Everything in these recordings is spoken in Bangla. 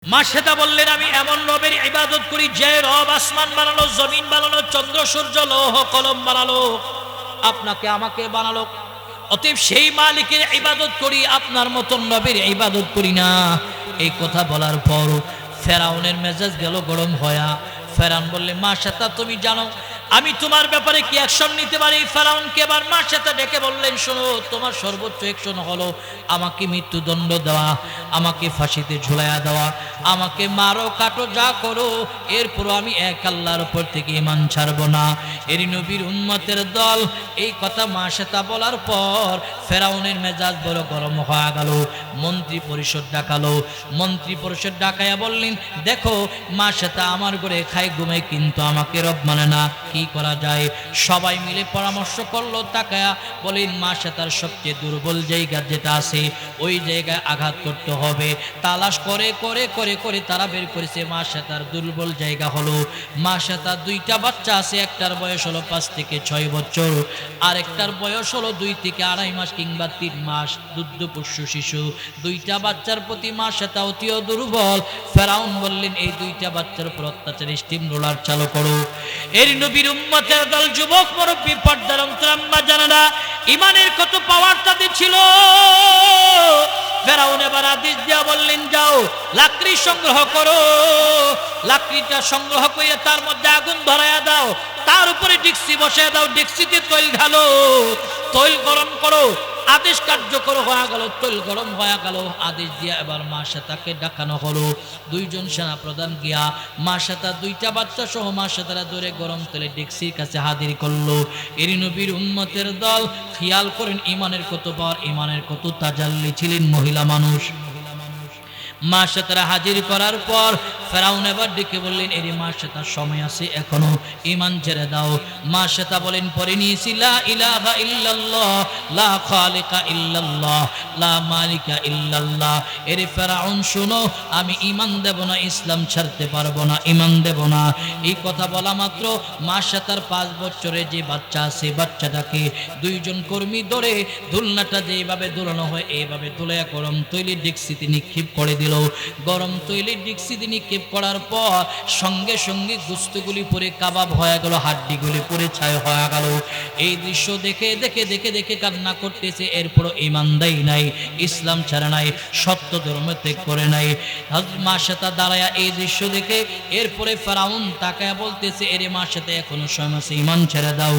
মা সেটা বললেন, আমি এমন রবের ইবাদত করি যে রব আসমান বানালো, জমিন বানালো, চন্দ্র সূর্য লৌহ কলম বানালো, আপনাকে আমাকে বানালো। অতএব সেই মালিকের ইবাদত করি, আপনার মতন রবের ইবাদত করি না। এই কথা বলার পর ফেরাউনের মেজাজ গেল গরম হয়া। ফেরাউন বললে, মা সেটা তুমি জানো আমি তোমার ব্যাপারে কি অ্যাকশন নিতে পারি? ফেরাউনকে এবার মা সেটা ডেকে বললেন, শোনো, তোমার সর্বোচ্চ অ্যাকশন হলো আমাকে মৃত্যুদণ্ড দেওয়া, আমাকে ফাঁসিতে ঝুলাইয়া দেওয়া, আমাকে মারো কাটো যা করো, এরপরও আমি এক আল্লাহর উপর থেকে ঈমান ছাড়বো না। এর নবীর উম্মতের দল এই কথা মা সেটা বলার পর ফেরাউনের মেজাজ বড় গরম হয়ে গেল। মন্ত্রী পরিষদ ডাকালো, মন্ত্রী পরিষদ ডাকাইয়া বললেন, দেখো মা সেটা আমার ঘরে খায় ঘুমায়, কিন্তু আমাকে রব মানে না, কি করা যায়? সবাই মিলে পরামর্শ করলো, তাকায়া বলেন, মা সেটার সবচেয়ে দুর্বল জায়গা যেটা আছে ওই জায়গায় আঘাত করতে হবে। তালাশ করে করে করে করে তারা বের করেছে মা সেটার দুর্বল জায়গা হলো মা সেতার দুইটা বাচ্চা আছে, একটার বয়স হলো 5 থেকে 6 বছর, আর একটার বয়স হলো 2 থেকে 2.5 মাস কিংবা 3 মাস, দুগ্ধপোষ্য শিশু। দুইটা বাচ্চার প্রতি মা সেটা অতিও দুর্বল। ফেরাউন বললেন, এই দুইটা বাচ্চার উপর অত্যাচার স্টিম রোলার চালু করো। এর নবীর উম্মতের দল, যুবক মুরব্বী, পর্দার অন্তরাম্মা জানারা, ইমানের কত পাওয়ার তাদের ছিল। ফেরাউন এবার আদেশ দিয়া বললেন, যাও লাকড়ি সংগ্রহ করো, লাকড়িটা সংগ্রহ করে তার মধ্যে আগুন ধরাইয়া দাও, তার উপরে ডেকচি বসাইয়া দাও, ডেকচিতে তৈল ঢালো, তৈল গরম করো। আদেশ কার্যকর হয়ে গেল, তৈল গরম হয়ে গেল। আদেশ দিয়া এবার মা সেতাকে ডাকানো হলো। দুইজন সেনা প্রধান গিয়া মা সেতা দুইটা বাচ্চা সহ মা সেতারা ধরে গরম তেলে ডেকচির কাছে হাজির করলো। এর নবীর উম্মতের দল, খেয়াল করেন ইমানের কত পাওয়ার, ইমানের কত তাজাল্লি ছিলেন মহিলা মানুষ। মা সেতারা হাজির করার পর ফেরাউন এবার ডেকে বললেন, এরে মা সেতার সময় আছে, এখনো ঈমান ছেড়ে দাও। মা সেতা বলেন, পরে নিয়েছি লা ইলাহা ইল্লাল্লাহ, লা খালিকা ইল্লাল্লাহ, লা মালিকা ইল্লাল্লাহ। এরে ফেরাউন শোনো, আমি ঈমান দেব না, ইসলাম ছাড়তে পারবো না, ঈমান দেব না। এই কথা বলা মাত্র মা সেতার 5 বছরের যে বাচ্চা আছে, বাচ্চাটাকে দুইজন কর্মী ধরে দুলনাটা যেভাবে দুলানো হয় এইভাবে দুলাইয়া গরম তৈলি ডেকচিতে নিক্ষেপ করে দিল। গরম তৈলি ডেকচিতে নিক্ষেপ করার পর সঙ্গে সঙ্গে গোস্তগুলি পরে কাবাব হয়ে গেল, হাড্ডিগুলি পরে ছাই হয়ে গেল। এই দৃশ্য দেখে দেখে দেখে দেখে কান্না করতেছে। এরপরও ঈমান দেয় নাই, ইসলাম ছাড়ে নাই, সত্য ধর্ম ত্যাগ করে নাই। মা সেতা দাঁড়ায়া এই দৃশ্য দেখে এরপরে ফেরাউন তাকায়া বলতেছে, এরে মা সেতা এখনো সময় আছে, ঈমান ছেড়ে দাও,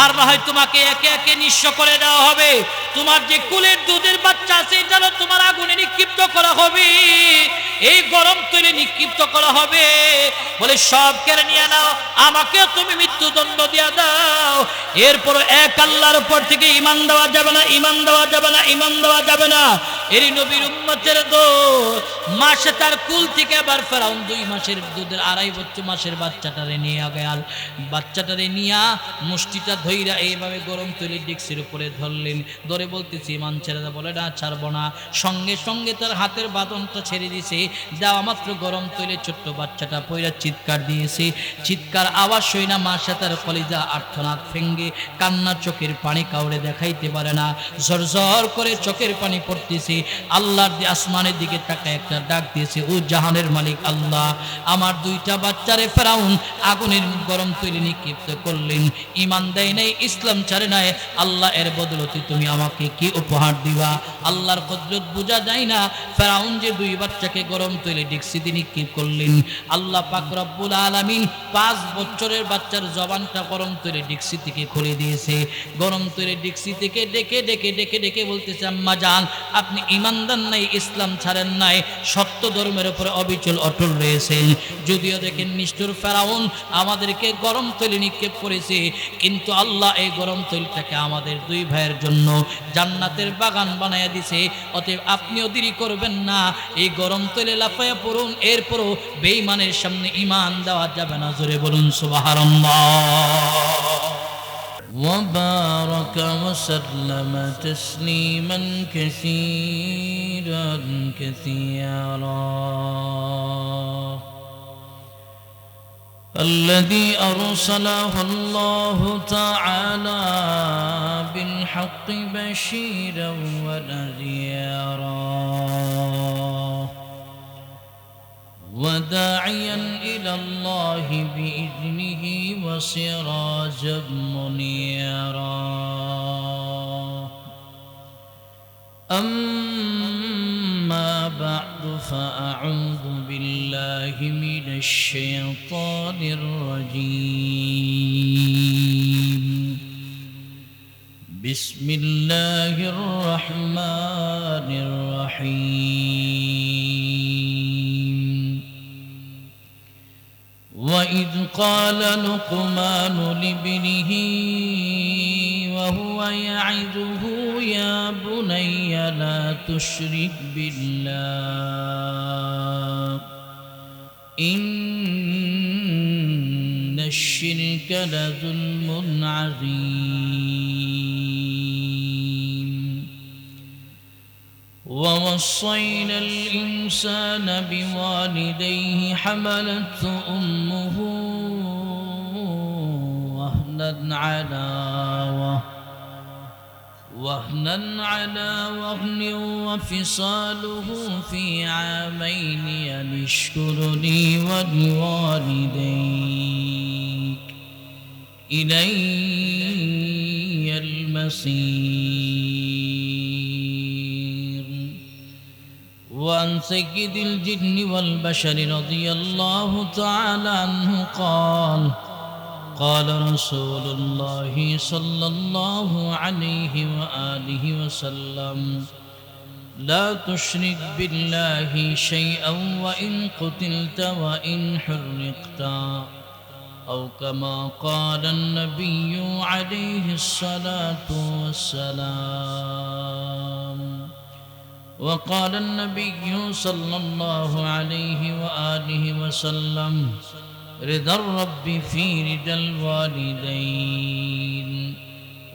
আর না হয় তোমাকে একে একে নিঃস্ব করে দেওয়া হবে। তোমার যে কুলের দুধের বাচ্চা আছে এটা তোমার আগুনে নিক্ষিপ্ত করা হবে, এই গরম তৈরি নিক্ষিপ্ত করা হবে। বলে, সব কেড়ে নিয়ে নাও, আমাকে তুমি মৃত্যুদণ্ড দিয়ে দাও। এরপর এক আল্লাহর উপর থেকে ঈমান দেওয়া যাবে না, ঈমান দেওয়া যাবে না, ঈমান দেওয়া যাবে না। এরই নবীর উম্মতের দোষ। মাসে তার কুল থেকে আবার ফেরাউন 2 মাসের দুধের 2.5 মাসের বাচ্চাটারে নিয়ে গেল। বাচ্চাটারে নিয়া মুষ্টিটা ধইরা এইভাবে গরম তৈলি ডেকচির উপরে ধরলেন, ধরে বলতেছি, ঈমান ছেড়ে দাও। বলে, না ছাড়বো না। সঙ্গে সঙ্গে তার হাতের বাঁধনটা ছেড়ে দিয়েছে। দেওয়া মাত্র গরম তৈলে ছোট্ট বাচ্চাটা পইরা চিৎকার দিয়েছে। চিৎকার আওয়াজ শুই না মা সেতার কলিজা আর্তনাদ ভেঙ্গে কান্না, চোখের পানি কাউরে দেখাইতে পারে না, ঝরঝর করে চোখের পানি পড়তেছে। আল্লাহর আসমানের দিকে তাকায় একটা ডাক দিয়েছে, ও জাহানের মালিক আল্লাহ, আমার 2টা বাচ্চারে ফেরাউন আগুনের গরম তৈরি নিক্ষিপ্ত করলেন, ঈমান দেয় নাই, ইসলাম ছাড়ে নাই, আল্লাহ এর বদলতে তুমি আমাকে কি উপহার দিবা? আল্লাহর কুদরত বোঝা যায় না। ফেরাউন যে 2 বাচ্চাকে গরম তৈরি ডেকচিতে নিক্ষেপ করলেন, আল্লাহ পাক রব্বুল আলামিন 5 বছরের বাচ্চার জবানটা গরম তৈরি ডেকচি থেকে খুলে দিয়েছে। গরম তৈরি ডেকচি থেকে ডেকে ডেকে ডেকে ডেকে বলতেছে, আম্মা জান, আপনি ঈমানদার নাই, ইসলাম ছাড়েন নাই, সত্য ধর্মের উপরে অবিচল অটল রয়েছেন। যদিও দেখেন নিষ্ঠুর ফেরাউন আমাদেরকে গরম তৈলি নিক্ষেপ করেছে, কিন্তু আল্লাহ এই গরম তৈলটাকে আমাদের 2 ভাইয়ের জন্য জান্নাতের বাগান বানায়া দিছে। অতএব আপনিও দেরি করবেন না, এই গরম তৈলে লাফায়া পড়ুন। এরপরও বেঈমানের সামনে ঈমান দেওয়া যাবে না। জোরে বলুন সুবহানাল্লাহ। وبارك وسلم تسليما كثيرا كثيرا. الذي أرسله الله تعالى بالحق بشيرا ونذيرا وداعيا إلى الله بإذنه وسراجا منيرا أما بعد فأعوذ بالله من الشيطان الرجيم بسم الله الرحمن الرحيم وإذ قال لقمان لابنه وهو يعظه يا بني لا تشرك بالله إن الشرك لظلم عظيم ووصينا الإنسان بوالديه حملته أمه وهنا على وهن وفصاله في عامين أن اشكر لي ولوالديك إلي المصير وعن سيد الجن والبشر رضي الله تعالى عنه قال رسول الله صلى الله عليه وآله وسلم لا تشرك بالله شيئا وإن قتلت وإن حرقت أو كما قال النبي عليه الصلاة والسلام وقال النبي صلى الله عليه وآله وسلم رضا الرب في رضا الوالدين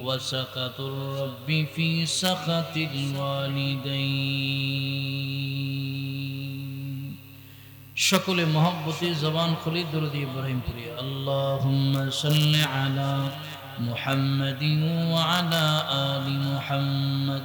وسخط الرب في سخط الوالدين شكل محبتي زبان خلي درود إبراهيم پوری اللهم صل على محمد وعلى آل محمد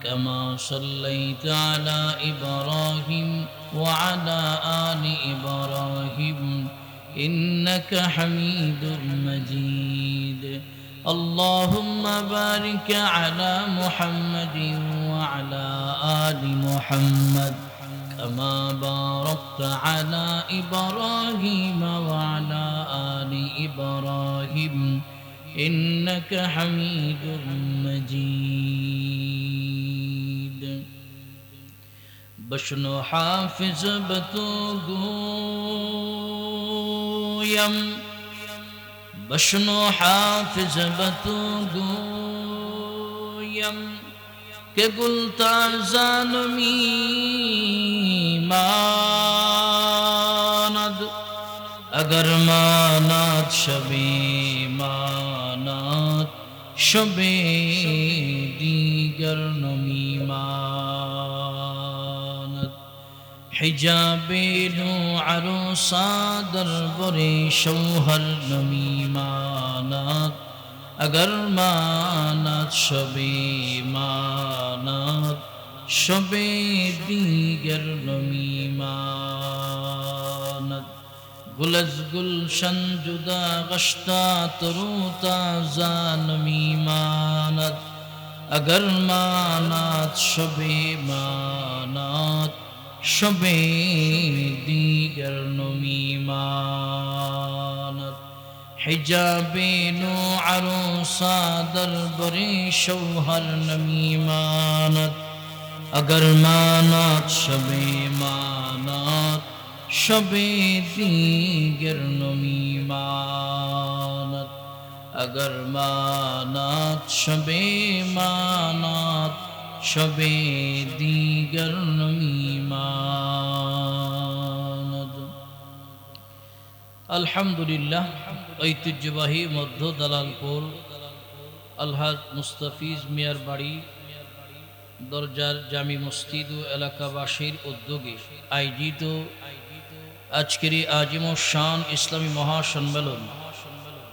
كما صليت على إبراهيم وعلى آل إبراهيم إنك حميد مجيد اللهم بارك على محمد وعلى آل محمد كما باركت على إبراهيم وعلى آل إبراهيم إنك حميد مجيد بشنو حافظ بتوگویم بشنو حافظ بتوگویم که گل تازان میماند اگر ماند شبی ماند شبی دیگر نمیماند حجاب نو عروسا در بری شوهر نمیماند اگر ماند شبی ماند شبی دیگر نمیماند گل از گلشن جدا گشتا ترو تازه نمیماند اگر ماند شبی ماند شبی دیگر نمیماند حجاب نو عروسا در بری شوهر نمیماند اگر ماند شبی ماند شبی دیگر نمیماند اگر ماند شبی ماند شبی دیگر نمیماند আলহামদুলিল্লাহ ঐতিহ্যবাহী মধ্য দালালপুর আলহাজ মুস্তাফিজ মিয়ার বাড়ি দরজার জামি মসজিদ ও এলাকাবাসীর উদ্যোগে আয়োজিত আজকের আজিম শান ইসলামী মহাসম্মেলন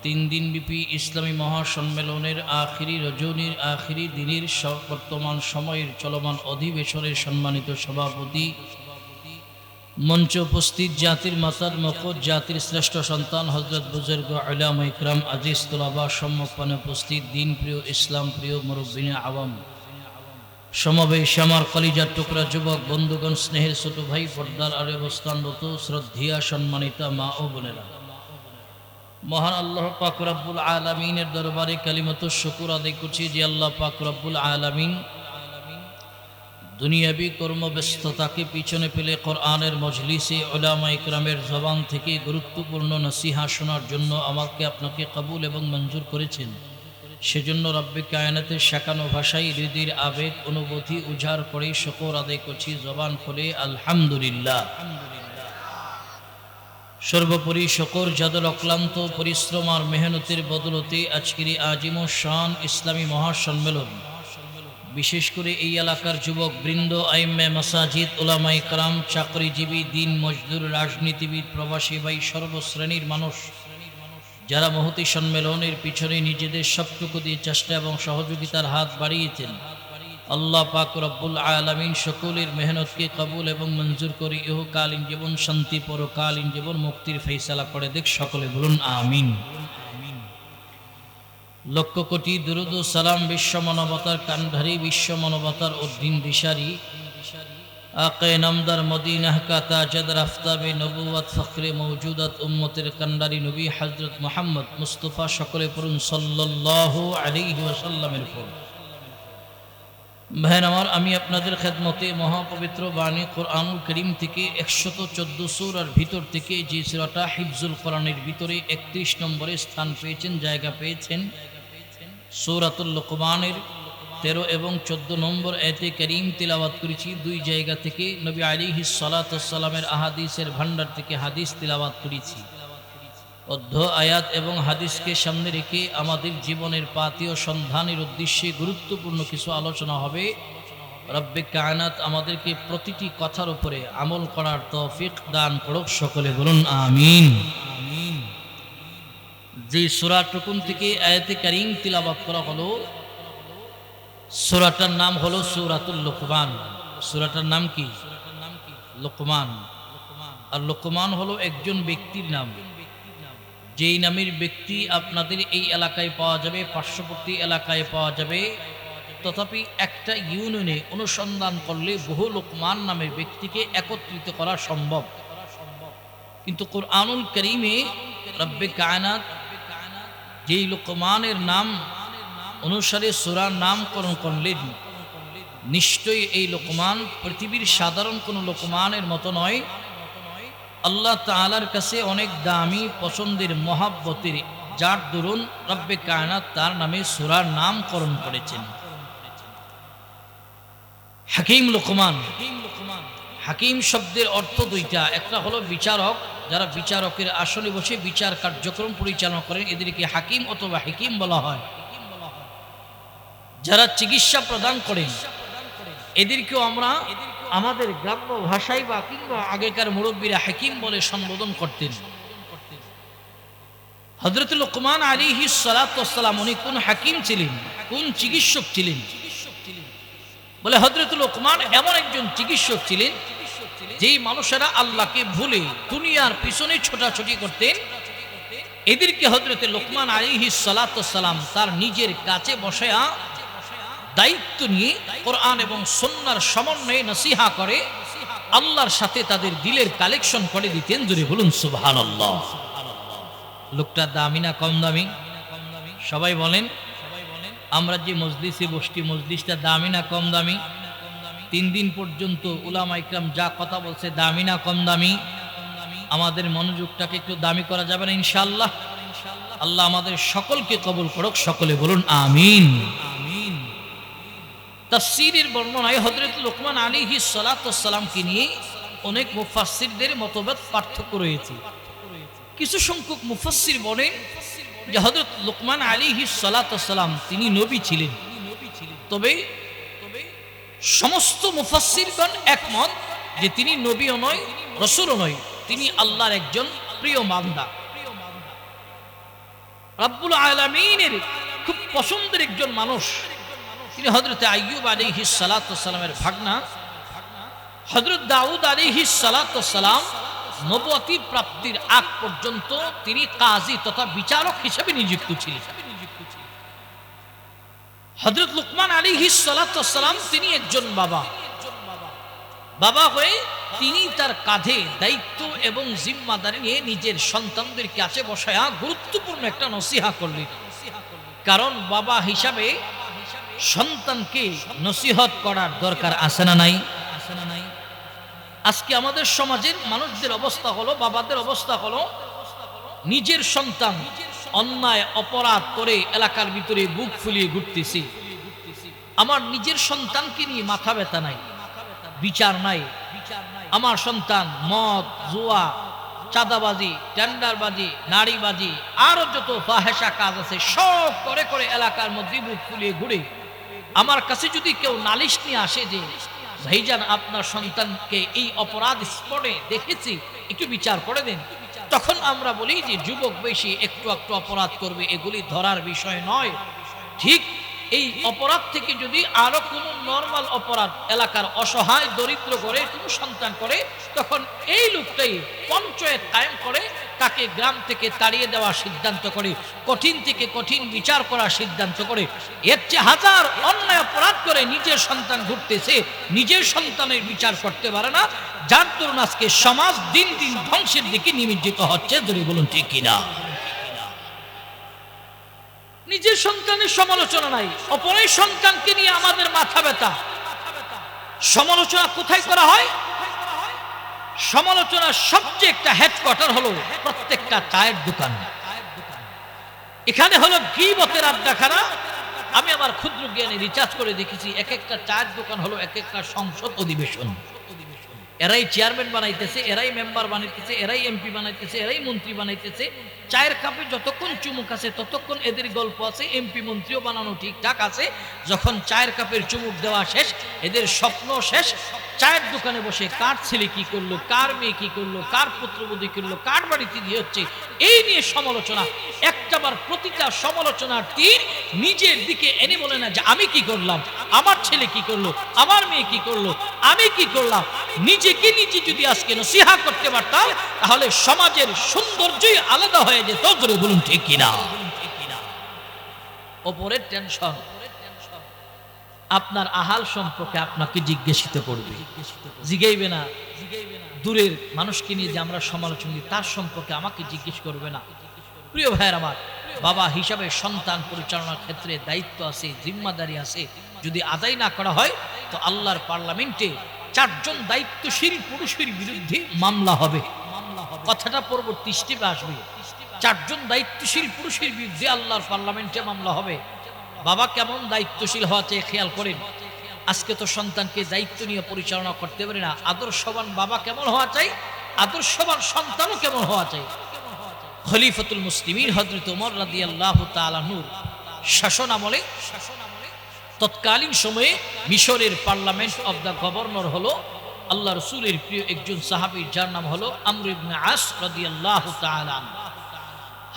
3 দিনব্যাপী ইসলামী মহাসম্মেলনের আখিরি রজনীর আখিরি দিনের বর্তমান সময়ের চলমান অধিবেশনের সম্মানিত সভাপতি মঞ্চে উপস্থিত জাতির মাতার মকর জাতির শ্রেষ্ঠ সন্তান হযরত বুজুর্গ উলামা ইকরাম আজিজ তুলাবা সম্মুখপানে উপস্থিত দিন প্রিয় ইসলাম প্রিয় মুরব্বিনে আওয়াম সমাবেশ আমার কলিজার টুকরা যুবক বন্ধুগণ স্নেহের ছোট ভাই পর্দার আড়ে অবস্থানরত শ্রদ্ধেয়া সম্মানিতা মা ও বোনেরা, মহান আল্লাহ পাক রব্বুল আলামিনের দরবারে কালিমাতু শুকর আদায় করছি যে আল্লাহ পাক রব্বুল আলামিন দুনিয়াবি কর্মব্যস্ততাকে পিছনে ফেলে কোরআনের মজলিসে উলামা ইকরামের জবান থেকে গুরুত্বপূর্ণ নসিহা শোনার জন্য আমাকে আপনাকে কবুল এবং মঞ্জুর করেছেন। সেজন্য রব্বে কায়নাতের শেখানো ভাষায় হৃদয়ের আবেগ অনুভূতি উজাড় করে শুকর আদায় করছি জবান খুলে আলহামদুলিল্লাহ। সর্বোপরি শুকর যাদের অক্লান্ত পরিশ্রম আর মেহনতের বদলতে আজকের আজিম শান ইসলামী মহাসম্মেলন, বিশেষ করে এই এলাকার যুবক বৃন্দ, আইম্মে মাসাজিদ, উলামা ইকরাম, চাকরিজীবী, দিন মজদুর, রাজনীতিবিদ, প্রবাসী ভাই, সর্বশ্রেণীর মানুষ যারা মহতী সম্মেলনের পিছনে নিজেদের সবটুকু দিয়ে চেষ্টা এবং সহযোগিতার হাত বাড়িয়েছেন, আল্লাহ পাক রব্বুল আলামিন সকলের মেহনতকে কবুল এবং মঞ্জুর করে ইহকালীন জীবন শান্তি, পরকালীন জীবন মুক্তির ফয়সালা করে দেখ। সকলে বলুন আমিন। লক্ষ কোটি দুরুদ ও সালাম বিশ্ব মানবতার কান্ধারী, বিশ্ব মানবতার উদ্দিন দিশারি, আকে নামদার মদিনাহ কা তাজদার আফতাবে নবুয়ত ফখরে মওজুদাত উম্মতের কান্ডারি নবী হযরত মুহাম্মদ মুস্তাফা, সকলে পড়ুন সাল্লাল্লাহু আলাইহি ওয়াসাল্লামের উপর। ভাইয়ের আমার, আমি আপনাদের খেদমতে মহাপবিত্র বাণী কোরআনুল করিম থেকে 114 সূরার ভিতর থেকে যে সূরাটা হিফজুল কোরআনের ভিতরে 31 নম্বরে স্থান পেয়েছেন, জায়গা পেয়েছেন, সূরাতুল লুকমানের 13 এবং 14 নম্বর আয়াতে কারীম তিলাওয়াত করেছি। দুই জায়গা থেকে নবী আলাইহিস সালাতু ওয়াস সালামের আহাদিসের ভান্ডার থেকে হাদিস তিলাওয়াত করেছি। অধ্য আয়াত এবং হাদিসকে সামনে রেখে আমাদের জীবনের পাথেয় সন্ধানের উদ্দেশ্যে গুরুত্বপূর্ণ কিছু আলোচনা হবে। রব্বে কায়নাত আমাদেরকে প্রতিটি কথার উপরে আমল করার তৌফিক দান করুক। সকলে বলুন আমিন। যে সূরাটুকুন থেকে আয়াতে কারীম তিলাওয়াত করা হলো, সূরাটার নাম হলো সূরাতুল লুকমান। সূরাটার নাম কি? লুকমান। আর লুকমান হলো একজন ব্যক্তির নাম, যেই নামের ব্যক্তি আপনাদের এই এলাকায় পাওয়া যাবে, পার্শ্ববর্তী এলাকায় পাওয়া যাবে, তথাপি একটা ইউনিয়নে অনুসন্ধান করলে বহু লুকমান নামের ব্যক্তিকে একত্রিত করা সম্ভব। কিন্তু কোরআনুল কারীমে রব্বে কায়নাত যেই লুকমানের নাম অনুসারে সূরার নামকরণ করলেন, নিশ্চয়ই এই লুকমান পৃথিবীর সাধারণ কোনো লুকমানের মতো নয়। আল্লাহ তাআলার কাছে অনেক দামি, পছন্দের, মহাব্বতের, যার দরুন রব্বে কায়নাত তার নামে সূরার নামকরণ করেছেন হাকিম লুকমান। হাকিম শব্দের অর্থ দুইটা, একটা হলো বিচারক, যারা বিচারকের আসনে বসে বিচার কার্যক্রম পরিচালনা করেন এদেরকে হাকিম অথবা হিকিম বলা হয়। যারা চিকিৎসা প্রদান করেন এদেরকেও আমরা আমাদের গ্রাম্য ভাষায় বা কিংবা আগেকার মুরব্বীরা হাকিম বলে সম্বোধন করতেন। হযরত লুকমান আলাইহিস সালাতু ওয়াস সালাম উনি কোন হাকিম ছিলেন, কোন চিকিৎসক ছিলেন? বলে হযরত লুকমান এমন একজন চিকিৎসক ছিলেন যেই মানুষেরা আল্লাহকে ভুলে দুনিয়ার পিছনে ছোটাছুটি করতেন, এদেরকে হযরত লুকমান আলাইহিস সালাতু ওয়াস সালাম তার নিজের কাছে বসায়া দায়িত্ব নিয়ে কোরআন এবং সুন্নাহর সমন্বয়ে নসিহা করে আল্লাহর সাথে তাদের দিলের কালেকশন করে দিতেন। জোরে বলুন সুবহানাল্লাহ। লোকটা দামি না কম দামি? সবাই বলেন। আমরা যে মজলিসে বসছি, মজলিসটা দামি না কম দামি? 3 দিন পর্যন্ত উলামা ইকরাম যা কথা বলছে, দামি না কম দামি? আমাদের মনোযোগটাকে একটু দামি করা যাবে না ইনশাআল্লাহ? আল্লাহ আমাদের সকলকে কবুল করুক। সকলে বলুন আমিন। তাফসীরের বর্ণনায় হযরত লুকমান আলাইহিস সালাতু ওয়াস সালামকে নিয়ে অনেক মুফাসসিরদের মতভেদ পার্থক্য রয়েছে। কিছু সংখ্যক মুফাসসির বলেন যে হযরত লুকমান আলাইহিস সালাতু ওয়াস সালাম তিনি নবী ছিলেন, তবে সমস্ত মুফাসসিরগণ একমত যে তিনি নবীও নয়, রাসূলও নয়, তিনি আল্লাহর একজন প্রিয় বান্দা, রব্বুল আলামিনের খুব পছন্দের একজন মানুষ। তিনি হযরত আইয়ুব আলাইহিস সালাতু ওয়াস সালামের ভাগনা হযরত দাউদ আলাইহিস সালাতু ওয়াস সালাম নবুয়তি প্রাপ্তির আগ পর্যন্ত তিনি কাজী তথা বিচারক হিসেবে নিযুক্ত ছিলেন। হযরত লুকমান আলাইহিস সালাতু ওয়াস সালাম তিনি একজন বাবা হয়ে তিনি তার কাঁধে দায়িত্ব এবং জিম্মাদারি নিয়ে নিজের সন্তানদের কাছে বসায়া গুরুত্বপূর্ণ একটা নসিহা করলেন। কারণ বাবা হিসাবে সন্তানকে নসিহত করার দরকার আছে না নাই? আজকে আমাদের সমাজের মানুষদের অবস্থা হলো, বাবাদের অবস্থা হলো, নিজের সন্তান অন্যায় অপরাধ করে এলাকার ভিতরে বুক ফুলিয়ে ঘুরতেছে, আমার নিজের সন্তানকে নিয়ে মাথা ব্যথা নাই, বিচার নাই। আমার সন্তান মদ, জুয়া, চাঁদাবাজি, টেন্ডারবাজি, নারীবাজি, আরো যত ফাহেসা কাজ আছে সব করে করে এলাকার মধ্যে বুক ফুলিয়ে ঘুরে আমার কাছে যদি কেউ নালিশ নিয়ে আসে যে ভাইজান আপনার সন্তানকে এই অপরাধ স্পটে দেখেছি, একটু বিচার করে দেন, তখন আমরা বলি যে যুবক বেশি একটু একটু অপরাধ করবে, এগুলি ধরার বিষয় নয়। ঠিক এই অপরাধ থেকে যদি আরো কোনো নরমাল অপরাধ এলাকার অসহায় দরিদ্র করে কোনো সন্তান করে, তখন এই লোকটাই পঞ্চায়েত কায়েম করে তাকে গ্রাম থেকে তাড়িয়ে দেওয়ার সিদ্ধান্ত করে, কঠিন থেকে কঠিন বিচার করার সিদ্ধান্ত করে। এর চেয়ে হাজার অন্যায় অপরাধ করে নিজের সন্তান ঘুরতেছে, নিজের সন্তানের বিচার করতে পারে না, যার দরুন আজকে সমাজ দিন দিন ধ্বংসের দিকে নিমজ্জিত হচ্ছে। যদি বলুন ঠিক কিনা? নিজের সন্তানের সমালোচনা নাই, অপরের সন্তানকে নিয়ে আমাদের মাথা ব্যথা। সমালোচনা কোথায় করা হয়? সমালোচনার সবচেয়ে একটা হেডকোয়ার্টার হলো প্রত্যেকটা চায়ের দোকান। এখানে হলো গীবতের আড্ডাখানা। আমি আমার ক্ষুদ্র জ্ঞানে রিচার্জ করে দেখেছি, এক একটা চায়ের দোকান হলো এক একটা সংসদ অধিবেশন। এরাই চেয়ারম্যান বানাইতেছে, এরাই মেম্বার বানাইতেছে, এরাই এমপি বানাইতেছে, এরাই মন্ত্রী বানাইতেছে। চায়ের কাপে যতক্ষণ চুমুক আছে ততক্ষণ এদের গল্প আছে, এমপি মন্ত্রীও বানানো ঠিকঠাক আছে। যখন চায়ের কাপের চুমুক দেওয়া শেষ, এদের স্বপ্ন শেষ। চায়ের দোকানে বসে কার ছেলে কি করলো, কার মেয়ে কি করলো, কার পুত্রবধূ করলো, কার বাড়িতে দিয়ে হচ্ছে, এই নিয়ে সমালোচনা। একটাবার প্রতিটা সমালোচনার তীর নিজের দিকে এনে বলে না যে আমি কি করলাম, আমার ছেলে কি করলো, আমার মেয়ে কি করলো, আমি কি করলাম। নিজেকে নিজে যদি আজকে নসিহা করতে পারতাম, তাহলে সমাজের সৌন্দর্যই আলাদা হয়ে যেত। করে বলুন ঠিক কিনা? ওপরের টেনশন আপনার আহাল সম্পর্কে আপনাকে জিজ্ঞাসিত করবে, জিগাইবে না। দূরের মানুষকে নিয়ে যে আমরা সমালোচনা করি তার সম্পর্কে আমাকে জিজ্ঞেস করবে না। প্রিয় ভাইয়ের আমার, বাবা হিসাবে সন্তান পরিচালনার ক্ষেত্রে দায়িত্ব আছে, জিম্মাদারি আছে। যদি আদায় না করা হয় তো আল্লাহর পার্লামেন্টে 4 জন দায়িত্বশীল পুরুষের বিরুদ্ধে মামলা হবে। কথাটা পরবর্তী স্টেপে আসবে। 4 জন দায়িত্বশীল পুরুষের বিরুদ্ধে আল্লাহর পার্লামেন্টে মামলা হবে। বাবা কেমন দায়িত্বশীল হওয়া চাই খেয়াল করেন। আজকে তো সন্তানকে দায়িত্ব নিয়ে পরিচালনা করতে পারে না। আদর্শবান বাবা কেমন হওয়া চাই, আদর্শবান সন্তানও কেমন হওয়া চাই। খলিফাতুল মুসলিমিন হযরত ওমর রাদিয়াল্লাহু তাআলা আনহুর শাসন আমলে তৎকালীন সময়ে মিশরের পার্লামেন্ট অফ দ্য গভর্নর হলো আল্লাহ রাসূলের প্রিয় একজন সাহাবী, যার নাম হলো আমর ইবনে আস রাদিয়াল্লাহু তাআলা আনহু।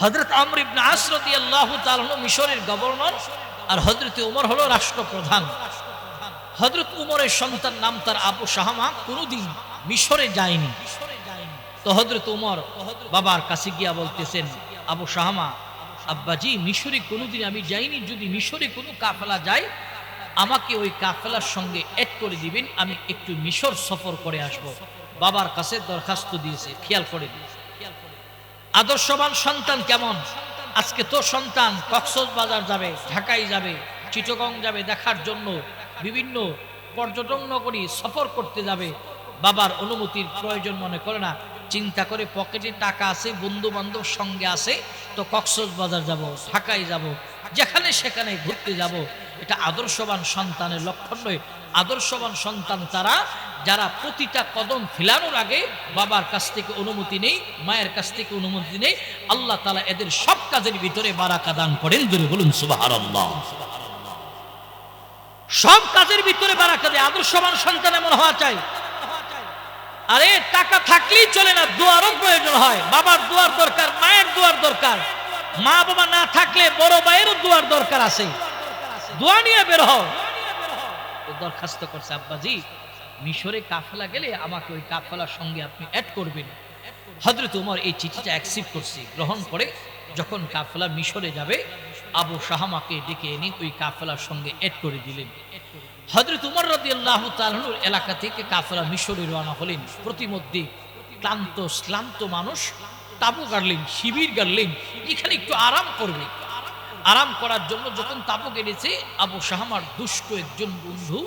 হযরত আমর ইবনে আস রাদিয়াল্লাহু তাআলা আনহু মিশরের গভর্নর, আর হযরত ওমর হলো রাষ্ট্রপ্রধান। হযরত উমরের সন্তান নাম তার আবু শাহামা, কোনোদিন মিশরে যায়নি। তো হযরত উমর বাবার কাছে গিয়া বলতেছেন, আবু শাহামা, আব্বাজি মিশরে কোনোদিন আমি যাইনি, যদি মিশরে কোনো কাফেলা যায় আমাকে ওই কাফেলার সঙ্গে অ্যাড করে দিবেন, আমি একটু মিশর সফর করে আসব। বাবার কাছে দরখাস্ত দিয়েছে। খেয়াল করে, আদর্শবান সন্তান কেমন। আজকে তো সন্তান কক্সবাজার যাবে, ঢাকায় যাবে, চিটাগং যাবে দেখার জন্য, বিভিন্ন পর্যটন নগরী সফর করতে যাবে, বাবার অনুমতির প্রয়োজন মনে করে না। চিন্তা করে পকেটে টাকা আছে, বন্ধু বান্ধব সঙ্গে আছে, তো কক্সবাজার যাব, ঢাকায় যাব, যেখানে সেখানে ঘুরতে যাব। এটা আদর্শবান সন্তানের লক্ষণ নয়। আদর্শবান সন্তান তারা যারা প্রতিটা কদম ফেলানোর আগে বাবার কাছ থেকে অনুমতি নেই, মায়ের কাছ থেকে অনুমতি নেই। আল্লাহ তাআলা এদের সব কাজের ভিতরে বারাকা দান করেন। জোরে বলুন সুবহানাল্লাহ। সব কাজের ভিতরে বারাকা দেয়। আদর্শবান সন্তান এমন হওয়া চাই। আরে টাকা থাকলেই চলে না, দোয়ারও প্রয়োজন হয়। বাবার দোয়ার দরকার, মায়ের দোয়ার দরকার। মা বাবা না থাকলে বড় ভাইয়েরও দোয়ার দরকার আছে। দোয়া নিয়ে বের হও। দরখাস্ত করছে, আব্বাজি মিশরে কাফেলা গেলে আমাকে ওই কাফেলার সঙ্গে আপনি অ্যাড করবেন। হযরত উমর এই চিঠিটা অ্যাকসেপ্ট করছে, গ্রহণ করে যখন কাফেলা মিশরে যাবে আবু শাহামাকে ডেকে এনে ওই কাফেলার সঙ্গে অ্যাড করে দিলেন। হযরত উমর রাদিয়াল্লাহু তাআলা আনহুর এলাকা থেকে কাফেলা মিশরে রওনা হলেন। প্রতিমধ্যে ক্লান্ত মানুষ তাঁবু গাড়লেন, শিবির গাড়লেন, এখানে একটু আরাম করবে। আরাম করার জন্য যখন তাঁবু গেড়েছে, আবু শাহামার দুষ্ট একজন বন্ধু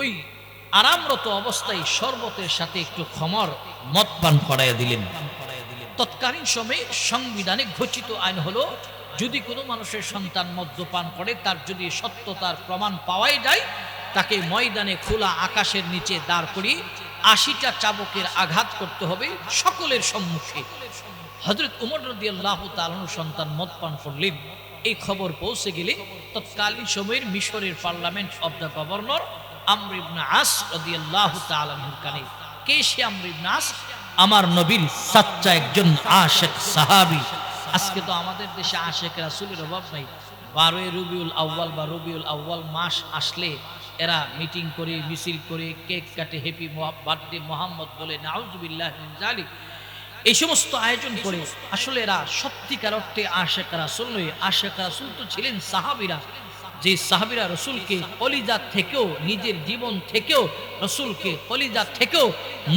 ওই আরামরত অবস্থায় শরবতের সাথে একটু খমর মদ পান করাইয়া দিলেন। তৎকালীন সময়ে সংবিধানে ঘোষিত আইন হলো, যদি কোনো মানুষের সন্তান মদ্যপান করে, তার যদি সত্যতার প্রমাণ পাওয়াই যায়, তাকে ময়দানে খোলা আকাশের নিচে দাঁড় করিয়ে ৮০টা চাবুকের আঘাত করতে হবে সকলের সম্মুখে। হযরত উমর রাদিয়াল্লাহু তাআলা আনহু সন্তান মদ পান করলেন। এই খবর পৌঁছে গেলে তৎকালীন সময়ের মিশরের পার্লামেন্ট অব দ্য গভর্নর আমর ইবনে আস রাদিয়াল্লাহু তাআলা আনহুর কানে। কে সে আমর ইবনে আস? আমার নবীর সাচ্চা একজন আশিক সাহাবী। আজকে তো আমাদের দেশে আশিক রাসূলের অভাব নাই। 12 রবিউল আউয়াল বা রবিউল আউয়াল মাস আসলে এরা মিটিং করে, মিছিল করে, কেক কাটে, হ্যাপি বার্থডে মোহাম্মদ বলে, নাউজুবিল্লাহ মিন যালিক, এই সমস্ত আয়োজন করে। আসলে এরা সত্যিকার অর্থে আশিক রাসূল নয়। আশিক রাসূল তো ছিলেন সাহাবীরা, যে সাহাবীরা রাসূলকে কলিজা থেকেও, নিজের জীবন থেকেও, রাসূলকে কলিজা থেকেও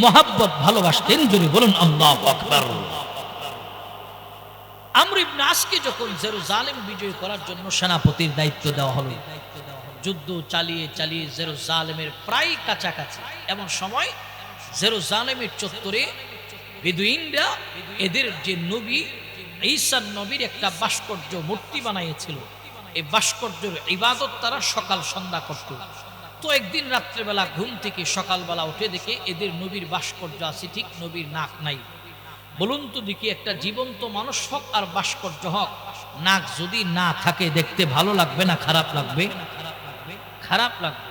মহব্বত ভালোবাসতেন। জোরে বলুন আল্লাহু আকবার। আমর ইবনে আসকে যখন জেরুজালেম বিজয় করার জন্য সেনাপতির দায়িত্ব দেওয়া হলো, যুদ্ধ চালিয়ে চালিয়ে জেরুজালেমের প্রায় কাছাকাছি, এমন সময় জেরুজালেমের চত্বরে বেদুইনরা এদের যে নবী ঈসা নবীর একটা ভাস্কর্য মূর্তি বানিয়েছিল, এই ভাস্কর্যের ইবাদত তারা সকাল সন্ধ্যা করত। তো একদিন রাত্রেবেলা ঘুম থেকে সকালবেলা উঠে দেখে এদের নবীর ভাস্কর্য আছে, ঠিক নবীর নাক নাই। বলুন তো দেখি, একটা জীবন্ত মানুষ হোক আর ভাস্কর্য হোক, নাক যদি না থাকে দেখতে ভালো লাগবে না খারাপ লাগবে? খারাপ লাগবে।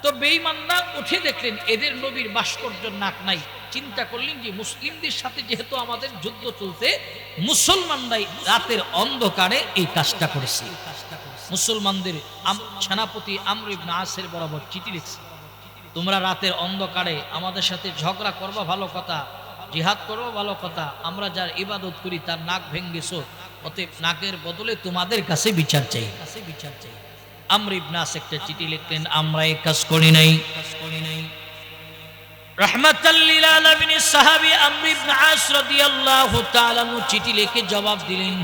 তো বেঈমানরা উঠে দেখলেন এদের নবীর ভাস্কর্যের নাক নাই। চিন্তা করলেন যে মুসলিমদের সাথে যেহেতু আমাদের যুদ্ধ চলছে, মুসলমানরাই রাতের অন্ধকারে এই কাজটা করেছে। মুসলমানদের সেনাপতি আমর ইবনে আসের বরাবর চিঠি লিখছে, তোমরা রাতের অন্ধকারে আমাদের সাথে ঝগড়া করবা ভালো কথা, জিহাদ করবো ভালো কথা, আমরা যার ইবাদত করি তার নাক ভেঙ্গেছো, অতএব নাকের বদলে তোমাদের কাছে বিচার চাই। আমর ইবনে আস একটা চিঠি লিখলেন, আমরা এই কাজ করি নাই। রাহমাতাল লিল আলামিনের সাহাবী আমর ইবনে আস রাদিয়াল্লাহু তাআলা আনহু চিঠি লিখে জবাব দিলেন,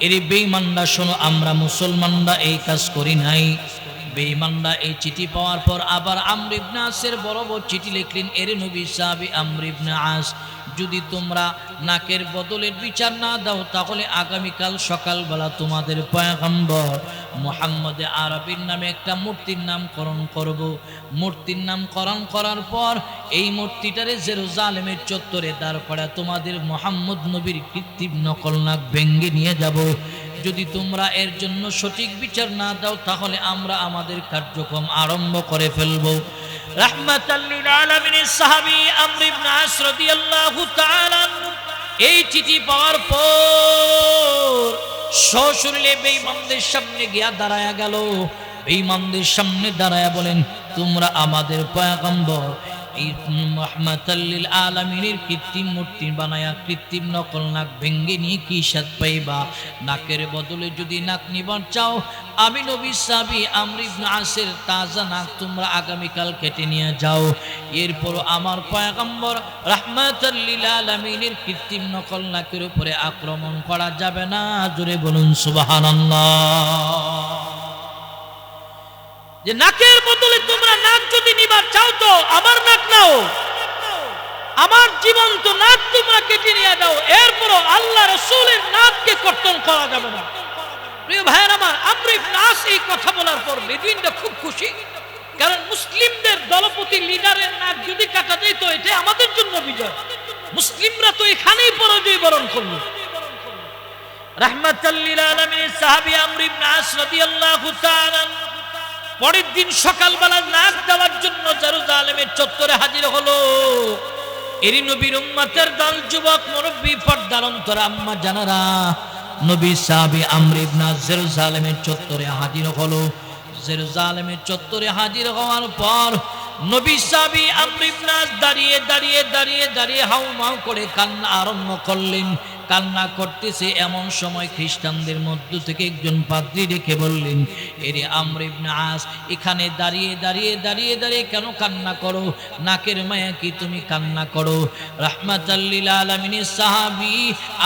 এরে বেঈমানরা শোনো, আমরা মুসলমানরা এই কাজ করি নাই। বেঈমানরা এই চিঠি পাওয়ার পর আবার আমর ইবনে আসের বরাবর চিঠি লিখলেন, এরে নবী সাহাবী আমর ইবনে আস, যদি তোমরা নাকের বদলের বিচার না দাও, তাহলে আগামীকাল সকালবেলা তোমাদের পয়গম্বর মুহাম্মদ আরবীর নামে একটা মূর্তির নামকরণ করব। মূর্তির নামকরণ করার পর এই মূর্তিটারে জেরুজালেমের চত্বরে দাঁড় করা তোমাদের মুহাম্মদ নবীর কৃত্রিম নকল নাক ভেঙ্গে নিয়ে যাব। যদি তোমরা এর জন্য সঠিক বিচার না দাও, তাহলে আমরা আমাদের কার্যক্রম আরম্ভ করে ফেলব। রাহমাতাল লিল আলামিনের সাহাবী আমর ইবনে আস রাদিয়াল্লাহু তাআলা এই চিঠি পাওয়ার পর সশরীরে বেঈমানদের সামনে গিয়া দাঁড়ায়া গেল। বেঈমানদের সামনে দাঁড়ায়া বলেন, তোমরা আমাদের পয়গম্বর রাহমাতাল লিল আলামিনের কৃত্রিম মূর্তি বানায়া কৃত্রিম নকল নাক ভেঙ্গে নিয়ে কি স্বাদ পাইবা? নাকের বদলে যদি নাক নিবার চাও, আমি নবী সাহাবী আমর ইবনে আসের তাজা নাক তোমরা আগামীকাল কেটে নিয়ে যাও। এরপর আমার পয়গম্বর রাহমাতাল লিল আলামিনের কৃত্রিম নকল নাকের উপরে আক্রমণ করা যাবে না। জোরে বলুন সুবহানাল্লাহ। যে নাকের বদলে তোমরা নাক যদি নিবার চাও, তো আমার নাক নাও, আমার জীবন্ত নাক তোমরা কেটে নিয়ে যাও। এরপরও আল্লাহ রাসূলের নাককে কর্তন করা যাবে না। প্রিয় ভাইয়ের আমার, আমর ইবনে আস এই কথা বলার পর বেদুইনরা খুব খুশি, কারণ মুসলিমদের দলপতি লিডারের নাক যদি কাটা যায় তো এটা আমাদের জন্য বিজয়। মুসলিমরা তো এখানেই পরাজয় বরণ করল। রাহমাতাল লিল আলামিনের সাহাবী আমর ইবনে আস রাদিয়াল্লাহু তাআলা পরের দিন সকালবেলা নাক দেওয়ার জন্য জেরুজালেমের চত্বরে হাজির হলো। এরই নবীর উম্মতের দল, যুবক মুরব্বী, পর্দার অন্তরা আম্মা জানারা, নবী সাহাবী আমর ইবনে আস জেরুজালেমের চত্বরে হাজির হলো। জেরুজালেমের চত্বরে হাজির হওয়ার পর নবী সাহাবী আমর ইবনে আস দাঁড়িয়ে দাঁড়িয়ে দাঁড়িয়ে দাঁড়িয়ে হাউমাউ করে কান্না আরম্ভ করলেন। কান্না করতেছে, এমন সময় খ্রিস্টানদের মধ্য থেকে একজন পাদ্রী ডেকে বললেন, এরে আমর ইবনে আস, এখানে দাঁড়িয়ে দাঁড়িয়ে দাঁড়িয়ে দাঁড়িয়ে কেন কান্না করো? নাকের মায়া কি তুমি কান্না করো? রাহমাতাল লিল আলামিনের সাহাবী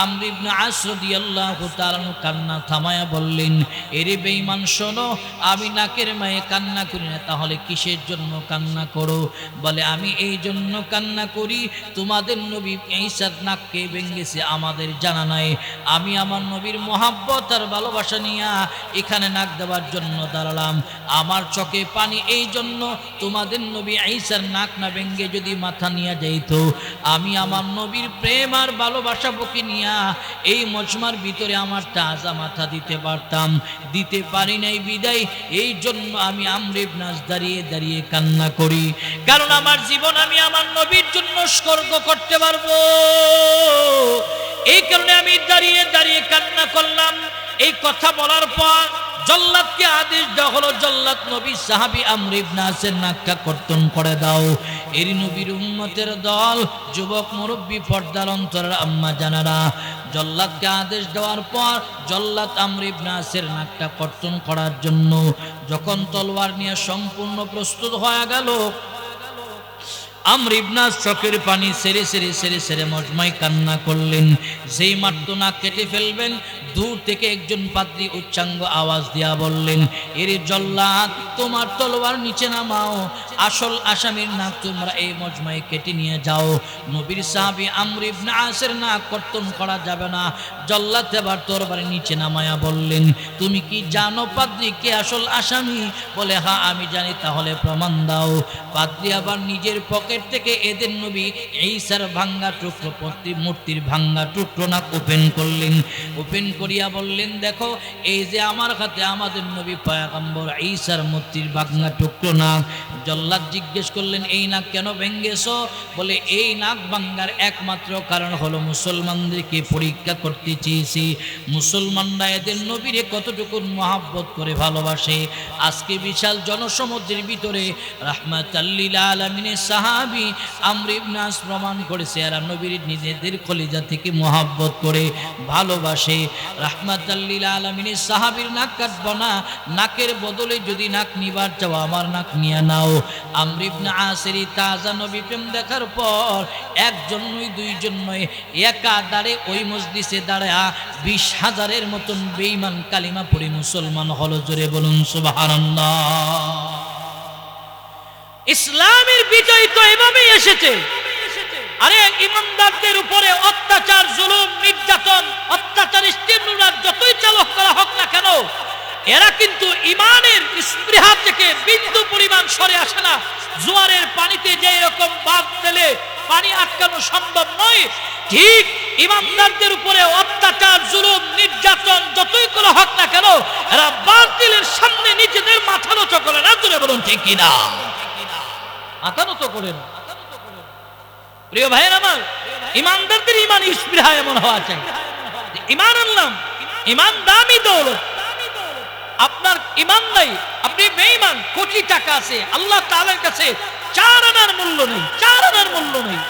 আমর ইবনে আস রাদিয়াল্লাহু তাআলা কান্না থামায়া বললেন, এরে বেঈমান শোনো, আমি নাকের মায়ে কান্না করি না, তাহলে কিসের জন্য কান্না করো? বলে, আমি এই জন্য কান্না করি, তোমাদের নবী ঈসার নাককে ভেঙেছে, আমাদের জানা নাই। আমি আমার নবীর মোহাব্বত আর ভালোবাসা নিয়ে এখানে নাক দেওয়ার জন্য দাঁড়ালাম। আমার চোখে পানি এই জন্য, তোমাদের নবী ঈসার নাক না ভেঙে যদি মাথা নিয়ে যাইত, আমি আমার নবীর প্রেম আর ভালোবাসা বুকে নিয়ে এই মজমার ভিতরে আমার তাজা মাথা দিতে পারতাম, দিতে পারি নাই বিদায়। এই জন্য আমি আমর ইবনে আস দাঁড়িয়ে দাঁড়িয়ে কান্না করি, কারণ আমার জীবন আমি আমার নবীর জন্য উৎসর্গ করতে পারবো। এই কারণে আমি দাঁড়িয়ে দাঁড়িয়ে কান্না করলাম। এই কথা বলার পর জল্লাদকে আদেশ দেওয়া হলো, জল্লাদ নবী সাহাবী আমর ইবনে আসের নাকটা কর্তন করে দাও। এর নবীর উম্মতের দল, যুবক মুরব্বী, পর্দার অন্তরের আম্মা জানারা, জল্লাদকে আদেশ দেওয়ার পর জল্লাদ আমর ইবনে আসের নাকটা কর্তন করার জন্য যখন তলোয়ার নিয়ে সম্পূর্ণ প্রস্তুত হয়ে গেল, আমর ইবনে আস চোখের পানি সেরে সেরে সেরে সেরে মজমায় কান্না করলেন। যেই মাত্র নাক কেটে ফেলবেন, দূর থেকে একজন পাদ্রী উচ্চাঙ্গ আওয়াজ দিয়া বললেন, এরে জল্লাদ, তোমার তলোয়ার নিচে নামাও, আসল আসামির নাক তোমরা এই মজমায় কেটে নিয়ে যাও। নবীর সাহাবী আমর ইবনে আসের নাক কর্তন করা যাবে না। জল্লাদ এবার তরবারি নিচে নামায়া বললেন, তুমি কি জানো পাদ্রী কে আসল আসামি? বলে, হ্যাঁ আমি জানি। তাহলে প্রমাণ দাও। পাদ্রী আবার নিজের পকেট থেকে এদের নবী ঈসার ভাঙ্গা টুকরো, মূর্তির ভাঙ্গা টুকরো নাক ওপেন করলেন। ওপেন করিয়া বললেন, দেখো, এই যে আমার হাতে আমাদের নবী পয়গম্বর ঈসার মূর্তির ভাঙ্গা টুকরো নাক। জল্লাদ জিজ্ঞেস করলেন, এই নাক কেন ভেঙ্গেছো? বলে, এই নাক ভাঙ্গার একমাত্র কারণ হলো মুসলমানদেরকে পরীক্ষা করতে চেয়েছি, মুসলমানরা এদের নবীরে কতটুকু মহব্বত করে ভালোবাসে। আজকে বিশাল জনসমুদ্রের ভিতরে রাহমাতাল লিল আলামিনের সাহাবী আমর ইবনে আস প্রমাণ করেছে এরা নবীর নিজেদের কলিজা থেকে মহব্বত করে ভালোবাসে। রাহমাতাল লিল আলামিনের সাহাবীর নাক কাটবো না, নাকের বদলে যদি নাক নিবার চাও আমার নাক নিয়ে নাও। আমর ইবনে আসের তাজা নবী প্রেম দেখার পর একজন নয়, দুইজন নয়, একা দাঁড়ে ওই মজলিসে দাঁড়া 20,000-এর মতন বেঈমান কালিমা পড়ে মুসলমান হলো। জোরে বলুন সুবহানাল্লাহ। ইসলামের বিজয় তো এভাবেই এসেছে। আরে ইমানদারদের উপরে অত্যাচার, জুলুম, নির্যাতন, অত্যাচার, স্টিমুলার যতই চালক করা হোক না কেন, এরা কিন্তু ইমানের স্পৃহা থেকে বিন্দু পরিমাণ সরে আসে না। জোয়ারের পানিতে যে এরকম বাঁধ দিলে পানি আটকানো সম্ভব নয়, ঠিক ইমানদারদের উপরে অত্যাচার, জুলুম, নির্যাতন যতই করা হোক না কেন, এরা বাতিলের সামনে নিজেদের মাথা নত করে না। জোরে বলুন ঠিক কিনা? মাথা নত করে না। প্রিয় ভাইয়ের আমার, ইমানদারদের ইমান স্পৃহা এমন হওয়া চাই। ইমান আনলাম, ইমান দামি দৌলত। আপনার ইমান নাই, আপনি বেঈমান, কোটি টাকা আছে, আল্লাহ তাআলার কাছে 4 আনার মূল্য নেই, 4 আনার মূল্য নেই।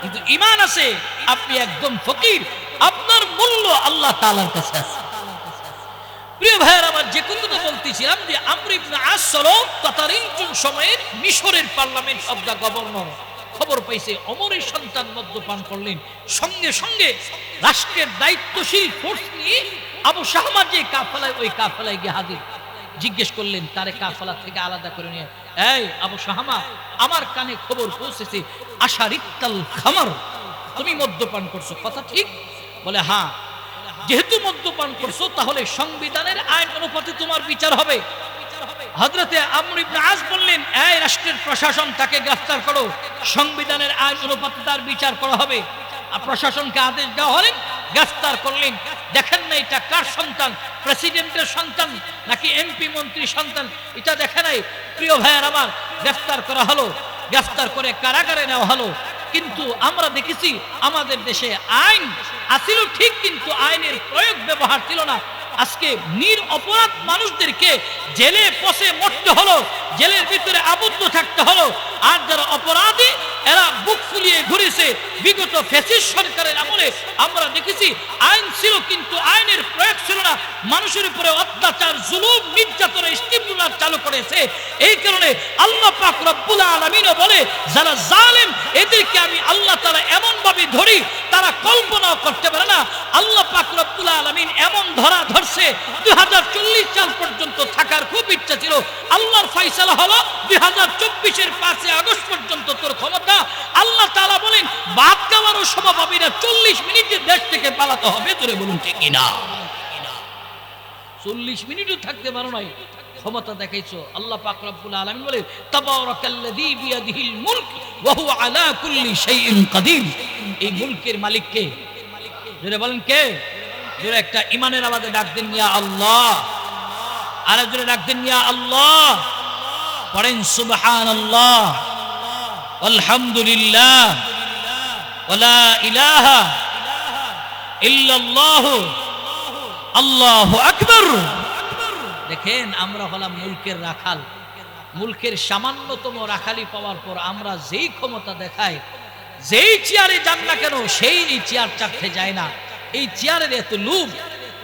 কিন্তু ইমান আছে, আপনি একদম ফকির, আপনার মূল্য আল্লাহ তাআলার কাছে আছে। প্রিয় ভাইয়ের আমার, যে কথাটা বলতেছিলাম যে আমর ইবনে আস ততারিঞ্চুন সময়ের মিশরের পার্লামেন্ট অব দ্য গভর্নর খবর পাইছে ওমরের সন্তান মদ্যপান করলেন। সঙ্গে সঙ্গে রাষ্ট্রের দায়িত্বশীল ফোর্স নিয়ে আবু শাহমা যে কাফেলায়, ওই কাফেলায় গিয়ে হাজির। জিজ্ঞেস করলেন তারে কাফেলা থেকে আলাদা করে নিয়ে, এই আবু শাহমা, আমার কানে খবর পৌঁছেছে আশারিক্তাল খামার, তুমি মদ্যপান করছো, কথা ঠিক? বলে, হ্যাঁ। যেহেতু মদ্যপান করছো, তাহলে সংবিধানের আইন অনুপাতে তোমার বিচার হবে। হযরতে আমর ইবনে আস বললেন, এই রাষ্ট্রের প্রশাসন, তাকে গ্রেফতার করো, সংবিধানের আইন অনুপাতে তার বিচার করা হবে। প্রশাসনকে আদেশ দেওয়া হলেন, গ্রেফতার করলেন। দেখেন না এটা কার সন্তান, প্রেসিডেন্টের সন্তান নাকি এমপি মন্ত্রী সন্তান, এটা দেখে নাই। প্রিয় ভাইয়ের আমার, গ্রেফতার করা হলো, গ্রেফতার করে কারাগারে নেওয়া হলো। কিন্তু আমরা দেখেছি আমাদের দেশে আইন আছিল ঠিক, কিন্তু আইনের প্রয়োগ ব্যবহার ছিল না। আজকে নির অপরাধ মানুষদেরকে জেলে পচে মরতে হলো, জেলের ভিতরে আবদ্ধ থাকতে হলো। আর যারা অপরাধী এরা বুক ফুলিয়ে ঘুরেছে। বিগত ফ্যাসিস্ট সরকারের আমলে আমরা দেখেছি আইন ছিল কিন্তু আইনের প্রয়োগ ছিল না, মানুষের উপরে অত্যাচার, জুলুম, নির্যাতন, স্টিমুলার চালু করেছে। এই কারণে আল্লাহ পাক রব্বুল আলামিন বলে যারা জালেম এদেরকে আমি আল্লাহ তাআলা এমন ভাবে ধরি তারা কল্পনাও করতে পারে না। আল্লাহ পাক রব্বুল আলামিন এমন ধরছে 2040 সাল পর্যন্ত থাকার খুব ইচ্ছা ছিল, আল্লাহর ফয়সালা হলো 2024 এর 5 আগস্ট পর্যন্ত তোর ক্ষমতা। আল্লাহ তাআলা বলেন ভাত খাওয়ারও সময় পাবি না, 40 মিনিটে দেশ থেকে পালাতে হবে। তোরে বলুন ঠিক কিনা? 40 মিনিটও থাকতে পারো নাই, ক্ষমতা দেখাইছো। আল্লাহ পাক রব্বুল আলামিন বলে তাবারাকাল্লাযী বিয়াদিহিল মুলক ওয়া হুয়া আলা কুল্লি শাইইন কাদির। এই মুলকের মালিক কে? জোরে বলেন কে? জোরে একটা ঈমানের আওয়াজে ডাক দেন ইয়া আল্লাহ। আর জোরে ডাক দেন ইয়া আল্লাহ। পড়েন সুবহানাল্লাহ আলহামদুলিল্লাহ ওয়া লা ইলাহা ইল্লাল্লাহ আল্লাহু আকবার। দেখেন আমরা হলাম মুলকের রাখাল। মুলকের সামান্যতম রাখালি পাওয়ার পর আমরা যেই ক্ষমতা দেখাই, যেই চেয়ারে যান না কেন সেই চেয়ার চাপতে যায় না। এই চেয়ারের এত লোভ।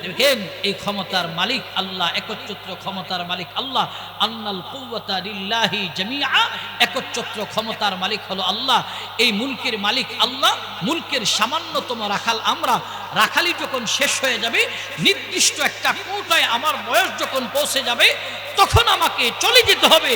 দেখেন এই ক্ষমতার মালিক আল্লাহ, একচ্ছত্র ক্ষমতার মালিক আল্লাহ। আন্নাল কুওয়াতা লিল্লাহি জামিআ, একচ্ছত্র ক্ষমতার মালিক হলো আল্লাহ। এই মুলকের মালিক আল্লাহ, মুলকের সামান্যতম রাখাল আমরা। রাখালি যখন শেষ হয়ে যাবে, নির্দিষ্ট একটা কোটায় আমার বয়স যখন পৌঁছে যাবে, তখন আমাকে চলে যেতে হবে।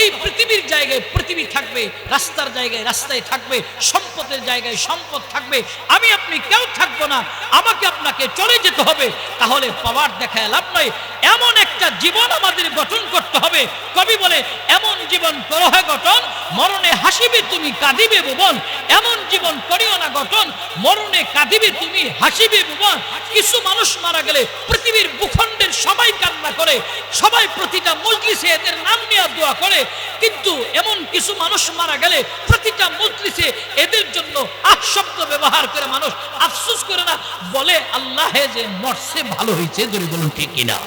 এই পৃথিবীর জায়গায় পৃথিবী থাকবে, রাস্তার জায়গায় রাস্তায় থাকবে, সম্পদের জায়গায় সম্পদ থাকবে, আমি আপনি কেউ থাকবো না। আমাকে আপনাকে চলে যেতে হবে। তাহলে পাওয়ার দেখায় লাভ নাই। এমন একটা জীবন আমাদের গঠন করতে হবে। কবি বলে এমন জীবন করো হে গঠন, মরণে হাসিবে তুমি কাঁদিবে ভুবন। এমন জীবন করিও না গঠন, মরণে কাঁদিবে তুমি হাসিবে ভুবন। কিছু মানুষ মারা গেলে পৃথিবীর ভূখণ্ডের সবাই কান্না করে, সবাই প্রতিটা মজলিসে এদের নাম নিয়ে দোয়া করে, কিন্তু এমন কিছু মানুষ মারা গেলে প্রতিটা মজলিসে এদের জন্য আহ শব্দ ব্যবহার করে মানুষ আফসোস করে না, বলে আল্লাহ যে মরছে ভালো হয়েছে। যদি বলুন ঠিক কিনা?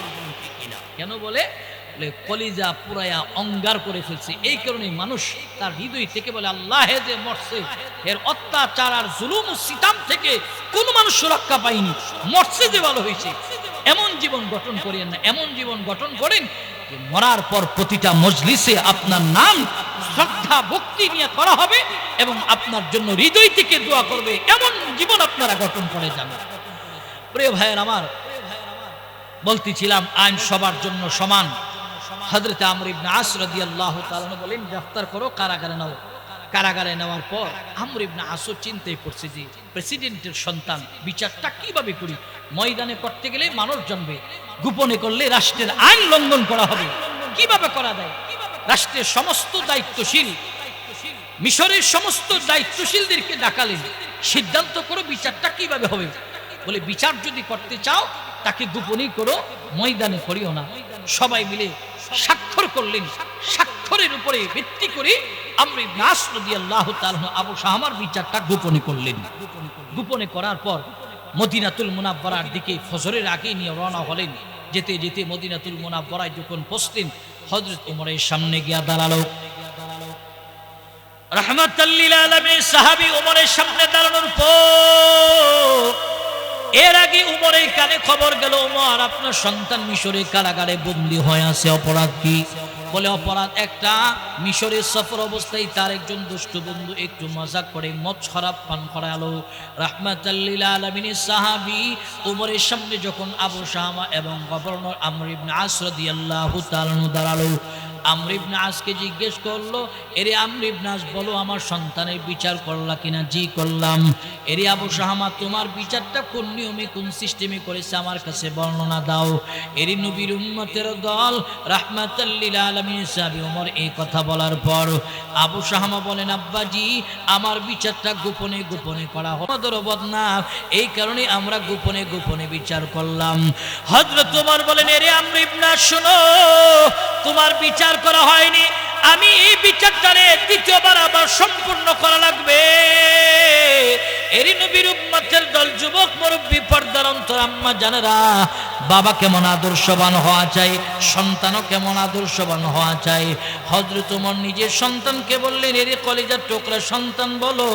কেন বলে? কলিজা পুরায়া অঙ্গার করে ফেলছে। এই কারণে মানুষ তার হৃদয় থেকে বলে আল্লাহ যে মরছে, এর অত্যাচার আর জুলুম ও সিতাম থেকে কোন মানুষ সুরক্ষা পায়নি, মরছে যে ভালো হয়েছে। এমন জীবন গঠন করেন না, এমন জীবন গঠন করেন যে মরার পর প্রতিটা মজলিসে আপনার নাম শ্রদ্ধা ভক্তি নিয়ে করা হবে এবং আপনার জন্য হৃদয় থেকে দোয়া করবে। এমন জীবন আপনারা গঠন করে যাবেন। প্রিয় ভাইয়ের আমার, বলতেছিলাম আইন সবার জন্য সমান। হযরত আমর ইবনে আস রাদিয়াল্লাহু তাআলা বলেন গ্রেফতার করো, কারাগারে নাও। কারাগারে নেওয়ার পর আমর ইবনে আস চিন্তায় পড়ছে যে প্রেসিডেন্টের সন্তান, বিচারটা কিভাবে করি? ময়দানে করতে গেলে মানুষ জন্মে, গোপনে করলে রাষ্ট্রের আইন লঙ্ঘন করা হবে। কিভাবে করা যায়? রাষ্ট্রের সমস্ত দায়িত্বশীল, মিশরের সমস্ত দায়িত্বশীলদেরকে ডাকালেন, সিদ্ধান্ত করো বিচারটা কিভাবে হবে। বলে বিচার যদি করতে চাও তাকে গোপনেই করো, ময়দানে করিও না। সবাই মিলে স্বাক্ষর করলেন। স্বাক্ষরের উপরে ভিত্তি করে আমর ইবনে আস রাদিয়াল্লাহু তাআলা আবু শাহমার বিচারটা গোপনে করলেন। গোপনে করার পর মদিনাতুল মুনাওয়ারার দিকে ফজরের আগে নিয়ে রওনা হলেন। যেতে যেতে মদিনাতুল মুনাওয়ারায় যখন পৌঁছলেন, হযরত ওমরের সামনে গিয়া দাঁড়ালো। রাহমাতাল লিল আলামিন সাহাবী ওমরের সামনে দাঁড়ানোর পর এর আগে উমরের কানে খবর গেল, উমর আপনার সন্তান মিশরের কারাগারে বন্দী হয়ে আছে। অপরাধ কি? বলে অপরাধ একটা, মিশরের সফর অবস্থায় তার একজন দুষ্ট বন্ধু একটু মজাক করে মদ শরাব পান করালো। রাহমাতাল লিল আলামিনের সাহাবী উমরের সামনে যখন আবু শাহমা এবং গভর্নর আমর ইবনে আস রাদিয়াল্লাহু তাআলা দাঁড়ালো, আমর ইবনে আসকে জিজ্ঞেস করলো, এরে আমর ইবনে আস বলো আমার সন্তানের বিচার করলা কিনা? জি করলাম। এরে আবু শাহমা তোমার বিচারটা কোন নিয়মে কোন সিস্টেমে করেছে আমার কাছে বর্ণনা দাও। এরে নবীর উম্মতের দল রাহমাতাল লিল আলামিন সাহাবী ওমর এই কথা বলার পর আবু শাহমা বলেন, আব্বাজি আমার বিচারটা গোপনে গোপনে করা হলো, বদনাম, এই কারণে আমরা গোপনে গোপনে বিচার করলাম। হযরত ওমর বলেন, এরে আমর ইবনে আস শোনো, তোমার বিচার করা হয়নি, আমি এই বিচারটারে দ্বিতীয়বার আবার সম্পূর্ণ করা লাগবে। এরি নবীর উম্মতের দল, যুবক মুরব্বী পর্দার অন্তর আম্মা জানেরা, বাবা কেমন আদর্শবান হওয়া চাই, সন্তানও কেমন আদর্শবান হওয়া চাই। হযরত ওমর নিজের সন্তানকে বললেন, এরে কলিজার টুকরা সন্তান, বলো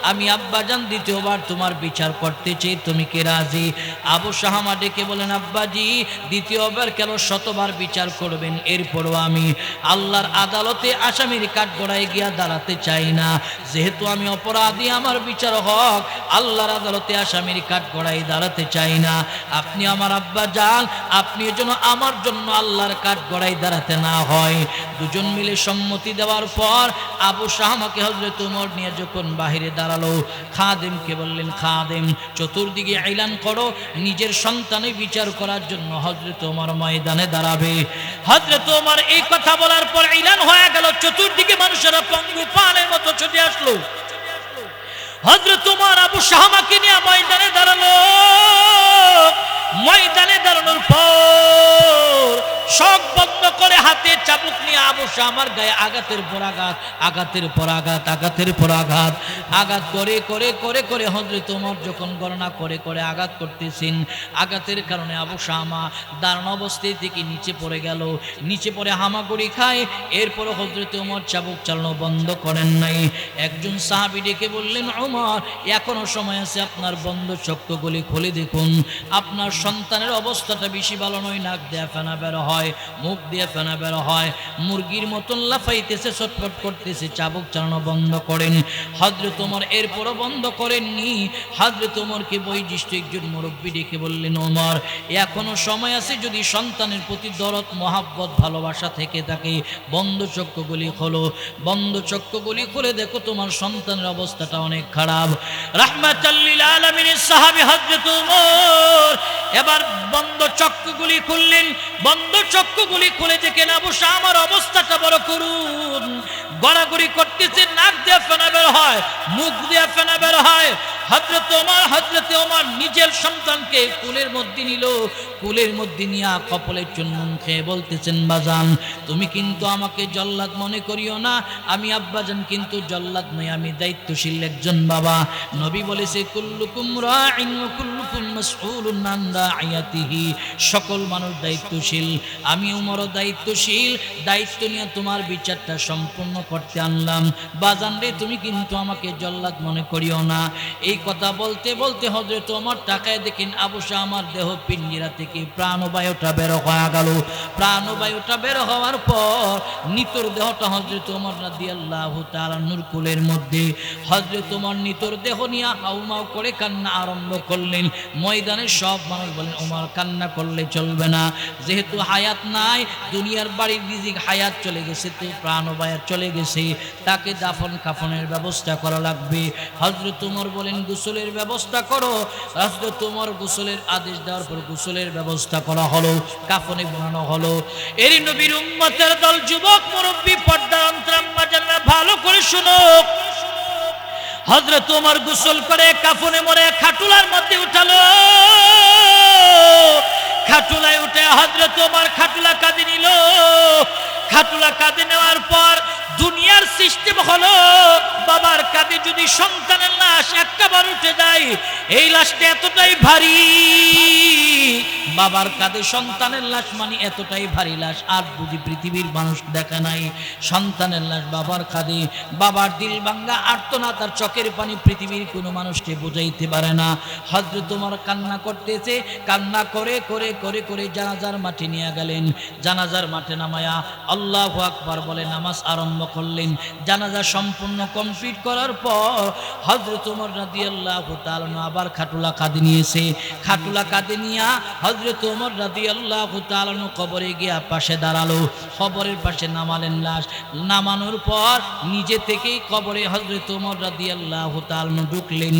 আমি আব্বাজান দ্বিতীয়বার তোমার বিচার করতে চাই, তুমি কি রাজি? আবু শাহামা ডেকে বলেন, আব্বাজি দ্বিতীয়বার কেন, শতবার বিচার করবেন, এরপরও আমি আল্লাহর আদালতে আসামির কাঠগড়ায় গিয়া দাঁড়াতে চাই না। যেহেতু আমি অপরাধী, আমার বিচার হক, আল্লাহর আদালতে আসামির কাঠগড়ায় দাঁড়াতে চাই না। আপনি আমার আব্বা যান, আপনি যেন আমার জন্য আল্লাহর কাঠগড়ায় দাঁড়াতে না হয়। দুজন মিলে সম্মতি দেওয়ার পর আবু শাহামাকে হযরত ওমর নিয়ে যখন বাহিরে দাঁড়ালো, খাদেমকে বললেন, খাদেম চতুর্দিকে এলান করো, নিজের সন্তানের বিচার করার জন্য হযরত ওমর ময়দানে দাঁড়াবে। হযরত ওমর এই কথা বলার পর এলান হয়ে গেল, চতুর্দিকে মানুষেরা পঙ্গপালের মতো ছুটে আসলো। হযরত ওমর আবু শাহামাকে নিয়ে ময়দানে দাঁড়ালো। ময়দানে দাঁড়ানোর পর শোক বন্ধ করে হাতে চাবুক নিয়ে আবু শাহামার গায়ে আঘাতের পর আঘাত, আঘাতের পর আঘাত, আঘাতের পর আঘাত, আঘাত করে করে করে করে হযরত ওমর যখন গণনা করে করে আঘাত করতেছেন, আঘাতের কারণে আবু শাহামা দাঁড়ানো অবস্থায় থেকে নিচে পড়ে গেল। নিচে পড়ে হামাগুড়ি খায়। এরপর হযরত ওমর চাবুক চালানো বন্ধ করেন নাই। একজন সাহাবী ডেকে বললেন, ওমর এখনো সময় আছে, আপনার বন্ধ চক্ষুগুলি খুলে দেখুন, আপনার সন্তানের অবস্থাটা বেশি ভালো নয়, নাক দিয়ে ফেনা বের হয়, মুখ দিয়ে ফেনা বের হয়, মুরগির মতন লাফাইতেছে, ছটফট করতেছে, চাবুক চালানো বন্ধ করেন। হযরত ওমর এরপরও বন্ধ করেননি। হযরত ওমরকে বয়োজ্যেষ্ঠ একজন মুরব্বী ডেকে বললেন, ওমর এখনো সময় আছে, যদি সন্তানের প্রতি দরদ মহাব্বত ভালোবাসা থেকে থাকে, বন্ধ চক্ষুগুলি খোলো, বন্ধ চক্ষুগুলি খুলে দেখো তোমার সন্তানের অবস্থাটা অনেক খারাপ। রাহমাতাল লিল আলামিনের সাহাবী হযরত ওমর এবার বন্ধ চক্ষুগুলি খুললেন। বন্ধ চক্ষুগুলি খুলে দেখেন আবু শাহামার অবস্থাটা বড় করুণ, গড়াগড়ি করতেছে, নাক দিয়ে ফেনা বের হয়, মুখ দিয়ে ফেনা বের হয়। হযরত ওমর নিজের সন্তানকে কুলের মধ্যে নিল। কুলের মধ্যে নিয়ে কপালের চুম্বন খেয়ে বলতেছেন, বাজান তুমি কিন্তু আমাকে জল্লাদ মনে করিও না, আমি আব্বাজান কিন্তু জল্লাদ নই, আমি দায়িত্বশীল একজন বাবা। নবী বলেছে, কুল্লুকুম রাইন ওয়া কুল্লুকুম মাসউলুন আন রাইয়াতিহি, সকল মানুষ দায়িত্বশীল, আমি ওমরও দায়িত্বশীল, দায়িত্ব নিয়ে তোমার বিচারটা সম্পূর্ণ করতে আনলাম। বাজান রে তুমি কিন্তু আমাকে জল্লাদ মনে করিও না। এই কথা বলতে বলতে হযরত ওমর তাকায় দেখেন আবু শাহামার দেহ পিঞ্জিরা থেকে প্রাণবায়ুটা বের হয়ে গেল। প্রাণবায়ুটা বের হওয়ার পর নিতর দেহটা হযরত ওমর রাদিয়াল্লাহু তাআলা নূর কুলের মধ্যে। হযরত ওমর নিতর দেহ নিয়ে হাউমাউ করে কান্না আরম্ভ করলেন। ময়দানের সব মানুষ বলেন, ওমর কান্না করলে চলবে না, যেহেতু হায়াত নাই, দুনিয়ার বাড়ির রিজিক হায়াত চলে গেছে, তো প্রাণবায়ু চলে গেছে, তাকে দাফন কাফনের ব্যবস্থা করা লাগবে। হযরত ওমর বলেন, গোসলের ব্যবস্থা করো। হযরত ওমর গোসলের আদেশ দেওয়ার পর গোসলের ব্যবস্থা করা হলো, কাফনে বানানো হলো। এরই নবীর উম্মতের দল, যুবক মুরব্বী, পর্দার অন্তর আম্মা জানরা ভালো করে শুনো। হযরত ওমর গোসল করে কাফনে মরে খাটুলার মধ্যে উঠালো। খাটুলায় উঠে হযরত ওমর খাটুলা কাঁধে নিল। খাটুলা কাঁধে নেওয়ার পর দুনিয়ার সিস্টেম হলো, বাবার কাঁধে যদি সন্তানের লাশ একবার উঠে যায়, এই লাশটা এতটাই ভারী, বাবার কাঁধে সন্তানের লাশ মানে এতটাই ভারী লাশ আর বুঝি পৃথিবীর মানুষ দেখা নাই। সন্তানের লাশ বাবার কাঁধে, বাবার দিল ভাঙ্গা আর্তনাদ আর চোখের পানি পৃথিবীর কোনো মানুষকে বোঝাইতে পারে না। হযরত ওমর কান্না করতেছে, কান্না করে করে করে করে জানাজার মাঠে নিয়ে গেলেন। জানাজার মাঠে নামায়া আল্লাহু আকবার বলে নামাজ আরম্ভ করলেন। জানাজা সম্পূর্ণ কমপ্লিট করার পর হযরত ওমর রাদিয়াল্লাহু তাআলা আবার খাটুলা কাঁধে নিয়েছে। খাটুলা কাঁধে নিয়ে হযরত ওমর রাদিয়াল্লাহু তাআলা কবরে গিয়া পাশে দাঁড়ালো। কবরের পাশে নামালেন লাশ। নামানোর পর নিজে থেকেই কবরে হযরত ওমর রাদিয়াল্লাহু তাআলা ঢুকলেন।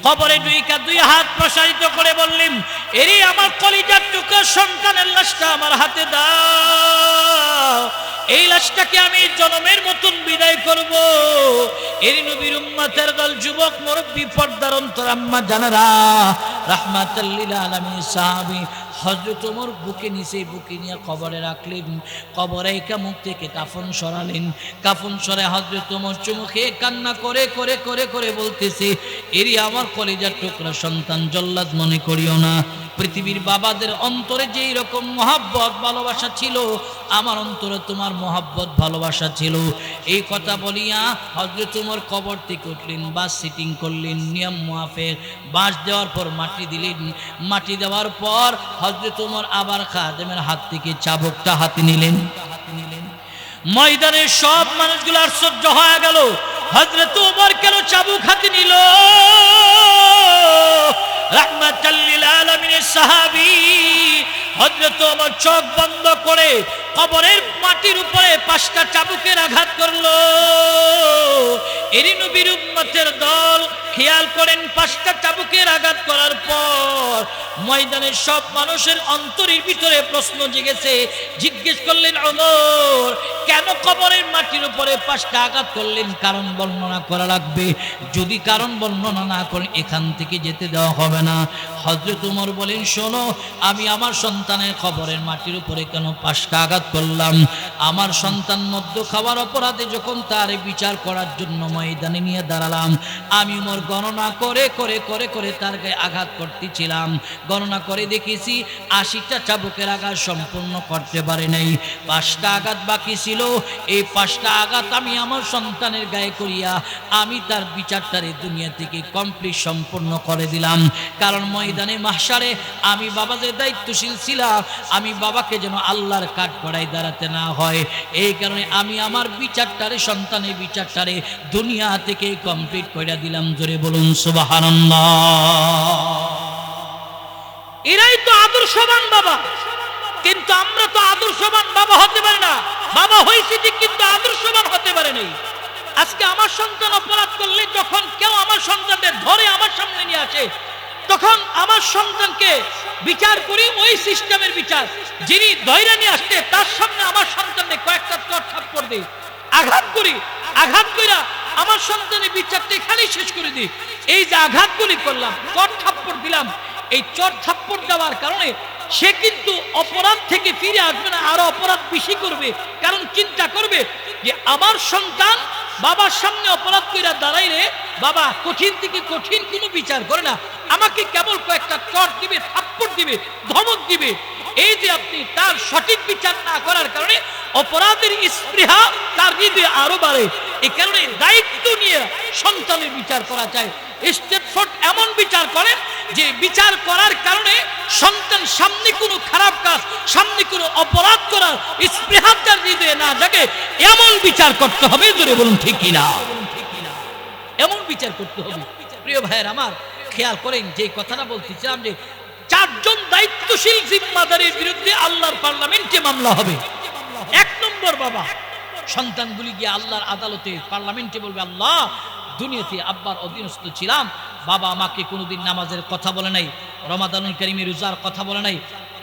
কবরে ঢুইকা দুই হাত প্রসারিত করে বললেন, এরে আমার কলিজার টুকরা সন্তানের লাশটা আমার হাতে দাও, এই লাশটাকে আমি জনমের মতন বিদায় করব। এর নবীর উম্মতের দল, যুবক মুরব্বী, পর্দার অন্তর আম্মা জানেরা, রাহমাতাল লিল আলামিন সাহাবী হযরত ওমর বুকে নিয়ে কবরে রাখলেন। কবরে একা মুখ থেকে কাফন সরালেন। কাফন সরে হযরত ওমর চুমু খেয়ে কান্না করে করে করে করে বলতেছে, এরই আমার কলিজার টুকরা সন্তান, জল্লাদ মনে করিও না। পৃথিবীর বাবাদের অন্তরে যেই রকম মহাব্বত ভালোবাসা ছিল, আমার অন্তরে তোমার মহাব্বত ভালোবাসা ছিল। এই কথা বলিয়া হযরত ওমর কবর থেকে উঠলেন, বাস সিটিং করলেন নিয়ম মুআফিক। বাঁশ দেওয়ার পর মাটি দিলেন। মাটি দেওয়ার পর হযরত ওমর আবার খাদেমের হাত থেকে চাবুকটা হাতে নিলেন। ময়দানের সব মানুষগুলো আশ্চর্য হয়ে গেল, হযরত ওমর কেন চাবুক হাতে নিল? রাহমাতাল লিল আলামিনের সাহাবী হযরত ওমর চোখ বন্ধ করে কবরের মাটির উপরে 5টা চাবুকের আঘাত করলো। এরই নবীর উম্মতের দল খেয়াল করেন, 5টা চাবুকের আঘাত করার পর ময়দানের সব মানুষের অন্তরের ভিতরে প্রশ্ন জেগেছে। জিজ্ঞেস করলেন, ওমর কেন কবরের মাটির উপরে 5টা আঘাত করলেন? কারণ বর্ণনা করা লাগবে। যদি কারণ বর্ণনা না করেন এখান থেকে যেতে দেওয়া হবে না। হযরত ওমর বলেন, শোনো, আমি আমার সন্তানের কবরের মাটির উপরে কেন 5টা আঘাত করলাম? আমার সন্তান মদ্য খাওয়ার অপরাধে যখন তার বিচার করার জন্য ময়দানে নিয়ে দাঁড়ালাম, আমি ওমর গণনা করে করে করে করে তার গায়ে আঘাত করতেছিলাম। গণনা করে দেখেছি 80টা চাবুকের আঘাত সম্পূর্ণ করতে পারে নাই। 5টা আঘাত বাকি ছিল। এই 5টা আঘাত আমি আমার সন্তানের গায়ে করিয়া আমি তার বিচারটারে দুনিয়া থেকে কমপ্লিট সম্পূর্ণ করে দিলাম। কারণ ময়দানে মাহশারে আমি বাবা যে দায়িত্বশীল ছিলাম, আমি বাবাকে যেন আল্লাহর কাঠ গড়ায় দাঁড়াতে না হয়, এই কারণে আমি আমার বিচারটারে, সন্তানের বিচারটারে দুনিয়া থেকে কমপ্লিট করে দিলাম। জোরে বলুন সুবহানাল্লাহ। এরাই তো আদর্শবান বাবা, কিন্তু আমরা তো আদর্শবান বাবা হতে পারি না। বাবা হয়েছি ঠিক, কিন্তু আদর্শবান হতে পারে নাই। আজকে আমার সন্তান অপরাধ করলে যখন কেউ আমার সন্তানদের ধরে আমার সামনে নিয়ে আসে, তখন আমার সন্তানকে বিচার করি ওই সিস্টেমের বিচার। যিনি ধৈর্য নিয়ে আসছে তার সামনে আমার সন্তানকে কয়েকটা চট থাপ্পড় দিই, আঘাত করি। আঘাত কইরা আমার সন্তানের বিচারটা এখানেই শেষ করে দিই। এই যে আঘাতগুলি করলাম, চট থাপ্পড় দিলাম, এই চট থাপ্পড় দেওয়ার কারণে সে কিন্তু অপরাধ থেকে ফিরে আসবে না, আরো অপরাধ বেশি করবে। কারণ চিন্তা করবে যে আমার সন্তান বাবার সামনে অপরাধ কইরা দাঁড়াইলে বাবা কঠিন থেকে কঠিন কোনো বিচার করে না, আমাকে কেবল কয়েকটা চট দিবে, থাপ্পড় দিবে, ধমক দিবে। এই যে আপনি তার সঠিক বিচার না করার কারণে অপরাধের স্পৃহা তার হৃদয়ে আরো বাড়ে। এই কারণে দায়িত্ব নিয়ে সন্তানের বিচার করা চায়। স্টেটফোর্ড এমন বিচার করেন যে বিচার করার কারণে সন্তান সামনে কোনো খারাপ কাজ, সামনে কোনো অপরাধ করার স্পৃহা তার হৃদয়ে না জাগে, এমন বিচার করতে হবে। জোরে বলুন ঠিক কিনা? এমন বিচার করতে হবে। প্রিয় ভাইয়ের আমার, খেয়াল করেন যে কথাটা বলতেছিলাম যে 4 জন দায়িত্বশীল জিম্মাদারের বিরুদ্ধে আল্লাহর পার্লামেন্টে মামলা হবে। 1 নম্বর, বাবা সন্তানগুলি গিয়ে আল্লাহর আদালতে পার্লামেন্টে বলবে, আল্লাহ দুনিয়াতে আব্বার অধীনস্থ ছিলাম, বাবা আমাকে কোনোদিন নামাজের কথা বলে নাই, রমাদানুল কারীমের রোজার কথা বলে নাই,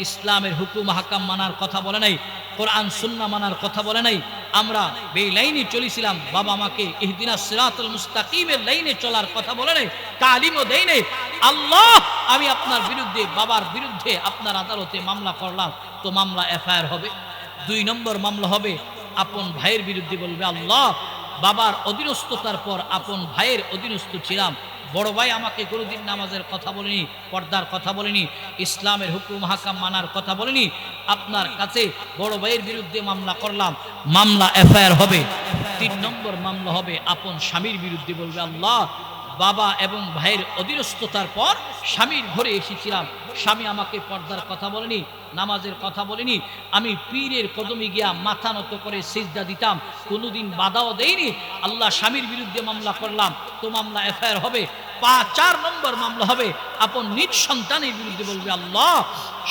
ইসলামের হুকুম হাকাম মানার কথা বলে নাই, কোরআন সুন্নাহ মানার কথা বলে নাই, আমরা বেলাইনে চলেছিলাম, বাবা আমাকে ইহদিনাস সিরাতাল মুস্তাকিমের লাইনে চলার কথা বলে নাই, তালিমও দেয় নাই। আল্লাহ আমি আপনার বিরুদ্ধে, বাবার বিরুদ্ধে আপনার আদালতে মামলা করলাম, তো মামলা এফআইআর হবে। 2 নম্বর মামলা হবে আপন ভাইয়ের বিরুদ্ধে, বলবে আল্লাহ বাবার অধীনস্থতার পর আপন ভাইয়ের অধীনস্থ ছিলাম, বড় ভাই আমাকে কোনোদিন নামাজের কথা বলেনি, পর্দার কথা বলেনি, ইসলামের হুকুম হাকাম মানার কথা বলেনি, আপনার কাছে বড় ভাইয়ের বিরুদ্ধে মামলা করলাম, মামলা এফআইআর হবে। 3 নম্বর মামলা হবে আপন স্বামীর বিরুদ্ধে, বলবে আল্লাহ বাবা এবং ভাইয়ের অধীনস্থতার পর স্বামীর ঘরে এসেছিলাম, স্বামী আমাকে পর্দার কথা বলেনি, নামাজের কথা বলেনি, আমি পীরের কদমে গিয়া মাথা নত করে সিজদা দিতাম, কোনোদিন বাধাও দেয়নি, আল্লাহ স্বামীর বিরুদ্ধে মামলা করলাম, তো মামলা এফআইআর হবে। 4 নম্বর মামলা হবে আপন নিজ সন্তানের বিরুদ্ধে, বলবে আল্লাহ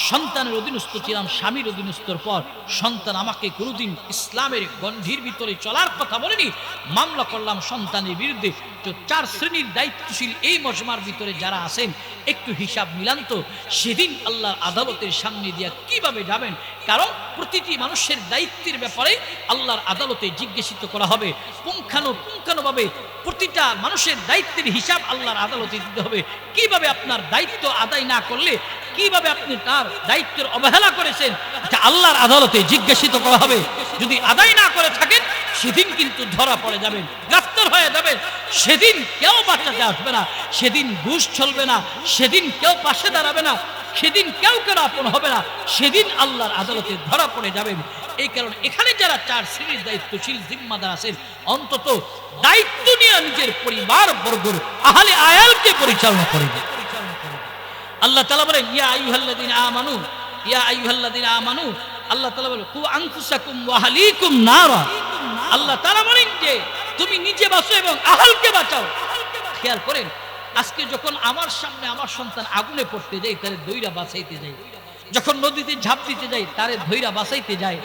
সন্তানের অধীনস্থ ছিলাম, স্বামীর অধীনস্থর পর সন্তান আমাকে কোনোদিন ইসলামের গণ্ডির ভিতরে চলার কথা বলেনি, মামলা করলাম সন্তানের বিরুদ্ধে। তো 4 শ্রেণীর দায়িত্বশীল এই মজমার ভিতরে যারা আছেন একটু হিসাব মিলান তো, সেদিন আল্লাহর আদালতের সামনে দিয়া কিভাবে যাবেন? কারণ প্রতিটি মানুষের দায়িত্বের ব্যাপারে আল্লাহর আদালতে জিজ্ঞাসিত করা হবে, পুঙ্খানুপুঙ্খানুভাবে প্রতিটা মানুষের দায়িত্বের হিসাব আল্লাহর আদালতে দিতে হবে। কিভাবে আপনার তার দায়িত্ব আদায় না করলে কিভাবে আপনি তার দায়িত্বের অবহেলা করেছেন এটা আল্লাহর আদালতে জিজ্ঞাসিত করা হবে। যদি আদায় না করে থাকেন সেদিন কিন্তু ধরা পড়ে যাবেন, গ্রেফতার হয়ে যাবেন। সেদিন কেউ বাঁচাতে আসবে না, সেদিন ঘুষ চলবে না, সেদিন কেউ পাশে দাঁড়াবে না, সেদিন কেউ কেউ আপন হবে না, সেদিন আল্লাহর আদালতে ধরা পড়ে যাবেন। এই কারণে এখানে যারা 4 শ্রেণীর দায়িত্বশীল জিম্মাদার আছেন অন্তত দায়িত্ব নিয়ে নিজের পরিবার বর্গর আহলে আয়ালকে পরিচালনা করে দেন। আল্লাহ তাআলা বলেন ইয়া আইয়ুহাল্লাযীনা আমানু, ইয়া আইয়ুহাল্লাযীনা আমানু, আল্লাহ তাআলা বলেন কু আনফুসাকুম ওয়া আহলিকুম নারা। আল্লাহ তাআলা বলেন যে তুমি নিজে বাঁচো এবং আহলকে বাঁচাও। খেয়াল করেন, আজকে যখন আমার সামনে আমার সন্তান আগুনে পড়তে যায় তারে দইরা বাঁচাইতে যায়, যখন নদীতে ঝাঁপ দিতে যায় তারে ধইরা বাঁচাইতে যায়,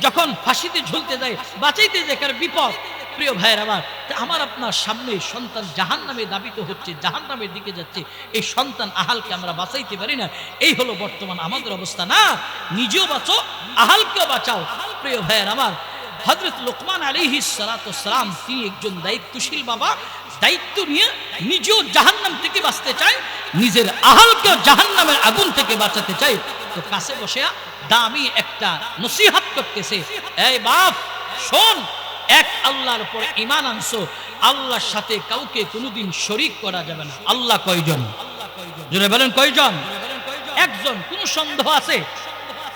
যখন ফাঁসিতে ঝুলতে যায় বাঁচাইতে যায়, কার বিপদ। প্রিয় ভাইয়ের আমার আপনার সামনে সন্তান জাহান্নামে দাবিত হচ্ছে, জাহান্নামের দিকে যাচ্ছে, এই সন্তান আহালকে আমরা বাঁচাইতে পারি না। এই হলো বর্তমান আমাদের অবস্থা। না, নিজেও বাঁচো, আহালকেও বাঁচাও। প্রিয় ভাইয়ের আমার, হযরত লোকমান আলাইহিস সালাতু ওয়াস সালাম তিনি একজন দায়িত্বশীল বাবা, দায়িত্ব নিয়ে নিজেও জাহান্নাম থেকে বাঁচতে চায়, নিজের আহালকেও জাহান্নামের আগুন থেকে বাঁচাতে চায়। তো কাছে বসে দামি একটা নসিহত করতেছে, এই বাপ শোন, এক আল্লাহর উপর ঈমান আনছো, আল্লাহর সাথে কাউকে কোনোদিন শরীক করা যাবে না। আল্লাহ কয়জন? জোরে বলেন কয়জন? একজন। কোনো সন্দেহ আছে?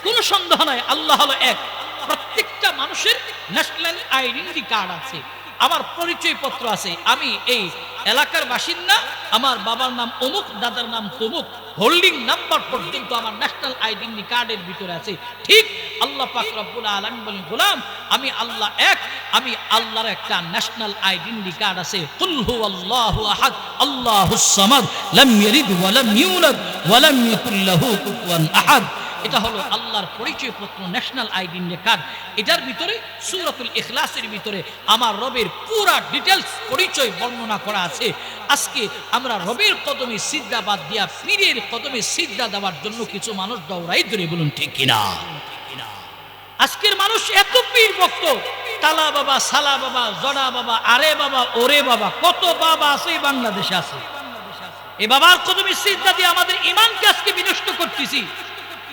কোনো সন্দেহ নাই, আল্লাহ হলো এক। প্রত্যেকটা মানুষের ন্যাশনাল আইডেন্টি কার্ড আছে, আমার পরিচয় পত্র আছে, আমি এই এলাকার বাসিন্দা, আমার বাবার নাম অমুক, দাদার নাম তমুক, হোল্ডিং নাম্বার পর্যন্ত আমার ন্যাশনাল আইডেন্টি কার্ডের ভিতরে আছে। ঠিক আল্লাহ পাক রব্বুল আলামিন বলেন, গোলাম আমি আল্লাহ এক, আমি আল্লাহর একটা ন্যাশনাল আইডেন্টি কার্ড আছে। কুল হুয়াল্লাহু আহাদ আল্লাহুস সামাদ লাম ইয়ালিদ ওয়া লাম ইউলাদ ওয়া লাম ইয়াকুল লাহু কুফুয়ান আহাদ। এটা হলো আল্লাহর পরিচয় পত্র, ন্যাশনাল আইডেন্টি কার্ড। এটার ভিতরে সূরাতুল ইখলাসের ভিতরে আমার রবের পুরা ডিটেইলস পরিচয় বর্ণনা করা আছে। আজকে আমরা রবের কদমে সিজদা বাদ দিয়া পীরের কদমে সিজদা দেওয়ার জন্য কিছু মানুষ দৌড়াই ধরে, বলুন ঠিক কিনা? আজকের মানুষ এত পীর ভক্ত, তালা বাবা, সালা বাবা, জড়া বাবা, আরে বাবা, ওরে বাবা, কত বাবা আছে এই বাংলাদেশে আছে। এই বাবার কদমে সিজদা দিয়ে আমাদের ঈমানকে আজকে বিনষ্ট করতেছি।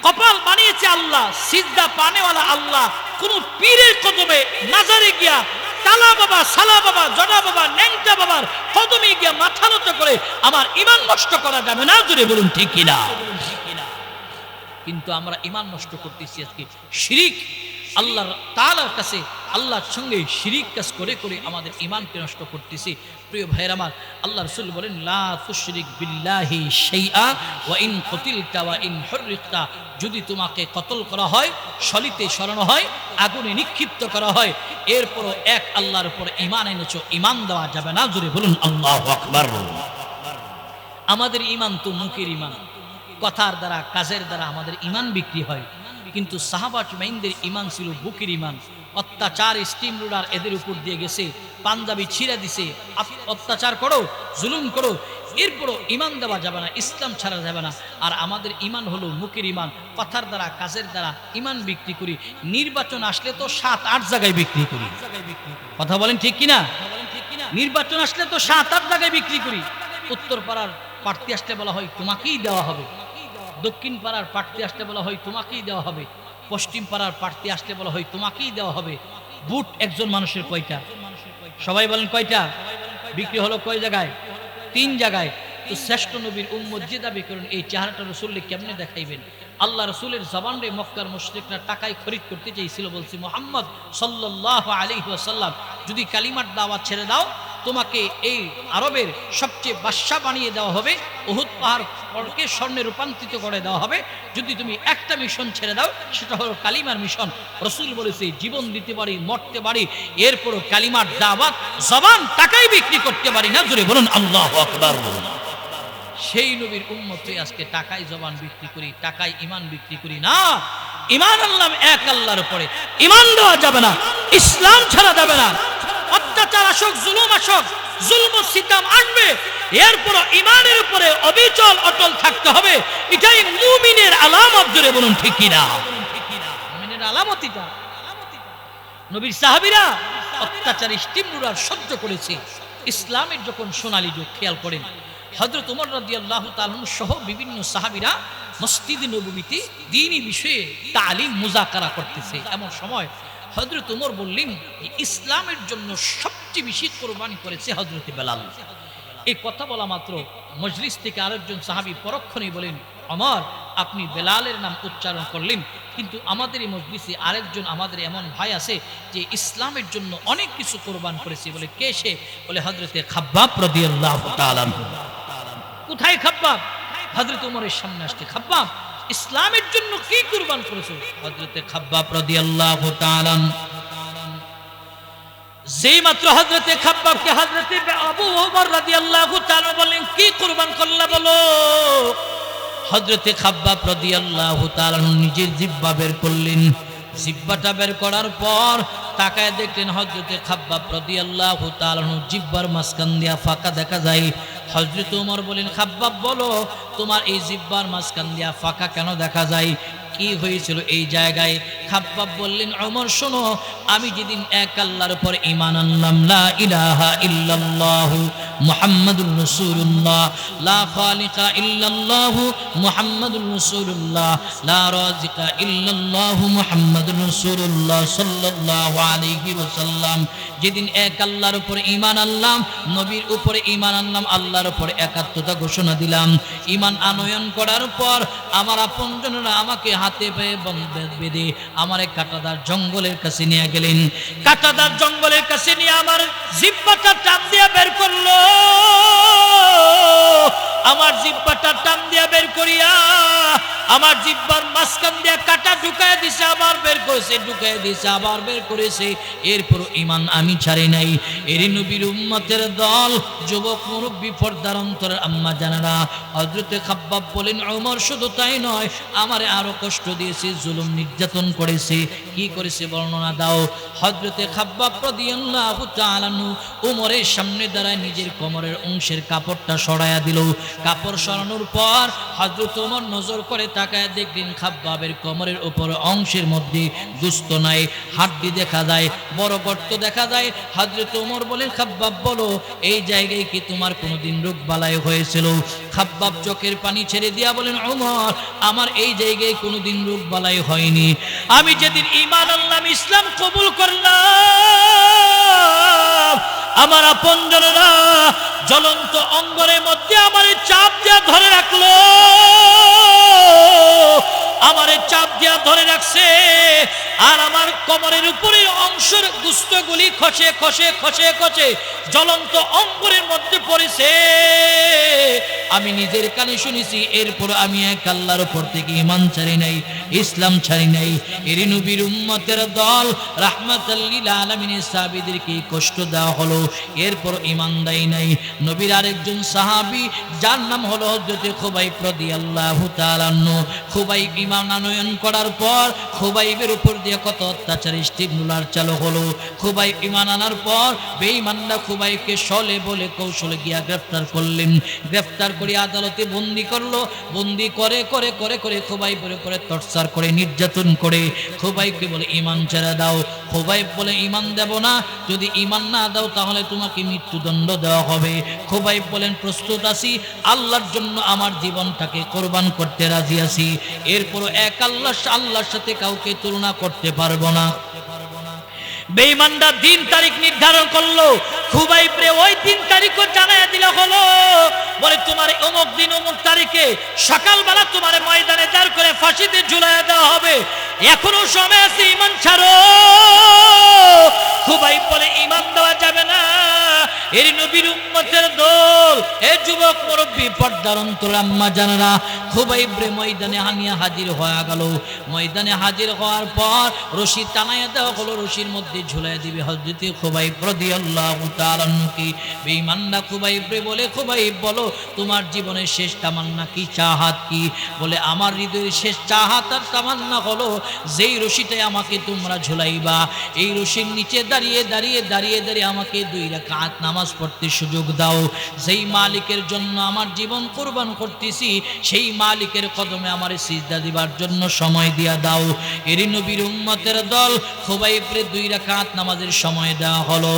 কপাল বানিয়েছে আল্লাহ, সিজদা পানেওয়ালা আল্লাহ। কোন পীরের কদমে মাজারে গিয়া তালা বাবা, সালা বাবা, জড়া বাবা, ন্যাংটা বাবার কদমে গিয়া মাথা নত করে আমার ঈমান নষ্ট করা যাবে না। জোরে বলুন ঠিক কিনা? কিন্তু আমরা ঈমান নষ্ট করতেছি আজকে শিরিক, আল্লাহ তাআলার কাছে আল্লাহর সঙ্গে শিরিক কাজ করে করে আমাদের ঈমানকে নষ্ট করতেছি। প্রিয় ভাইয়ের আমার, আল্লাহ রাসূল বলেন লা তুশরিক বিল্লাহি শাইআ ওয়া ইন কুতিলতা ওয়া ইন হুররিকতা। যদি তোমাকে কতল করা হয়, সলিতে সরানো হয়, আগুনে নিক্ষিপ্ত করা হয়, এরপরও এক আল্লাহর উপর ঈমান এনেছো, ঈমান দেওয়া যাবে না। জোরে বলুন আল্লাহু আকবার। আমাদের ঈমান তো মুখের ঈমান, কথার দ্বারা কাজের দ্বারা আমাদের ঈমান বিক্রি হয়, কিন্তু সাহাবা তাবেঈনদের ঈমান ছিল বুকের ঈমান। অত্যাচার স্টিম রোলার এদের উপর দিয়ে গেছে, পাঞ্জাবি ছিঁড়ে দিছে, অত্যাচার করো, জুলুম করো, এরপরও ঈমান দেওয়া যাবে না, ইসলাম ছাড়া যাবে না। আর আমাদের ঈমান হলো মুখের ঈমান, কথার দ্বারা কাজের দ্বারা ঈমান বিক্রি করি। নির্বাচন আসলে তো 7-8 জায়গায় বিক্রি করি, কথা বলেন ঠিক কিনা? নির্বাচন আসলে তো 7-8 জায়গায় বিক্রি করি। উত্তর পাড়ার প্রার্থী আসলে বলা হয় তোমাকেই দেওয়া হবে, দক্ষিণ পাড়ার প্রার্থী আসলে বলা হয় তোমাকেই দেওয়া হবে, পশ্চিম পাড়ার প্রার্থী আসলে বলা হয় তোমাকেই দেওয়া হবে। ভোট একজন মানুষের কয়টা? সবাই বলেন কয়টা? বিক্রি হলো কয় জায়গায়? 3 জায়গায়। তো শ্রেষ্ঠ নবীর উম্মত যে দাবি করেন, এই চেহারাটা রাসূলকে কেমনে দেখাইবেন? আল্লাহ রাসূলের জবান রে মক্কার মুশরিকরা টাকায় খরিদ করতে চাইছিল, বলছি মুহাম্মদ সাল্লাল্লাহু আলাইহি ওয়াসাল্লাম যদি কালিমার দাওয়াত ছেড়ে দাও, তোমাকে এই আরবের সবচেয়ে বাদশা বানিয়ে দেওয়া হবে, উহুদ পাহাড়কে স্বর্ণে রূপান্তরিত করে দেওয়া হবে। যদি তুমি একটা মিশন ছেড়ে দাও, সেটা হলো কালিমার মিশন। রাসূল বলেছে জীবন দিতে পারি, মরতে পারি, এরপরও কালিমার দাওয়াত জবান টাকায় বিক্রি করতে পারি না। জোরে বলুন আল্লাহু আকবার। সেই নবীর উম্মত হয়ে আজকে টাকায় জবান বিক্রি করি, টাকায় ঈমান বিক্রি করি না। ঈমান আনলাম এক আল্লাহর উপরে, ঈমান দেওয়া যাবে না, ইসলাম ছাড়া যাবে না। অত্যাচার আসুক, জুলুম আসুক, জুলম ও সিতাম আসবে, এরপর ঈমানের উপরে অবিচল অটল থাকতে হবে। এটাই মুমিনের আলামত। জোরে বলুন ঠিক কিনা? মুমিনের আলামত এটা। নবীর সাহাবীরা অত্যাচার স্টিম রুলার সহ্য করেছে। ইসলামের যখন সোনালী যুগ, খেয়াল করেন হযরত ওমর রাদিয়াল্লাহু তাআলা সহ বিভিন্ন সাহাবীরা মসজিদে নববীতে দ্বীনি বিষয়ে তালিম মুযাকারা করতেছে। এমন সময় হযরত ওমর বললেন, ইসলামের জন্য সবচেয়ে বেশি কোরবানি করেছে হযরত বেলাল। এই কথা বলা মাত্র মজলিস থেকে আরেকজন সাহাবী পরক্ষণেই বলেন, ওমর, আপনি বেলালের নাম উচ্চারণ করলেন, কিন্তু আমাদের এই মজলিসে আরেকজন আমাদের এমন ভাই আছে যে ইসলামের জন্য অনেক কিছু কোরবান করেছে। বলে, কে সে? বলে, হযরতে খাব্বাব রাদিয়াল্লাহু তাআলা। কোথায় খাব্বাব? হযরত ওমরের সামনে আসছে। খাব্বাব, ইসলামের জন্য কি কুরবান করেছো? হযরতে খাব্বাব রাদিয়াল্লাহু তাআলা যেই মাত্র হযরতে খাব্বাবকে হযরতে আবু ওমর রাদিয়াল্লাহু তাআলা বলেন, কি কুরবান করলা বলো? হযরতে খাব্বাব রাদিয়াল্লাহু তাআলা নিজের জিহ্বা বের করলেন। জিহ্বাটা বের করার পর তাকায় দেখলেন হযরতে খাব্বাব রাদিয়াল্লাহু তাআলা জিহ্বার মাঝখান দিয়া ফাঁকা দেখা যায়। হযরত ওমর বলেন, খাব্বাব বলো, তোমার এই জিহ্বার মাঝখান দিয়া ফাঁকা কেন দেখা যায়? কি হয়েছিল এই জায়গায়? খাব্বাব বললেন, ওমর শোনো, আমি যেদিন এক আল্লাহর উপর ঈমান আনলাম, লা ইলাহা ইল্লাল্লাহু মুহাম্মাদুর রাসূলুল্লাহ, লা খালিকা ইল্লাল্লাহু মুহাম্মাদুর রাসূলুল্লাহ, লা রাযিকা ইল্লাল্লাহু মুহাম্মাদুর রাসূলুল্লাহ সাল্লাল্লাহু আলাইহি ওয়াসাল্লাম, যেদিন এক আল্লাহর উপর ঈমান আনলাম, নবীর উপরে ঈমান আনলাম, আল্লাহর উপর একাত্মতা ঘোষণা দিলাম, ঈমান আনয়ন করার পর আমার আপনজনেরা আমাকে হাতে পায়ে বেঁধে আমার এক কাঁটাদার জঙ্গলের কাছে নিয়ে গেলেন। কাঁটাদার জঙ্গলের কাছে নিয়ে আমার জিহ্বাটা টান দিয়া বের করলো। আমার জিহ্বাটা টান দিয়া বের করিয়া আমার জিহ্বার মাঝখান দিয়া কাঁটা ঢুকায় দিছে, আবার বের করেছে, ঢুকায় দিছে, আবার বের করেছে। এরপর ঈমান আমি ছাড়ি নাই। এর নবীর উম্মতের দল, যুবক মুরব্বী, পর্দার অন্তরের আম্মা জানেরা, হযরতে খাব্বাব বলেন, ওমর শুধু তাই নয়, আমারে আরো কষ্ট দিয়েছে, জুলুম নির্যাতন করেছে। কি করেছে বর্ণনা দাও। হযরতে খাব্বাব রাদিয়াল্লাহু তাআলা ওমরের সামনে দাঁড়ায় নিজের কোমরের অংশের কাপড়টা সরাইয়া দিল। কাপড় সরানোর পর হযরত ওমর নজর করে তাকায় দেখলেন খাব্বাবের কোমরের উপর অংশের মধ্যে গোশত নাই, হাড্ডি দেখা যায়, বড় গর্ত দেখা যায়। হযরত ওমর বলেন, খাব্বাব বলো, এই জায়গায় কি তোমার কোনোদিন রোগ বালাই হয়েছিল? খাব্বাব চোখের পানি ছেড়ে দিয়া বলেন, ওমর, আমার এই জায়গায় কোনোদিন রোগ বালাই হয়নি। আমি যেদিন ঈমান আনলাম, ইসলাম কবুল করলাম, আমার আপনজনেরা জ্বলন্ত অঙ্গনের মধ্যে আমারে চাপ দিয়া ধরে রাখলো, আমারে চাপ দিয়া ধরে রাখছে, আর আমার কোমরের উপরের অংশের গোশতগুলি খসে খসে খসে খসে জ্বলন্ত অঙ্গনের মধ্যে পড়েছে। আমি নিজের কানে শুনেছি। এরপর আমি এক আল্লাহর উপর থেকে ঈমান ছাড়ি নাই, ইসলাম ছাড়ি নাই। এর নবীর উম্মতের দল, রাহমাতাল লিল আলামিনের সাহাবীদেরকে কষ্ট দেওয়া হলো, এরপর ঈমান দেয় নাই। নবীর আরেকজন সাহাবী, যার নাম হলো হযরতে খুবাইব রাদিয়াল্লাহু তাআলা আনহু, খুবাইব ঈমান আনয়ন করার পর খুবাইবের উপর দিয়ে কত অত্যাচার স্টিমুলার চালু হলো। খুবাইব ঈমান আনার পর বেঈমানরা খুবাইবকে ছলে বলে কৌশলে গিয়া গ্রেফতার করলেন। গ্রেফতার করে আদালতে বন্দী করলো। বন্দী করে করে করে করে খুবাইবের উপরে টর্চার করে, নির্যাতন করে। খুবাইবকে বলে, ঈমান ছেড়ে দাও। খুবাইব বলে, ঈমান দেব না, যদি ঈমান না দাও তাহলে তোমাকে মৃত্যুদণ্ড দেওয়া হবে। খুবাইব বলেন, প্রস্তুত আছি, আল্লাহর জন্য আমার জীবনটাকে কোরবান করতে রাজি আছি। এরপর এক আল্লাহর সাথে কাউকে তুলনা করতে পারবো না। বেঈমানরা দিন তারিখ নির্ধারণ করলো। খুবাইবরে ওই দিন তারিখও জানাইয়া দিলা হলো, বলে তোমার অমুক দিন অমুক তারিখে সকালবেলা তোমার ময়দানে দাঁড় করে ফাঁসিতে ঝুলাইয়া দেওয়া হবে, এখনো সময় আছে, ঈমান ছাড়ো। খুবাইব বলে, ঈমান দেওয়া যাবে না। এর নবীর উম্মতের দল, এ যুবক মুরব্বী, পর্দার অন্তর আম্মা জানেরা, খুবাইবরে ময়দানে আনিয়া হাজির হয়ে গেল। ময়দানে হাজির হওয়ার পর রশি টানাইয়া দেওয়া হলো, রশির মধ্যে ঝুলাইয়া দিবে হযরতে খুবাইব রাদিয়াল্লাহু তাআলা আনহু। বেঈমানরা খুবাইবরে বলে, খুবাইব বলো, তোমার জীবনের শেষ তামান্না কি, চাহাত কি? বলে, আমার হৃদয়ের শেষ চাহাত আর তামান্না হলো, যেই রশিটায় আমাকে তোমরা ঝুলাইবা, এই রশির নিচে দাঁড়িয়ে দাঁড়িয়ে দাঁড়িয়ে দাঁড়িয়ে আমাকে 2 রাকাত নামাজ নামাজ পড়তে সুযোগ দাও। যেই মালিকের জন্য আমার জীবন কুরবান করতেছি সেই মালিকের কদমে আমার সিজদা দিবার জন্য সময় দিয়া দাও। এর নবীর উম্মতের দল খুবাইবের 2 রাকাত নামাজের সময় দেওয়া হলো।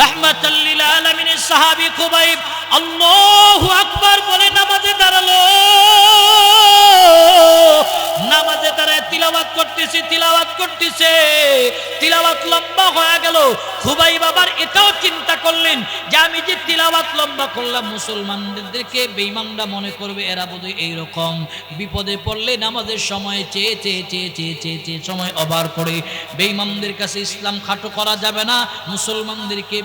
রাহমাতাল লিল আলামিনের সাহাবী খুবাইব আল্লাহু আকবার বলে নামাজে দাঁড়ালো। নামাজে দাঁড়ায় তিলাওয়াত করতেছে। তিলাওয়াত লম্বা হয়ে গেল। খুবাইব আবার এটাও চিন্তা করলেন যে আমি যে তিলাওয়াত লম্বা করলাম মুসলমানদেরকে বেঈমানরা মনে করবে এরা বোধহয় এইরকম, বিপদে পড়লে নামাজের সময় চেয়ে সময় ওভার করে। বেঈমানদের কাছে ইসলাম খাটো করা যাবে না, মুসলমানদেরকে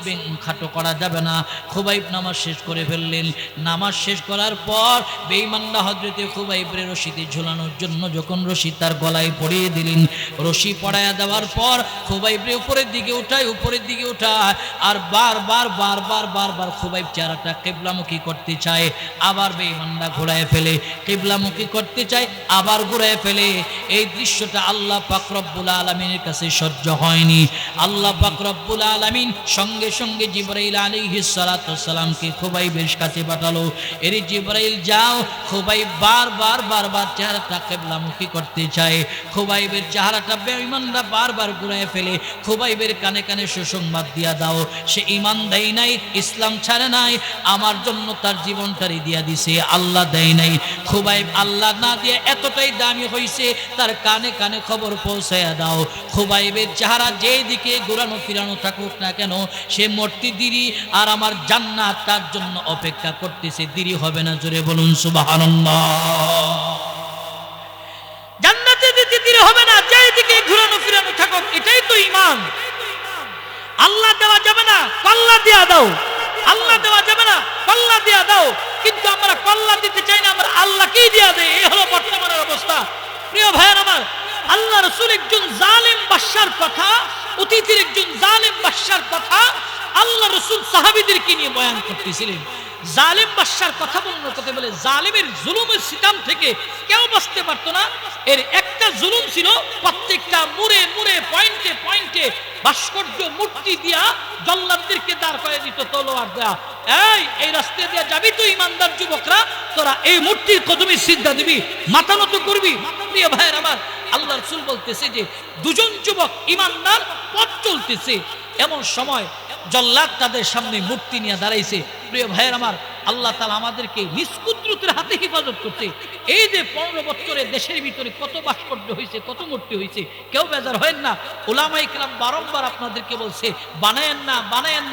খাটো করা যাবে না। খুবাইব নামাজ শেষ করে ফেললেন। নামাজ শেষ করার পর বেঈমানরা হযরতে খুবাইবের রশিতে ঝুলানোর জন্য যখন রশি তার গলায় পরিয়ে দিলেন, রশি পরায়া দেওয়ার পর খুবাইবরে উপরের দিকে উঠায় আর বারবার খুবাইব চেহারাটা কিবলামুখী করতে চায়, আবার বেঈমানরা ঘোরায় ফেলে, কিবলামুখী করতে চায় আবার ঘোরায় ফেলে। এই দৃশ্যটা আল্লাহ পাক রব্বুল আলামিনের কাছে সহ্য হয়নি। আল্লাহ পাক রব্বুল আলামিন সঙ্গে সঙ্গে জিবরাইল আলাইহিস সালাতু ওয়াস সালামকে খুবাইবের কাছে পাঠালো। এর জিবরাইল যাও, খুবাইব বারবার চেহারাটা কিবলামুখী করতে চায়। খুবাইবের চেহারাটা বেঈমানরা বারবার ঘুরায় ফেলে। খুবাইবের কানে কানে সুসংবাদ দিয়া দাও, সে ঈমান দেয় নাই, ইসলাম ছাড়ে নাই, আমার জন্য তার জীবনটাই দিয়া দিছে, আল্লাহ দেয় নাই। খুবাইব আল্লাহ না দিয়ে এতটাই দামি হইছে, তার কানে কানে খবর পৌঁছায়া দাও। খুবাইবের চেহারা যেই দিকে ঘুরানো ফিরানো থাকুক না কেন, সে মূর্তি দেরি আর আমার জান্নাত তার জন্য অপেক্ষা করতেছে, দেরি হবে না। জোরে বলুন সুবহানাল্লাহ। জান্নাতে দিতে দেরি হবে না, যেই দিকে ঘুরানো ফিরানো থাকুক, এটাই তো ঈমান। আল্লাহ দেওয়া যাবে না, কল্লা দিয়া দাও। আল্লাহ দেওয়া যাবে না, কল্লা দিয়া দাও। কিন্তু আমরা কল্লা দিতে চাই না, আমরা আল্লাহকেই দিয়া দেই। এই হলো বর্তমানের অবস্থা। প্রিয় ভাইয়ের আমার, আল্লাহ রাসূল একজন জালেম বাদশার কথা, অতীতের একজন জালেম বাদশার কথা আল্লাহ রাসূল সাহাবীদেরকে নিয়ে বয়ান করতেছিলেন। জালেম বাদশার কথা বলার কথা বলে জালেমের জুলুমের সিতাম থেকে কেউ বাঁচতে পারতো না। এর একটা জুলুম ছিল, প্রত্যেকটা মুড়ে পয়েন্টে ভাস্কর্য মূর্তি দিয়া জল্লাদদেরকে দাঁড় করে দিত তলোয়ার দেয়া। এই রাস্তা দিয়ে যাবি তো ইমানদার যুবকরা, তোরা এই মূর্তির কদমে সিজদা দিবি, মাথা নত করবি। প্রিয় ভাইয়ের আমার, আল্লাহ রাসূল বলতেছে যে 2 যুবক ইমানদার পথ চলতেছে, এমন সময় জল্লাদ তাদের সামনে মূর্তি নিয়ে দাঁড়াইছে। প্রিয় ভাইয়ের আমার, আল্লাহ তাআলা আমাদেরকে নিজ কুদরতের হাতে হেফাজত করতে। এই যে 15 বছরে দেশের ভিতরে কত ভাস্কর্য হয়েছে, কত মূর্তি হয়েছে, কেউ বেজার হয় না। উলামায়ে কেরাম বারংবার আপনাদেরকে বলছে বানায়েন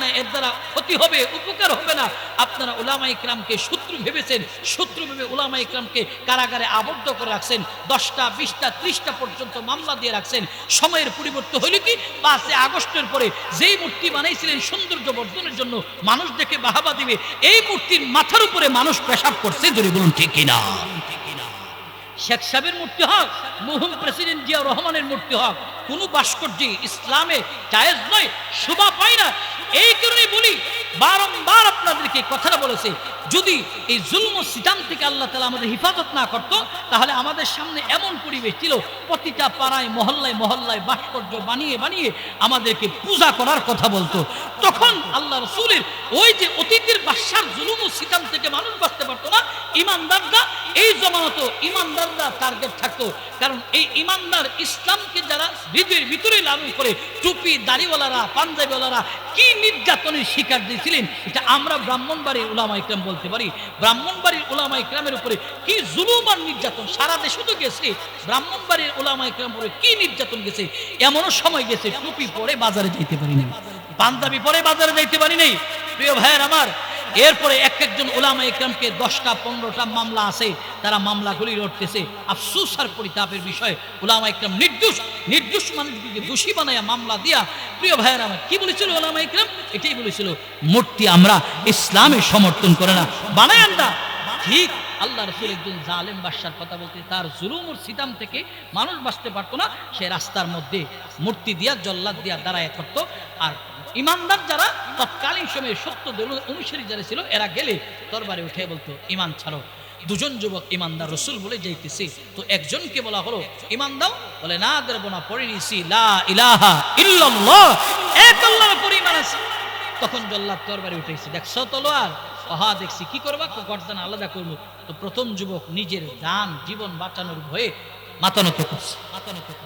না, এর দ্বারা ক্ষতি হবে, উপকার হবে না। আপনারা উলামায়ে কেরামকে শত্রু ভেবেছেন, শত্রু ভেবে উলামায়ে কেরামকে কারাগারে আবদ্ধ করে রাখছেন, 10টা 20টা 30টা পর্যন্ত মামলা দিয়ে রাখছেন। সময়ের পরিবর্তন হইল কি, 5 আগস্টের পরে যেই মূর্তি বানাইছিলেন সৌন্দর্য বর্ধনের জন্য, মানুষ দেখে বাহাবা দিবে, এই মূর্তির মাথার উপরে মানুষ পেশাব করছে। যদি বলুন ঠিক কিনা? শেখ সাহেবের মূর্তি হোক, মরহুম প্রেসিডেন্ট জিয়া রহমানের মূর্তি হোক, কোনো ভাস্কর্য ইসলামে জায়েজ নয়, শোভা পায় না। এই কারণে বলি, বারংবার আপনাদেরকে কথাটা বলেছে, যদি এই জুলম ও সিতাম থেকে আল্লাহ তাআলা আমাদের হেফাজত না করত, তাহলে আমাদের সামনে এমন পরিবেশ ছিল, প্রতিটা পাড়ায় মহল্লায় ভাস্কর্য বানিয়ে আমাদেরকে পূজা করার কথা বলতো। তখন আল্লাহ রাসূলের ওই যে অতীতের বাদশার জুলুম ও সিতাম থেকে মানুষ বাঁচতে পারতো না। ইমানদাররা এই জমানাতে ইমানদাররা টার্গেট থাকতো, কারণ এই ইমানদার ইসলামকে যারা হৃদয়ের ভিতরে লালন করে, টুপি দাড়িওয়ালারা পাঞ্জাবিওয়ালারা কি নির্যাতনের শিকার দিয়েছিলেন, এটা আমরা ব্রাহ্মণবাড়ির উলামায়ে কেরাম বলতে পারি। ব্রাহ্মণবাড়ির উলামায়ে কেরামের উপরে কি জুলুম আর নির্যাতন, সারা দেশে তো গেছে, ব্রাহ্মণবাড়ির উলামায়ে কেরামের উপরে কি নির্যাতন গেছে। এমনও সময় গেছে টুপি পরে বাজারে যেতে পারি নাই, পাঞ্জাবি পরে বাজারে যাইতে পারি নাই। প্রিয় ভাইয়ের আমার, এরপরে একজন উলামায়ে কেরামকে 10টা 15টা মামলা আছে, তারা মামলাগুলি লড়তেছে। আফসোস আর পরিতাপের বিষয়, উলামায়ে কেরাম নির্দোষ মানুষকে দোষী বানায়া মামলা দিয়া। প্রিয় ভাইয়ের আমার, কি বলেছিল উলামায়ে কেরাম? এটাই বলেছিল, মূর্তি আমরা ইসলামে সমর্থন করে না, বানায় না। ঠিক আল্লাহ রাসূল একজন জালেম বাদশার কথা বলতে, তার জুলুম ও সিতাম থেকে মানুষ বাঁচতে পারতো না, সে রাস্তার মধ্যে মূর্তি দিয়া জল্লাদ দিয়া দাঁড়ায় করতো। আর ইমানদার যারা তৎকালীন সময়ে সত্য অনুসারী যারা ছিল, এরা গেলে দরবারে উঠে বলতো ঈমান ছাড়ো। 2 যুবক ইমানদার, রাসূল বলে যাইতেছে, তো একজনকে বলা হলো ঈমান দাও, বলে না দেব না, পড়ে নিছি লা ইলাহা ইল্লাল্লাহ, এক আল্লাহর উপর ঈমান আছে। তখন জল্লাদ তরবারি উঠেছে, দেখছো তলোয়ার? হা দেখছি। কি করবা? গর্দান আলাদা করবো। তো প্রথম যুবক নিজের জান জীবন বাঁচানোর ভয়ে মাতানত করছে,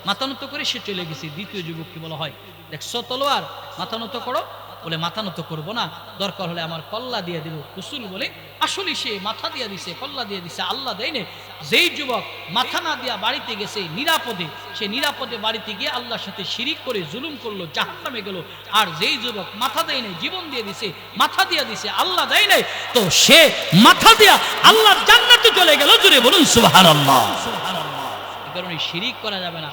মাতানত করে সে চলে গেছে। দ্বিতীয় যুবককে বলা হয়, দেখছো তলোয়ার? মাতানত করো। বলে মাতানত করবো না, দরকার হলে আমার কল্লা দিয়ে দিব। রাসূল বলে আসলে সে মাথা দিয়ে দিছে, কল্লা দিয়ে দিছে, আল্লাহ দেয় না। যেই যুবক মাথা না দিয়া বাড়িতে গেছে নিরাপদে, সে নিরাপদে বাড়িতে গিয়ে আল্লাহর সাথে শিরিক করে জুলুম করলো, জাহান্নামে গেল। আর যেই যুবক মাথা দেয় নাই, জীবন দিয়ে দিছে, মাথা দিয়ে দিছে, আল্লাহ দেয় নাই, তো সে মাথা দিয়া আল্লাহর জান্নাতে চলে গেল। জোরে বলুন সুবহানাল্লাহ। এই কারণে শিরিক করা যাবে না,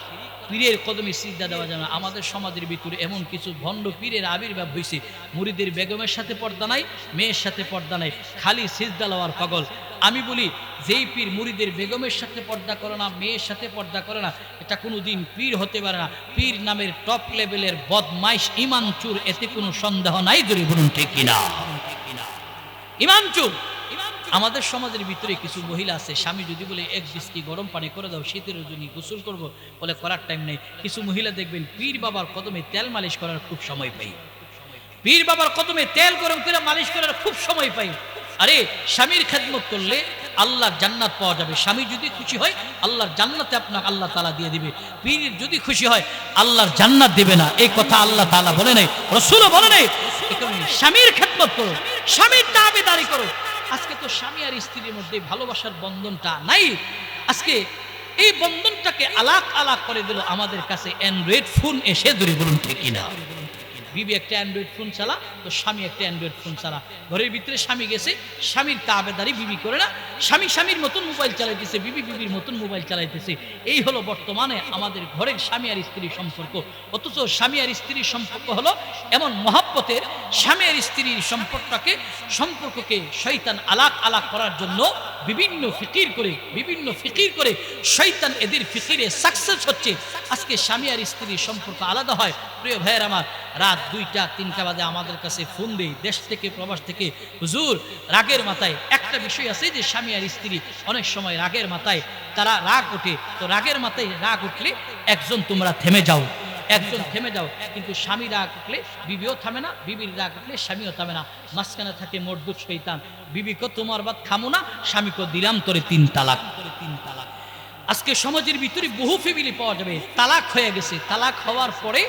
পীরের কদমে সিজদা দেওয়া যাবে না। আমাদের সমাজের ভিতরে এমন কিছু ভণ্ড পীরের আবির্ভাব হয়েছে, মুরিদের বেগমের সাথে পর্দা নাই, মেয়ের সাথে পর্দা নাই, খালি সিজদা লওয়ার পাগল। আমি বলি, যেই পীর মুরিদের বেগমের সাথে পর্দা করে না, মেয়ের সাথে পর্দা করে না, এটা কোনোদিন পীর হতে পারে না। পীর নামের টপ লেভেলের বদমাইশ, ইমান চুর, এতে কোনো সন্দেহ নাই। জোরে বলুন ঠিক কিনা? ইমান চুর। আমাদের সমাজের ভিতরে কিছু মহিলা আছে, স্বামী যদি বলে এক বিস্কি গরম পানি করে দাও, শীতের জন্য গোসল করবো, বলে করার টাইম নেই। কিছু মহিলা দেখবেন পীর বাবার কদমে তেল মালিশ করার খুব সময় পাই, পীর বাবার কদমে তেল গরম করে মালিশ করার খুব সময় পাই। আরে স্বামীর খেদমত করলে আল্লাহর জান্নাত পাওয়া যাবে। স্বামী যদি খুশি হয় আল্লাহর জান্নাতে আপনাকে আল্লাহ তাআলা দিয়ে দিবে। পীর যদি খুশি হয় আল্লাহর জান্নাত দিবে না, এই কথা আল্লাহ তাআলা বলে নাই, রাসূলও বলে নাই। এই কারণে স্বামীর খেদমত করো, স্বামীর তাবেদারি করো। আজকে তো স্বামী আর স্ত্রীর মধ্যে ভালোবাসার বন্ধনটা নাই। আজকে এই বন্ধনটাকে আলাক আলাক করে দিল আমাদের কাছে অ্যান্ড্রয়েড ফোন এসে। ধরে বলুন ঠিক কিনা? বিবি একটা অ্যান্ড্রয়েড ফোন চালা, তো স্বামী একটা অ্যান্ড্রয়েড ফোন চালা। ঘরের ভিতরে স্বামী গেছে, স্বামীর তাবেদারি বিবি করে না, স্বামী স্বামীর মতন মোবাইল চালাইতেছে, বিবি বিবির মতন মোবাইল চালাইতেছে। এই হলো বর্তমানে আমাদের ঘরের স্বামী আর স্ত্রীর সম্পর্ক। অথচ স্বামী আর স্ত্রীর সম্পর্ক হলো এমন মহাব্বতের, স্বামী আর স্ত্রীর সম্পর্ককে শয়তান আলাক আলাক করার জন্য বিভিন্ন ফিকির করে শয়তান এদের ফিকিরে সাকসেস হচ্ছে। আজকে স্বামী আর স্ত্রীর সম্পর্ক আলাদা হয়। প্রিয় ভাইয়ের আমার, রাত 2টা 3টা বাজে আমাদের কাছে ফোন দেই দেশ থেকে প্রবাস থেকে, হুজুর রাগের মাথায় একটা বিষয় আছে যে স্বামী আর স্ত্রী অনেক সময় রাগের মাথায় তারা রাগ ওঠে। তো রাগের মাথায় রাগ উঠলে একজন তোমরা থেমে যাও, একজন থেমে যাও। কিন্তু স্বামী রাগ উঠলে বিবিও থামে না, বিবির রাগ উঠলে স্বামীও থামে না। মাঝখানে থাকে মরদুদ শয়তান। বিবিকে তোমার বাদ খামো না, স্বামীকে দিলাম তোরে 3 তালাক। আজকে সমাজের ভিতরে বহু ফ্যামিলি পাওয়া যাবে তালাক হয়ে গেছে। তালাক হওয়ার পরে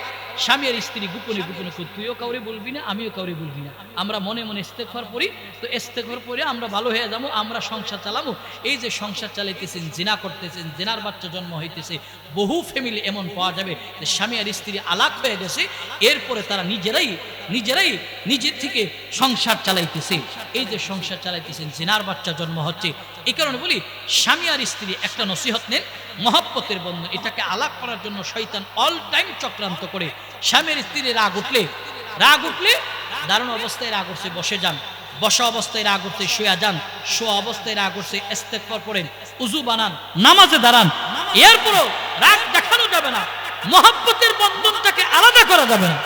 স্বামী আর স্ত্রী গোপনে গোপনে, তুইও কাউরে বলবি না, আমিও কাউরে বলবি না, আমরা মনে মনে ইস্তেগফার পড়ি। তো ইস্তেগফার পড়ে আমরা ভালো হয়ে যাবো, আমরা সংসার চালাবো। এই যে সংসার চালাইতেছেন, জিনা করতেছেন, জিনার বাচ্চা জন্ম হইতেছে। বহু ফ্যামিলি এমন পাওয়া যাবে যে স্বামী আর স্ত্রী আলাক হয়ে গেছে, এরপরে তারা নিজেরাই নিজের থেকে সংসার চালাইতেছে। এই যে সংসার চালাইতেছেন, জিনার বাচ্চা জন্ম হচ্ছে। এই কারণে বলি, স্বামী আর স্ত্রী একটা নসিহত নেন, মহব্বতের বন্ধন, এটাকে আলাপ করার জন্য শয়তান অল টাইম চক্রান্ত করে। স্বামীর স্ত্রীর রাগ উঠলে দারুণ অবস্থায় রাগ উঠছে বসে যান, বসা অবস্থায় রাগ উঠছে শুয়ে যান, শোয়া অবস্থায় রাগ উঠছে ইস্তেগফার পড়েন, উযু বানান, নামাজে দাঁড়ান। এরপরও রাগ দেখানো যাবে না, মহব্বতের বন্ধনটাকে আলাদা করা যাবে না।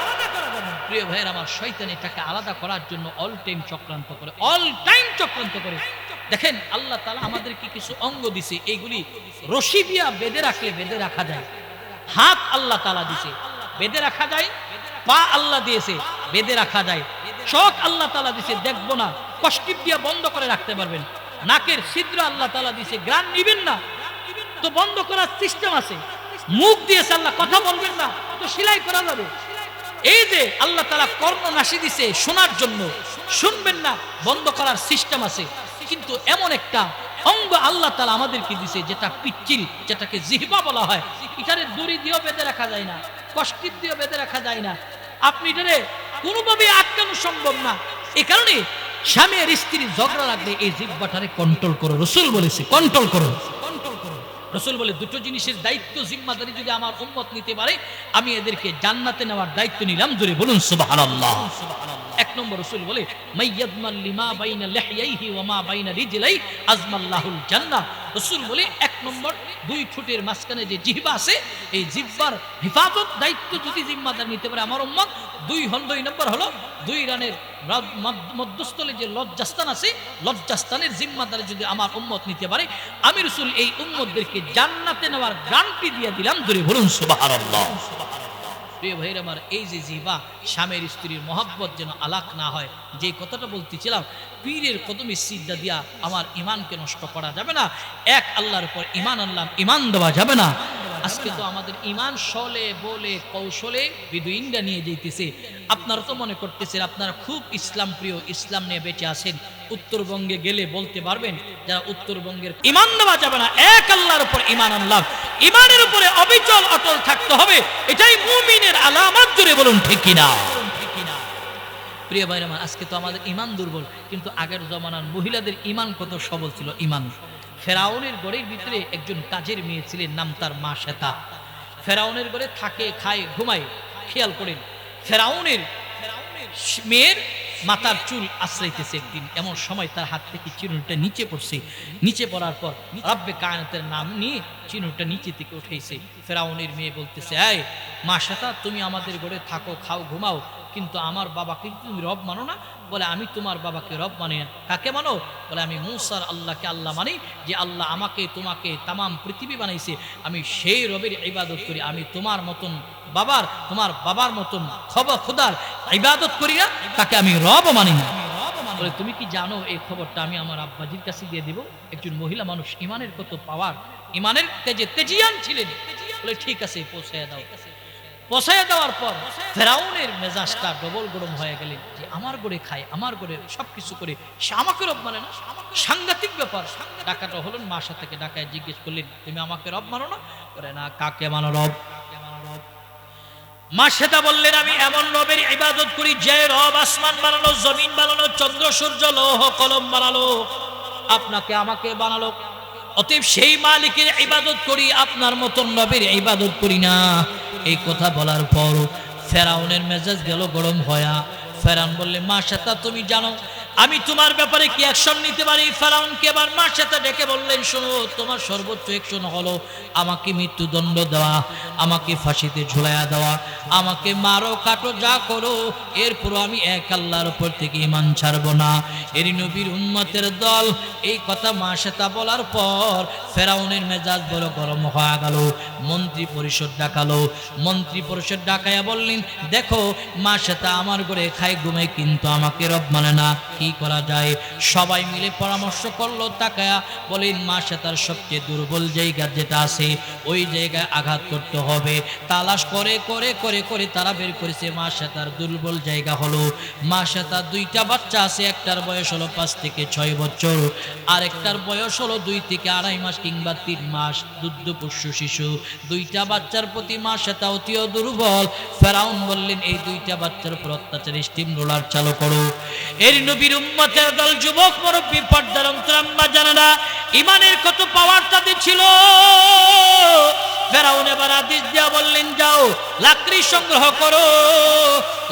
প্রিয় ভাইয়ের আমার, শয়তান এটাকে আলাদা করার জন্য অল টাইম চক্রান্ত করে। দেখেন আল্লাহ তাআলা আমাদেরকে কিছু অঙ্গ দিছে, এইগুলি রশি দিয়া বেঁধে রাখলে বেঁধে রাখা যায়। হাত আল্লাহ তাআলা দিছে, বেঁধে রাখা যায়। পা আল্লাহ দিয়েছে, বেঁধে রাখা যায়। চোখ আল্লাহ তাআলা দিছে, দেখবো না, কষ্ট দিয়া বন্ধ করে রাখতে পারবেন। নাকের ছিদ্র আল্লাহ তাআলা দিছে, গ্রাণ নিবেন না, তো বন্ধ করার সিস্টেম আছে। মুখ দিয়েছে আল্লাহ, কথা বলবেন না, তো সেলাই করা যাবে। এই যে আল্লাহ তাআলা কর্ণনাসি দিছে শোনার জন্য, শুনবেন না, বন্ধ করার সিস্টেম আছে। কিন্তু এমন একটা অঙ্গ আল্লাহ তাআলা আমাদেরকে দিছে যেটা পিচ্ছিল, যেটাকে জিহ্বা বলা হয়। এটারে দড়ি দিয়েও বেঁধে রাখা যায় না, কষ্টিপ দিয়েও বেঁধে রাখা যায় না, আপনি এটারে কোনোভাবে আটকানো সম্ভব না। এই কারণে স্বামী আর স্ত্রী ঝগড়া লাগলে এই জিহ্বাটারে কন্ট্রোল করো। রাসূল বলেছে কন্ট্রোল করো। রাসূল বলে, দুটো জিনিসের দায়িত্ব, জিম্মাদারি যদি আমার উম্মত নিতে পারে, আমি এদেরকে জান্নাতে নেওয়ার দায়িত্ব নিলাম। জোরে বলুন সুবহানাল্লাহ। এক নম্বর রাসূল বলে, মাইয়াদমান লিমা বাইনা লিহইয়াইহি ওয়া মা বাইনা রিজলাই আজমাল্লাহুল জান্নাহ। রাসূল বলে, এক নম্বর, 2 ঠোঁটের মাঝখানে যে জিহ্বা আছে, এই জিহ্বার হেফাজত দায়িত্ব যদি জিম্মাদার নিতে পারে আমার উম্মত, 2 নম্বর হলো 2 রানের মধ্যস্থলে যে লজ্জাস্থান আছে, লজ্জাস্থানের জিম্মাদারি যদি আমার উম্মত নিতে পারে, আমি রাসূল এই উম্মতদেরকে জান্নাতে নেওয়ার গ্যারান্টি দিয়ে দিলাম। ধরে বলুন সুবহানাল্লাহ। প্রিয় ভাইরা আমার, এই যে জিবা স্বামীর স্ত্রীর মহব্বত যেন আলাক না হয়, যে কথাটা বলতেছিলাম, পীরের কদমে সিজদা দিয়া আমার ইমানকে নষ্ট করা যাবে না। এক আল্লাহর উপর ইমান আনলাম, ইমান দেওয়া যাবে না। আজকে তো আমাদের ইমান সলে বলে কৌশলে বিদুইনরা নিয়ে যাইতেছে। আপনারা তো মনে করতেছেন আপনারা খুব ইসলাম প্রিয়, ইসলাম নিয়ে বেঁচে আছেন। উত্তরবঙ্গে গেলে বলতে পারবেন যারা উত্তরবঙ্গের ইমান দেওয়া যাবে না, এক আল্লাহর উপর ইমান আনলাম, ইমানের উপরে অবিচল অটল থাকতে হবে, এটাই মুমিনের আলামত। জোরে বলুন ঠিক কিনা? প্রিয় ভাইরা আমার, আজকে তো আমাদের ইমান দুর্বল, কিন্তু আগের জমানার মহিলাদের ইমান কত সবল ছিল। ইমান, ফেরাউনের ঘরের ভিতরে একজন কাজের মেয়ে ছিলেন, নাম তার মা শ্বেতা। ফেরাউনের ঘরে থাকে, খায়, ঘুমায়। খেয়াল করেন, ফেরাউনের মেয়ের মাথার চুল আশ্রাইতেছে। একদিন এমন সময় তার হাত থেকে চিনুটা নিচে পড়ছে। নিচে পড়ার পর রব্বে কায়নাতের নাম নিয়ে চিনুটা নিচে থেকে উঠেছে। ফেরাউনের মেয়ে বলতেছে, এই মা শ্বেতা, তুমি আমাদের ঘরে থাকো, খাও, ঘুমাও, কিন্তু আমার বাবাকে তুমি রব মানো না? বলে, আমি তোমার বাবাকে রব মানি না। কাকে মানো? বলে, আমি মুসার আল্লাহকে আল্লাহ মানি, যে আল্লাহ আমাকে তোমাকে তামাম পৃথিবী বানাইছে, আমি সেই রবের ইবাদত করি। আমি তোমার মতন তোমার বাবার মতন খোদার ইবাদত করি না, তাকে আমি রব মানি না। বলে, তুমি কি জানো এই খবরটা আমি আমার আব্বাজির কাছে দিয়ে দিব? একজন মহিলা মানুষ, ইমানের কত পাওয়ার, ইমানের তেজিয়ান ছিলেন। বলে, ঠিক আছে, পৌঁছাইয়া দাও। পৌঁছাইয়া দেওয়ার পর ফেরাউনের মেজাজটা ডবল গরম হয়ে গেলেন, যে আমার ঘরে খায়, আমার ঘরে সবকিছু করে, সে আমাকে রব মানে না। সাংঘাতিক ব্যাপার। ডাকাটা হলেন, মা সাথে ডাকায় জিজ্ঞেস করলেন, তুমি আমাকে রব মানো না? বলে, না। কাকে মানো রব? মা শ্বেতা বললেন, আমি এমন রবের ইবাদত করি যে রব আসমান বানালো, জমিন বানালো, চন্দ্র সূর্য, লৌহ কলম বানালো, আপনাকে আমাকে বানালো। অতএব সেই মালিকের ইবাদত করি, আপনার মতন রবের ইবাদত করি না। এই কথা বলার পর ফেরাউনের মেজাজ গেল গরম হয়া। ফেরাউন বললে, মা শ্বেতা, তুমি জানো আমি তোমার ব্যাপারে কি অ্যাকশন নিতে পারি? ফেরাউনকে এবার মা শ্বেতা ডেকে বললেন, শোনো, তোমার সর্বোচ্চ অ্যাকশন হলো আমাকে মৃত্যুদণ্ড দেওয়া, আমাকে ফাঁসিতে ঝুলাইয়া দেওয়া, আমাকে মারো, কাটো, যা করো, এরপরও আমি এক আল্লাহর উপর থেকে ঈমান ছাড়বো না। এর নবীর উম্মতের দল। এই কথা মা শ্বেতা বলার পর ফেরাউনের মেজাজ বড় গরম হয়ে গেল। মন্ত্রী পরিষদ ডাকালো। মন্ত্রী পরিষদ ডাকাইয়া বললেন, দেখো, মা শ্বেতা আমার ঘরে খায়, ঘুমায়, কিন্তু আমাকে রব মানে না, কি করা যায়? সবাই মিলে পরামর্শ করলো। তাকায়া বলেন, মা শ্বেতার সবচেয়ে দুর্বল জায়গা যেটা আছে, ওই জায়গায় আঘাত করতে হবে। তালাশ করে করে করে করে তারা বের করেছে মা শ্বেতার দুর্বল জায়গা হলো, মা শ্বেতার দুইটা বাচ্চা আছে। একটার বয়স হলো 5 থেকে 6 বছর, আর একটার বয়স হলো 2 থেকে 2.5 মাস কিংবা 3 মাস, দুগ্ধপোষ্য শিশু। দুইটা বাচ্চার প্রতি মা শ্বেতা অতিও দুর্বল। ফেরাউন বললেন, এই দুইটা বাচ্চার উপর অত্যাচার স্টিম রোলার চালু করো। এর নবীর উম্মতের দল, যুবক মুরব্বী, পর্দার অন্তরাম্মা জানেনা, ইমানের কত পাওয়ার তাদের ছিল। ফেরাউন এবার আদেশ দিয়া বললেন, যাও লাকড়ি সংগ্রহ করো,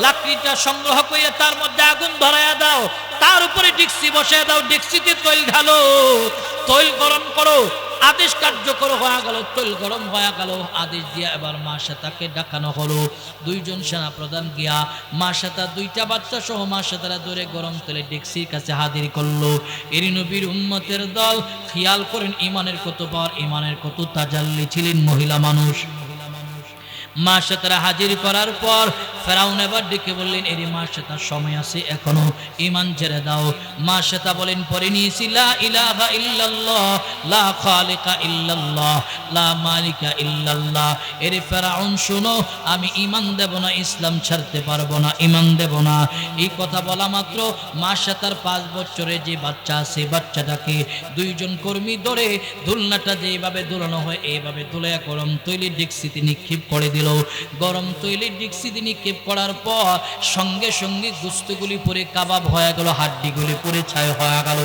লাকড়িটা সংগ্রহ করে তার মধ্যে আগুন ধরাইয়া দাও, তার উপরে ডেকচি বসাইয়া দাও, ডেকচিতে তৈল ঢালো, তৈল গরম করো। আদেশ কার্যকর হয়ে গেল, তৈল গরম হয়ে গেল। আদেশ দিয়া এবার মা শ্বেতাকে ডাকানো হলো। 2 জন সেনা প্রধান গিয়া মা শ্বেতা, 2টা বাচ্চা সহ মা শ্বেতারা ধরে গরম তেলে ডেকচির কাছে হাজির করলো। এর নবীর উম্মতের দল, খেয়াল করেন ইমানের কত পাওয়ার, ইমানের কত তাজাল্লি ছিলেন মহিলা মানুষ। মা শ্বেতারা হাজির করার পর ফেরাউন এবার ডেকে বললেন, এর মা শ্বেতার সময় আছে, এখনো ঈমান ছেড়ে দাও। মা শ্বেতা বলেন, পরে নিয়েছি লা ইলাহা ইল্লাল্লাহ, লা খালিকা ইল্লাল্লাহ, লা মালিকা ইল্লাল্লাহ। এর ফেরাউন শোনো, আমি ঈমান দেব না, ইসলাম ছাড়তে পারবো না, ঈমান দেব না। এই কথা বলা মাত্র মা শ্বেতার 5 বছরের যে বাচ্চা আছে, বাচ্চাটাকে 2 জন কর্মী ধরে দুলনাটা যেভাবে দুলানো হয় এইভাবে দুলাইয়া গরম তৈলির ডেকচিতে নিক্ষেপ করে দিল। গরম তৈলির ডেকচিতে নিক্ষেপ করার পর সঙ্গে সঙ্গে গোস্তগুলি পরে কাবাব হয়ে গেল, হাড্ডিগুলি পরে ছাই হয়ে গেল।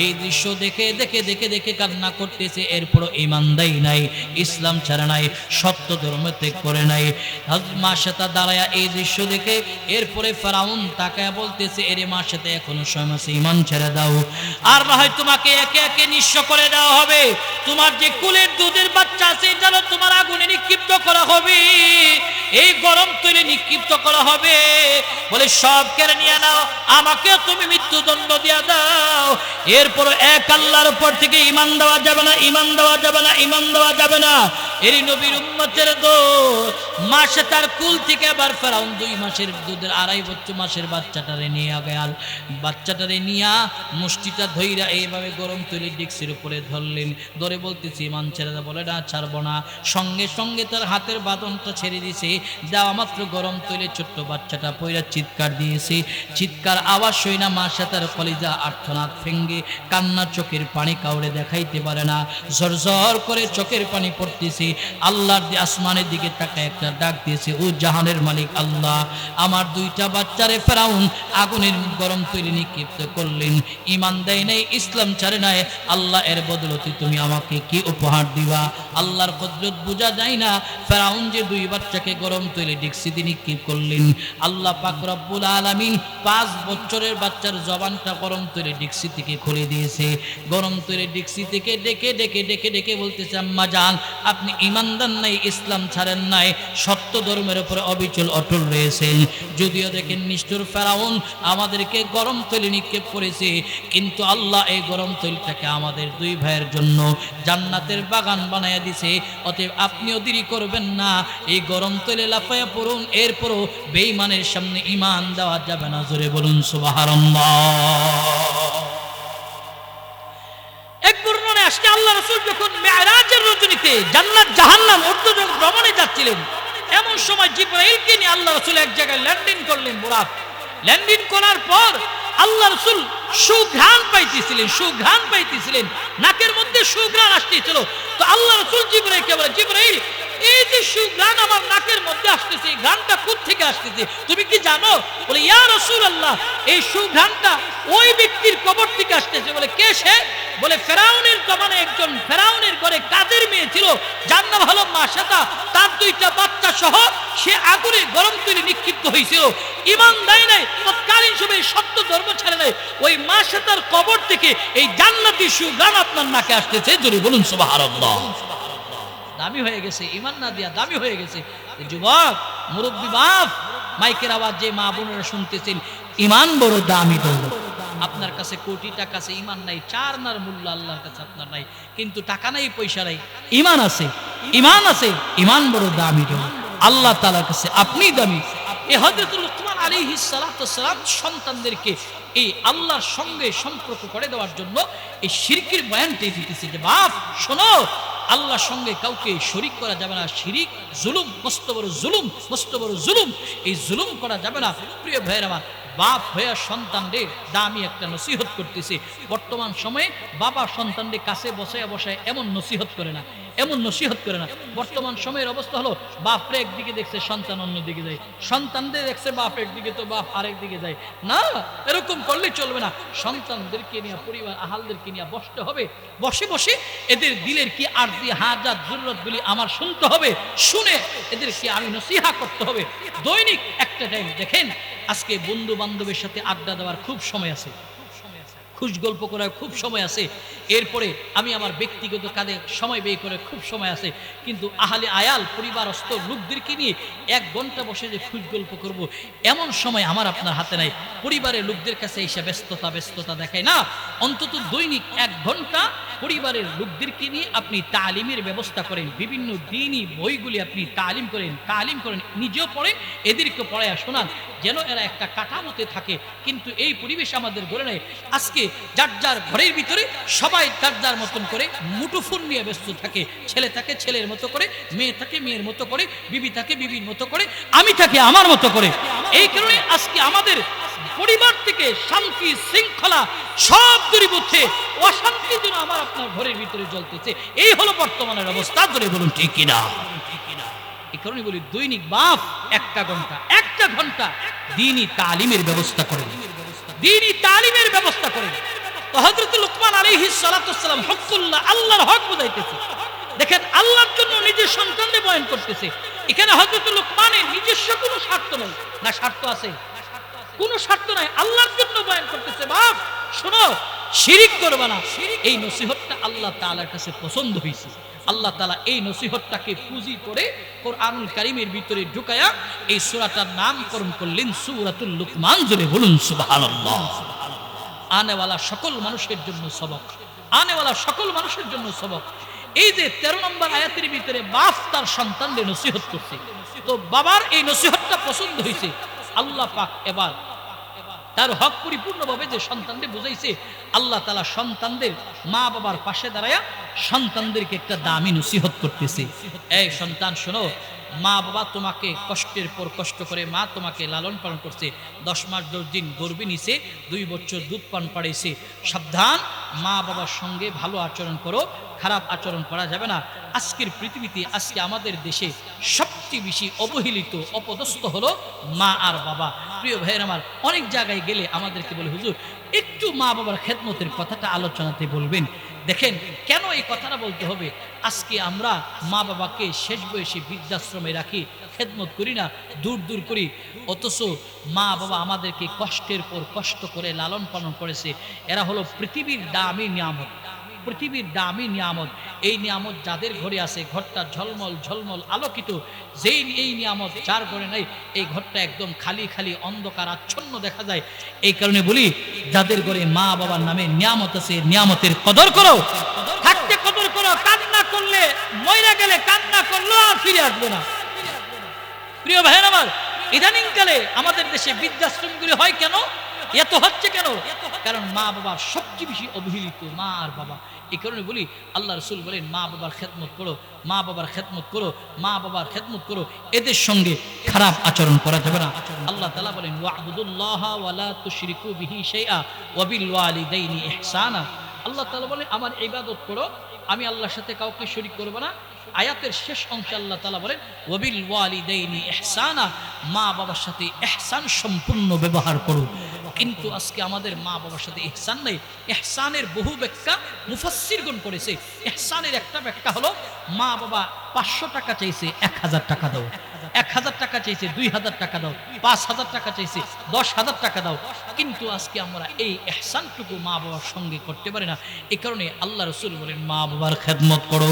এই দৃশ্য দেখে দেখে দেখে দেখে কান্না করতেছে। এরপরও ঈমান দেয় নাই, ইসলাম ছাড়ে নাই, সত্য ধর্ম ত্যাগ করে নাই। মা শ্বেতা দাঁড়ায়া এই দৃশ্য দেখে এরপরে ফেরাউন তাকায়া বলতেছে, এরে মা শ্বেতা, এখনো সময় আছে, ঈমান ছেড়ে দাও, আর না হয় তোমাকে একে একে নিঃস্ব করে দেওয়া হবে। তোমার যে কুলের দুধের বাচ্চা আছে, এটা তোমার আগুনে নিক্ষিপ্ত করা হবে, এই গরম তৈরি নিক্ষিপ্ত করা হবে। বলে, সব কেড়ে নিয়ে নাও, আমাকে তুমি মৃত্যুদণ্ড দিয়ে দাও। এরপর এক আল্লাহর উপর থেকে ঈমান দেওয়া যাবে না, ঈমান দেওয়া যাবে না, ঈমান দেওয়া যাবে না। এরই নবীর উম্মতের দোষ। মাসে তার কুল থেকে আবার ফেরাউন 2 মাসের দুধের 2.5 মাসের বাচ্চাটারে নিয়ে গেল। বাচ্চাটারে নিয়া মুষ্টিটা ধইরা এইভাবে গরম তৈরি ডেক্সির উপরে ধরলেন, ধরে বলতেছি ইমান ছেড়ে দা, বলে না ছাড়বো না। সঙ্গে সঙ্গে তার হাতের বাঁধনটা ছেড়ে দিয়েছে, দেওয়া মাত্র গরম তৈরি ছোট্ট বাচ্চাটা পইরা চিৎকার দিয়েছে। চিৎকার আওয়াজ শুই না মাসে তার কলিজা আর্তনাদ ভেঙ্গে কান্না, চোখের পানি কাউরে দেখাইতে পারে না, ঝরঝর করে চোখের পানি পড়তেছে। আল্লাহর আসমানের দিকে তাকায় একটা ডাক দিয়েছে, ও জাহানের মালিক আল্লাহ, আমার 2টা বাচ্চারে ফেরাউন আগুনের গরম তৈরি নিক্ষিপ্ত করলেন, ইমান দেয় নাই, ইসলাম ছাড়ে নাই, আল্লাহ এর বদলতে তুমি আমাকে কি উপহার দিবা? আল্লাহর কুদরত বোঝা যায় না। ফেরাউন যে 2 বাচ্চাকে গরম তৈরি ডেক্সিতে নিক্ষেপ করলেন, আল্লাহ পাক রব্বুল আলামিন 5 বছরের বাচ্চার জবানটা গরম তৈরি ডেক্সি থেকে খুলে দিয়েছে। গরম তৈরি ডেক্সি থেকে ডেকে ডেকে ডেকে ডেকে বলতেছে, আম্মা জান, আপনি ইমানদার নাই, ইসলাম ছাড়েন নাই, সত্য ধর্মের উপরে অবিচল অটল রয়েছেন। যদিও দেখেন নিষ্ঠুর ফেরাউন আমাদেরকে গরম তৈলি নিক্ষেপ করেছে, কিন্তু আল্লাহ এই গরম তৈলটাকে আমাদের 2 ভাইয়ের জন্য জান্নাতের বাগান বানায়া দিছে। অতএব আপনিও দেরি করবেন না, এই গরম তৈলে লাফায়া পড়ুন। এরপরও বেঈমানের সামনে ইমান দেওয়া যাবে না। জোরে বলুন সুবহানাল্লাহ। এক বর্ণনায় আসছে, আল্লাহ রাসূল যখন মেরাজের রজনীতে জান্নাত জাহান্নাম ঊর্ধ্বলোক ভ্রমণে যাচ্ছিলেন, এমন সময় জিবরাইলকে নিয়ে আল্লাহ রাসূল এক জায়গায় ল্যান্ডিং করলেন। বুরাক ল্যান্ডিং করার পর আল্লাহ রাসূল সুঘ্রাণ পাইতেছিলেন, নাকের মধ্যে সুঘ্রাণ আসতেছিল। তো আল্লাহ রাসূল জিবরাইলকে বলে, জিবরাইল, এই যে সুঘ্রাণ আমার নাকের মধ্যে আসতেছে, এই ঘ্রাণটা কোথা থেকে আসতেছে তুমি কি জানো? বলে, ইয়া রাসূলুল্লাহ, এই সুঘ্রাণটা ওই ব্যক্তির কবর থেকে আসতেছে। বলে, কে সে? বলে, ফেরাউনের জমানায় একজন ফেরাউনের ঘরে কাজের মেয়ে ছিল, যার নাম হলো মাশাতা, তার 2টা বাচ্চা সহ সে আগুনে গরম তৈরি নিক্ষিপ্ত হয়েছিল, ইমান দেয় নাই, তৎকালীন সময়ে সত্য ধর্ম ছাড়ে নাই। ওই মাশাতার কবর থেকে এই জান্নাতি সুঘ্রাণ আপনার নাকে আসতেছে। জোরে বলুন সুবহানাল্লাহ। দামি হয়ে গেছে, ইমান না দিয়া দামি হয়ে গেছে। যুবক, মুরব্বী বাপ, মাইকের আওয়াজ যে মা বোনেরা শুনতেছেন, ইমান বড় দামি দৌলত। আপনার কাছে কোটি টাকা আছে, ইমান নাই, 4 আনার মূল্য আল্লাহর কাছে আপনার নাই। কিন্তু টাকা নাই, পয়সা নাই, ইমান আছে, ইমান বড় দামি দৌলত। আল্লাহ তাআলার কাছে আপনি দামি। এই হযরত লুকমান আলাইহিস সালাতু ওয়াসসালাম সন্তানদেরকে এই আল্লাহর সঙ্গে সম্পর্ক করে দেওয়ার জন্য এই শিরকের বয়ানটাই দিতেছে যে, বাপ শোনো, আল্লাহর সঙ্গে কাউকে শরীক করা যাবে না। শিরিক জুলুম, মস্ত বড় জুলুম, এই জুলুম করা যাবে না। প্রিয় ভাইয়েরা আমার, বাপ হয়ে সন্তানদের দামি একটা নসিহত করতেছে। বর্তমান সময়ে বাবা সন্তানদের কাছে বসায় এমন নসিহত করে না। বর্তমান সময়ের অবস্থা হলো, বাপরে একদিকে দেখছে, সন্তান অন্যদিকে যায়, সন্তানদের দেখছে বাপ একদিকে, তো বাপ আরেক দিকে যায়। না, এরকম করলে চলবে না। সন্তানদেরকে নিয়ে, পরিবার আহালদেরকে নিয়ে বসতে হবে। বসে এদের দিলের কি আরজি হাজাত জরুরতগুলি আমার শুনতে হবে। শুনে এদেরকে আমি নসিহা করতে হবে। দৈনিক একটা টাইম দেখেন, আজকে বন্ধু বান্ধবের সাথে আড্ডা দেওয়ার খুব সময় আছে, খুশ গল্প করার খুব সময় আছে, এরপরে আমি আমার ব্যক্তিগত কাজে সময় ব্যয় করে খুব সময় আছে। কিন্তু আহলে আয়াল পরিবারস্থ লোকদেরকে নিয়ে 1 ঘন্টা বসে যে খুশ গল্প করব, এমন সময় আমার আপনার হাতে নাই। পরিবারের লোকদের কাছে এসে ব্যস্ততা দেখায় না। অন্তত দৈনিক 1 ঘন্টা পরিবারের লোকদেরকে নিয়ে আপনি তালিমের ব্যবস্থা করেন। বিভিন্ন দ্বীনি বইগুলি আপনি তালিম করেন, নিজেও পড়ে, এদেরকে পড়ায় শোনান, যেন এরা একটা কাঠামোতে থাকে। কিন্তু এই পরিবেশ আমাদের গড়ে নেয়। আজকে যার ঘরের ভিতরে সবাই যার মতন করে মুঠোফোন নিয়ে ব্যস্ত থাকে। ছেলে থাকে ছেলের মতো করে, মেয়ে থাকে মেয়ের মতো করে, বিবি থাকে বিবির মতো করে, আমি থাকি আমার মতো করে। এই কারণে আজকে আমাদের পরিবার থেকে শান্তি শৃঙ্খলা সব দূরীভূত, অশান্তি যেন আমার আপনার ঘরের ভিতরে জ্বলতেছে। এই হলো বর্তমানের অবস্থা। ধরে বলুন ঠিক কিনা? এই কারণে বলি, দৈনিক বাপ 1 ঘন্টা দ্বীনি তালিমের ব্যবস্থা করেন। তো হযরত লুকমান আলাইহিস সালাতু ওয়াসসালাম হকুল্লাহ, আল্লাহর হক বুঝাইতেছে। দেখেন, আল্লাহর জন্য নিজের সন্তানদের বয়ান করতেছে। এখানে হযরত লুকমানের নিজস্ব কোনো স্বার্থ নেই, না স্বার্থ আছে? কোনো স্বার্থ নাই, আল্লাহর জন্য বয়ান করতেছে। বাপ শোনো, শিরিক করবে না। এই নসিহতটা আল্লাহ তাআলার কাছে পছন্দ হয়েছে। আল্লাহ তাআলা এই নসিহতটাকে পুঁজি করে কোরআনুল কারীমের ভিতরে ঢুকায়া এই সূরাটার নামকরণ করলেন সূরাতুল লুকমান। জোরে বলুন সুবহানাল্লাহ। আনেওয়ালা সকল মানুষের জন্য সবক, এই যে 13 নম্বর আয়াতের ভিতরে বাপ তার সন্তানদের নসিহত করছে, তো বাবার এই নসিহতটা পছন্দ হয়েছে। আল্লাহ পাক এবার তার হক পরিপূর্ণভাবে যে সন্তানদের বুঝাইছে, আল্লাহ তাআলা সন্তানদের মা বাবার পাশে দাঁড়ায়া সন্তানদেরকে একটা দামি নসিহত করতেছে। এই সন্তান শোনো, মা বাবা তোমাকে কষ্টের পর কষ্ট করে মা তোমাকে লালন পালন করছে, 10 মাস 10 দিন গর্ভে নিছে, 2 বছর দুধ পান করাইছে। সাবধান, মা বাবার সঙ্গে ভালো আচরণ করো, খারাপ আচরণ করা যাবে না। আজকের পৃথিবীতে, আজকে আমাদের দেশে সবচেয়ে বেশি অবহেলিত অপদস্থ হলো মা আর বাবা। প্রিয় ভাইয়ের আমার, অনেক জায়গায় গেলে আমাদেরকে বলে, হুজুর একটু মা বাবার খেদমতের কথাটা আলোচনাতে বলবেন। দেখেন কেন এই কথাটা বলতে হবে। আজকে আমরা মা বাবাকে শেষ বয়সে বৃদ্ধাশ্রমে রাখি, খেদমত করি না, দূর দূর করি, অথচ মা বাবা আমাদেরকে কষ্টের পর কষ্ট করে লালন পালন করেছে। এরা হলো পৃথিবীর দামি নিয়ামত, পৃথিবীর দামি নিয়ামত। এই নিয়ামত যাদের ঘরে আছে, ঘরটা ঝলমল ঝলমল আলোকিত। যেই এই নিয়ামত যার ঘরে নাই, এই ঘরটা একদম খালি খালি অন্ধকার আচ্ছন্ন দেখা যায়। এই কারণে বলি, যাদের ঘরে মা বাবার নামে নিয়ামত আছে, নিয়ামতের কদর করো, থাকতে কদর করো। কান্না করলে, মইরা গেলে কান্না করলো আর ফিরে আসবে না। প্রিয় ভাইয়ের আমার, ইদানিং কালে আমাদের দেশে বৃদ্ধাশ্রমগুলি হয় কেন, এত হচ্ছে কেন? কারণ মা বাবার সবচেয়ে বেশি অবহেলিত মা আর বাবা। এই কারণে বলি, আল্লাহ রাসূল বলেন মা বাবার খেদমত করো, মা বাবার খেদমত করো, মা বাবার খেদমত করো, এদের সঙ্গে খারাপ আচরণ করা যাবে না। আল্লাহ তাআলা বলেন ওয়া'বুদুল্লাহা ওয়া লা তুশরিকু বিহি শাইআ ওয়া বিল ওয়ালিদাইনি ইহসানা। আল্লাহ তাআলা বলেন আমার ইবাদত করো, আমি আল্লাহর সাথে কাউকে শরীক করব না। আয়াতের শেষ অংশে আল্লাহ তাআলা বলেন ওয়া বিল ওয়ালিদাইনি ইহসানা, মা বাবার সাথে ইহসান সম্পূর্ণ ব্যবহার করো। কিন্তু আজকে আমাদের মা বাবার সাথে ইহসান নাই। ইহসানের বহু ব্যাখ্যা মুফাসসিরগণ করেছে। ইহসানের একটা ব্যাখ্যা হলো, মা বাবা 500 টাকা চাইছে, 1000 টাকা দাও, 1000 টাকা চাইছে, 2000 টাকা দাও, 5000 টাকা চাইছে, 10,000 টাকা দাও। কিন্তু আজকে আমরা এই ইহসানটুকু মা বাবার সঙ্গে করতে পারি না। এই কারণে আল্লাহ রাসূল বলেন মা বাবার খেদমত করো।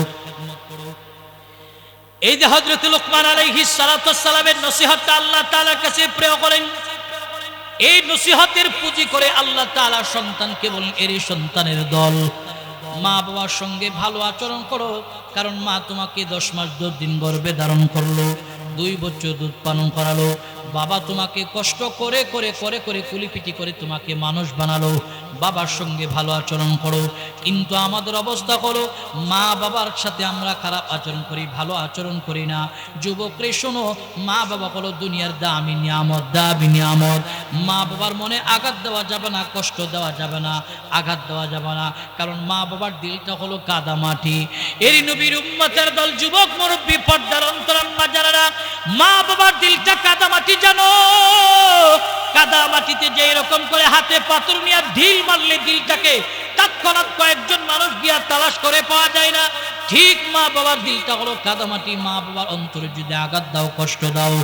এই যে হযরত লুকমান আলাইহিস সালাতু ওয়াস সালামের নসিহতটা আল্লাহ তাআলার কাছে প্রিয় করেন, এই নসিহতের পুঁজি করে আল্লাহ তাআলা সন্তানকে বলেন, এরই সন্তানের দল, মা বাবার সঙ্গে ভালো আচরণ করো। কারণ মা তোমাকে 10 মাস 10 দিন গর্ভে ধারণ করলো, 2 বছর দুধ পান করালো। বাবা তোমাকে কষ্ট করে করে করে করে কুলিপিটি করে তোমাকে মানুষ বানালো। বাবার সঙ্গে ভালো আচরণ করো। কিন্তু আমাদের অবস্থা হলো, মা বাবার সাথে আমরা খারাপ আচরণ করি, ভালো আচরণ করি না। যুবকরে শোনো, মা বাবা হলো দুনিয়ার দামি নিয়ামত, দামি নিয়ামত। মা বাবার মনে আঘাত দেওয়া যাবে না, কষ্ট দেওয়া যাবে না, আঘাত দেওয়া যাবে না। কারণ মা বাবার দিলটা হলো কাদা মাটি। এরই নবীর উম্মতের দল, যুবক মুরব্বী, পর্দার অন্তরাম্মা যারা, মা বাবার দিলটা কাদা মাটি জানো। কাদা মাটিতে যে এরকম করে হাতে পাথর নিয়ে ঢিল মারলে দিলটাকে তৎক্ষণাৎ কয়েকজন মানুষ গিয়া তালাশ করে পাওয়া যায় না। ঠিক মা বাবার দিলটা হলো কাদামাটি। মা বাবার অন্তরে যদি আঘাত দাও, কষ্ট দাও,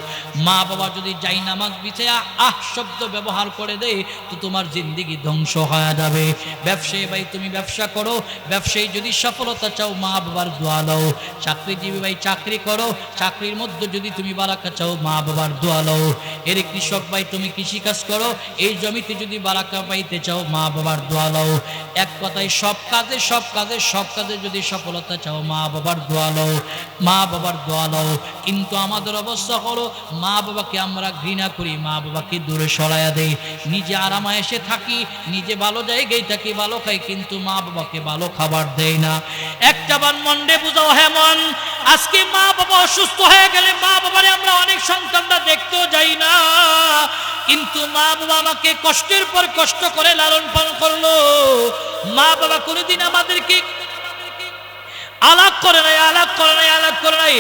মা বাবা যদি যাই নামাজ বিছায়া আহ শব্দ ব্যবহার করে দেয়, তো তোমার জিন্দেগি ধ্বংস হয়ে যাবে। ব্যবসায়ী ভাই তুমি ব্যবসা করো, ব্যবসায়ী যদি সফলতা চাও মা বাবার দোয়া লও। চাকরিজীবী ভাই চাকরি করো, চাকরির মধ্যে যদি তুমি বারাকা চাও মা বাবার দোয়া লও। এর কৃষক ভাই তুমি কৃষিকাজ করো, এই জমিতে যদি বারাকা পাইতে চাও মা বাবার দোয়া লও। এক কথায় সব কাজে যদি সফলতা চাও মা বাবার দোয়া লও, মা বাবার দোয়া লও। কিন্তু আমাদের অবস্থা হলো, মা বাবাকে আমরা ঘৃণা করি, মা বাবাকে দূরে সরাইয়া দেই। নিজে আরামায়েশে থাকি, নিজে ভালো জায়গায় থাকি, ভালো খাই, কিন্তু মা বাবাকে ভালো খাবার দেই না। একটা বার মন্ডে বুঝাও, হ্যাঁ মন, আজকে মা বাবা অসুস্থ হয়ে গেলে মা বাবারে আমরা অনেক সন্তানরা দেখতেও যাই না। কিন্তু মা বাবা আমাকে কষ্টের পর কষ্ট করে লালন পালন করলো। মা বাবা কোনোদিন আমাদেরকে আলাপ করে নাই।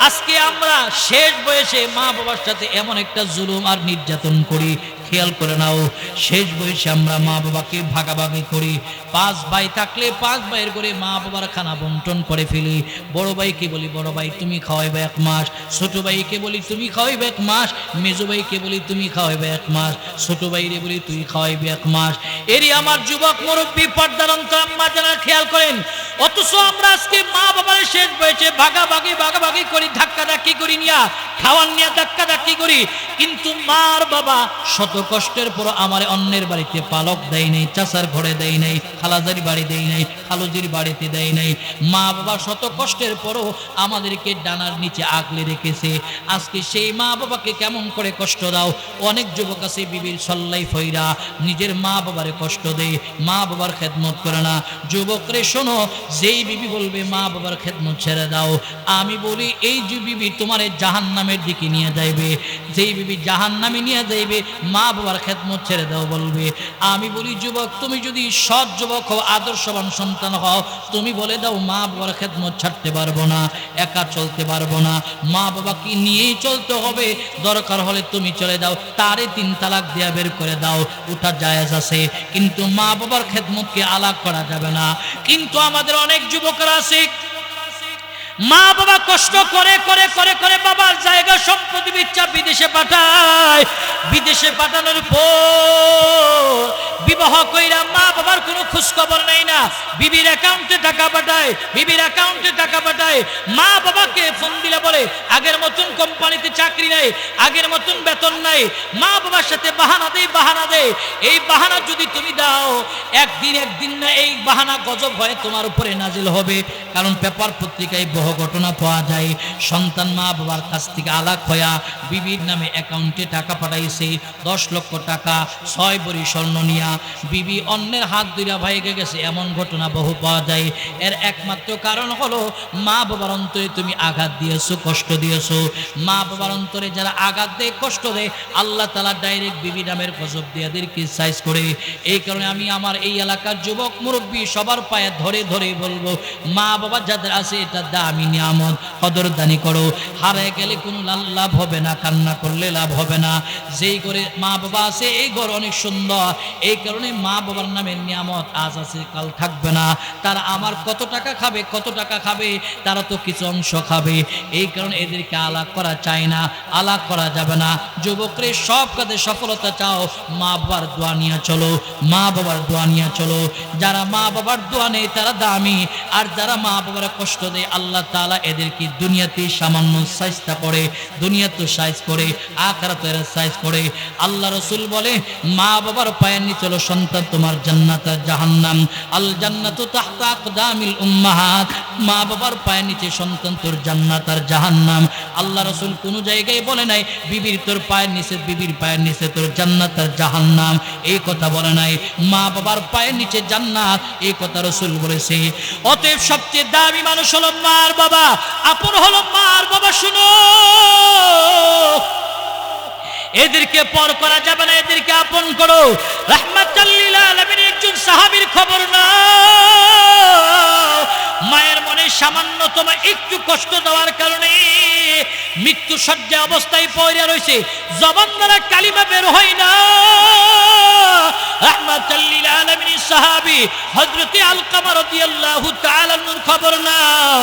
আজকে আমরা শেষ বয়সে মা বাবার সাথে এমন একটা জুলুম আর নির্যাতন করি। খেয়াল করে নাও, শেষ বয়সে আমরা মা বাবাকে ভাগাভাগি করি। 5 ভাই থাকলে 5 ভাইয়ের করে মা বাবার খানা বন্টন করে ফেলি। বড় ভাইকে বলি, বড় ভাই তুমি খাওয়াইবে 1 মাস। ছোট ভাইকে বলি তুমি খাওয়াইবে 1 মাস। মেজো ভাইকে বলি তুমি খাওয়াইবে 1 মাস। ছোট ভাইরে বলি তুই খাওয়াইবে 1 মাস। এরই আমার যুবক মুরব্বী, পর্দার অন্তরাম্মা যারা খেয়াল করেন, অথচ আমরা আজকে মা বাবার শেষ বয়সে ভাগাভাগি করি, ধাক্কাধাক্কি করি, নিয়া খাওয়ান নিয়ে ধাক্কাধাক্কি করি। কিন্তু মার বাবা শত কষ্টের পর আমার অন্যের বাড়িতে পালক দেয় নাই, চাচার ঘরে দেয় নাই, খালাজারি বাড়ি দেয় নাই, খালুজির বাড়িতে দেয় নাই। মা বাবা শত কষ্টের পরও আমাদেরকে ডানার নিচে আগলে রেখেছে। আজকে সেই মা বাবাকে কেমন করে কষ্ট দাও। অনেক যুবক আছে বিবির সল্লাই ফইরা নিজের মা বাবারে কষ্ট দেয়, মা বাবার খেদমত করে না। যুবকরে শোনো, যেই বিবি বলবে মা বাবার খেদমত ছেড়ে দাও, আমি বলি এই যে বিবি তোমার জাহান্নামের দিকে নিয়ে যাইবে। যেই বিবি জাহান্নামে নিয়ে যাইবে মা বাবার খেদমত ছেড়ে দাও বলবে, আমি বলি যুবক তুমি যদি সৎ যুবক হও, আদর্শবান সন্তান হও, তুমি বলে দাও মা বাবার খেদমত ছাড়তে পারবো না, একা চলতে পারবো না, মা বাবাকে নিয়েই চলতে হবে। দরকার হলে তুমি চলে যাও, তারে 3 তালাক দিয়া বের করে দাও, ওটা জায়েজ আছে, কিন্তু মা বাবার খেদমতকে আলাদা করা যাবে না। কিন্তু আমাদের অনেক যুবকরা আছে মা বাবা কষ্ট করে করে করে করে বাবার জায়গা সম্পত্তি বিচ্ছা বিদেশে পাঠায়। বিদেশে পাঠানোর পর বিবাহ কইরা মা বাবার কোনো খোঁজ খবর নেই না, বিবির অ্যাকাউন্টে টাকা পাঠায়, বিবির অ্যাকাউন্টে টাকা পাঠায়। মা বাবাকে ফোন দিলে বলে আগের মতন কোম্পানিতে চাকরি নেই, আগের মতন বেতন নাই। মা বাবার সাথে বাহানা দেয়, বাহানা দেয়। এই বাহানা যদি তুমি দাও, একদিন না এই বাহানা গজব হয়ে তোমার উপরে নাজিল হবে। কারণ পেপার পত্রিকায় বহু ঘটনা পাওয়া যায়, সন্তান মা বাবার কাছ থেকে আলাদা হইয়া বিবির নামে অ্যাকাউন্টে টাকা পাঠাইছে 10 লক্ষ টাকা, 6 ভরি স্বর্ণ নিয়া বিবি অন্যের হাত ধইরা ভাইগে গেছে। এমন ঘটনা বহু পাওয়া যায়। এর একমাত্র কারণ হলো মা বাবার অন্তরে তুমি আঘাত দিয়েছো, কষ্ট দিয়েছো। মা বাবার অন্তরে যারা আঘাত দেয়, কষ্ট দেয়, আল্লাহ তাআলা ডাইরেক্ট বিবি নামের গজব দিয়ে এদেরকে সাইজ করে। এই কারণে আমি আমার এই এলাকার যুবক মুরব্বী সবার পায়ে ধরে ধরে বলবো, মা বাবা যাদের আছে এটা দামি নিয়ামত, কদরদানি করো। হারায় গেলে কোনো লাভ হবে না, কান্না করলে লাভ হবে না। যেই করে মা বাবা আছে এই ঘর অনেক সুন্দর, এই কারণে মা বাবার নামের নিয়ামত আজ আছে কাল থাকবে না। তারা আমার কত টাকা খাবে, কত টাকা খাবে, তারা তো কিছু অংশ খাবে। এই কারণে এদেরকে আলাগ করা চায় না, আলাগ করা যাবে না। যুবকরে সব কাজে সফলতা চাও, মা বাবার দোয়া নিয়ে চলো, মা বাবার দোয়া নিয়ে চলো। যারা মা বাবার দোয়া নেই তারা দামি, আর যারা মা বাবার কষ্ট দেয় আল্লাহ তাআলা এদেরকে দুনিয়াতে সামান্য সাইজটা করে, দুনিয়াতে সাইজ করে, আখিরাতের সাইজ করে। আল্লাহ রাসূল বলে মা বাবার পায়ের নিচে হলো সন্তান তোমার জান্নাত আর জাহান্নাম। আল জান্নাতু তাহতা আকদামিল উম্মাহাত, মা বাবার পায়ের নিচে সন্তান তোর জান্নাত আর জাহান্নাম। আল্লাহ রাসূল কোন জায়গায় বলে নাই বিবির তোর পায়ের নিচে, বিবির পায়ের নিচে তোর জান্নাত আর জাহান্নাম, এই কথা বলে নাই। মা বাবার পায়ের নিচে জান্নাত, এই কথা রাসূল বলেছে। অতএব সবচেয়ে দামি মানুষ হলো মার বাবা, আপন হলো মার বাবা। শুনো, এদেরকে পর করা যাবে না, এদেরকে আপন করো। রাহমাতাল লিল আলামিন একজন সাহাবীর খবর নাও। মায়ের মনে সামান্যতম একটু কষ্ট দেওয়ার কারণে মৃত্যু শয্যা অবস্থায় পড়ে রয়েছে, জবান দ্বারা কালিমা বের হয় না। রাহমাতাল লিল আলামিন সাহাবী হযরত আলকামা রাদিয়াল্লাহু তাআলা আনহুর খবর নাও।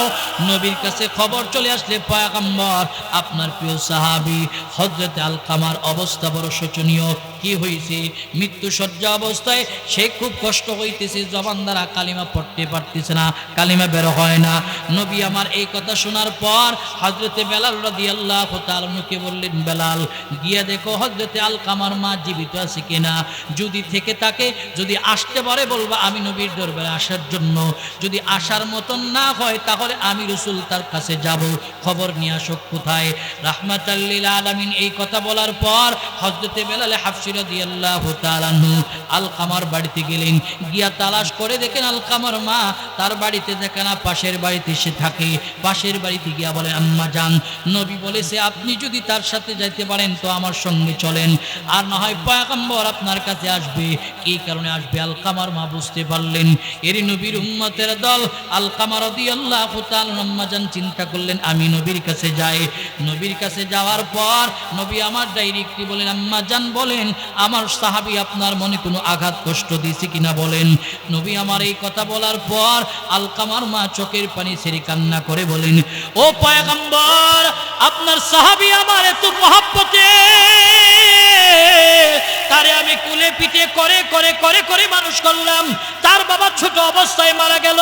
নবীর কাছে খবর চলে আসলে পয়গম্বর আপনার প্রিয় সাহাবী হযরত আলকামার অবস্থা বড় শোচনীয়। কি হয়েছে? মৃত্যু শয্যা অবস্থায় সে খুব কষ্ট হইতেছে, জবান দ্বারা কালিমা পড়তে পারতেছে না, কালিমা বের হয় না। নবী আমার এই কথা শোনার পর হযরতে বেলাল রাদিয়াল্লাহু তাআলা আনহুকে বললেন, বেলাল গিয়ে দেখো হযরতে আলকামার মা জীবিত আছে কিনা, যদি থেকে থাকে, যদি আসতে পারে বলবা আমি নবীর দরবারে আসার জন্য, যদি আসার মতন না হয় তাহলে আমি রাসূল তার কাছে যাব, খবর নিয়ে আসো কোথায়। রাহমাতাল লিল আলামিন এই কথা বলার পর হযরতে বেলাল হাফসী রাদিয়াল্লাহু তাআলা আনহু আলকামার বাড়িতে গেলেন। গিয়া তালাশ করে দেখেন আলকামার মা তার বাড়িতে দেখে না, পাশের বাড়িতে সে থাকে। পাশের বাড়িতে গিয়া বলেন, আম্মা জান নবী বলেছে আপনি যদি তার সাথে যাইতে পারেন তো আমার সঙ্গে চলেন, আর না হয় পয়গম্বর আপনার কাছে আসবে। কি কারণে আসবে? আলকামার মা বুঝতে পারলেন এরই নবীর উম্মতের দল। আলকামা রাদিয়াল্লাহু তাআলা আম্মা জান চিন্তা করলেন আমি নবীর কাছে যাই। নবীর কাছে যাওয়ার পর নবী আমার ডাইরেক্টলি বলেন, আম্মা জান বলেন আমার সাহাবী আপনার মনে কোনো আঘাত কষ্ট দিয়েছে কিনা বলেন। নবী আমার এই কথা বলার পর আলকামার মা চোখের পানি ছেড়ে কান্না করে বলেন, ও পয়গম্বর আপনার সাহাবী আমার এত মহব্বতে, তারে আমি কুলে পিঠে করে করে করে করে মানুষ করলাম, তার বাবা ছোট অবস্থায় মারা গেল,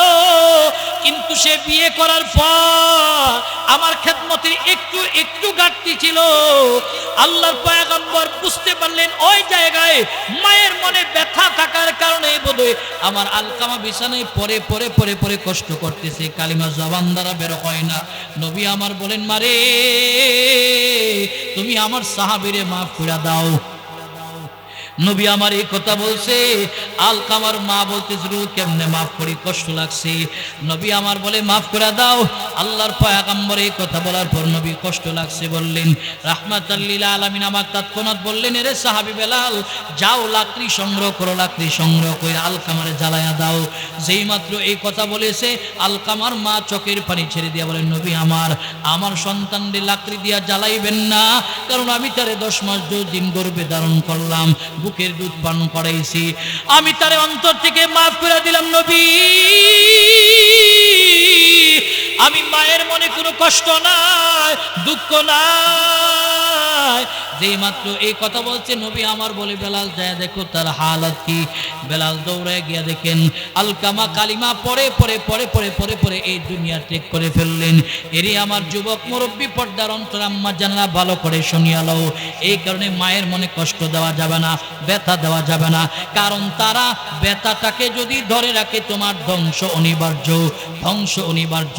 কিন্তু সে বিয়ে করার পর আমার খেদমতের একটু একটু ঘাটতি ছিল। আল্লাহর পয়গম্বর বুঝতে পারলেন ওই জায়গায় মায়ের মনে ব্যথা থাকার কারণে বোধহয় আমার আলকামা বিছানায় পরে পরে পরে পরে কষ্ট করতেছে, কালিমা জবান দ্বারা বের হয় না। নবী আমার বলেন, মারে তুমি আমার সাহাবীরে মাফ করে দাও। নবী আমার এই কথা বলছে, আলকামার মা বলতেছে কেমনে মাফ করি, কষ্ট লাগছে। নবী আমার বলে মাফ করে দাও। আল্লাহর পয়গম্বর এই কথা বলার পর নবী কষ্ট লাগছে বললেন, রাহমাতাল লিল আলামিন আমার তৎক্ষণাৎ বললেন, এরে সাহাবী বেলাল যাও লাকড়ি সংগ্রহ করো, লাকড়ি সংগ্রহ করে আলকামারে জ্বালায়া দাও। যেই মাত্র এই কথা বলেছে আলকামার মা চোখের পানি ছেড়ে দিয়া বলেন, নবী আমার সন্তানদের লাকড়ি দিয়া জ্বালাইবেন না, কারণ আমি তারে 10 মাস 2 দিন গর্ভে ধারণ করলাম, বুকের দুধ পান করাইছি, আমি তারে অন্তর থেকে মাফ করে দিলাম। নবী আমি মায়ের মনে কোনো কষ্ট নাই, দুঃখ নাই। যেই মাত্র এই কথা বলছে নবী আমার বলে, বেলাল যায় দেখো তার হালত কি। বেলাল দৌড়ে গিয়া দেখেন আলকামা কালিমা পড়ে পড়ে পড়ে পড়ে পড়ে পড়ে এই দুনিয়া ত্যাগ করে ফেললেন। এরই আমার যুবক মুরব্বী পর্দার অন্তর আম্মা জানারা ভালো করে শুনিয়ালো, এই কারণে মায়ের মনে কষ্ট দেওয়া যাবে না, ব্যথা দেওয়া যাবে না, কারণ তারা ব্যথাটাকে যদি ধরে রাখে তোমার ধ্বংস অনিবার্য, ধ্বংস অনিবার্য।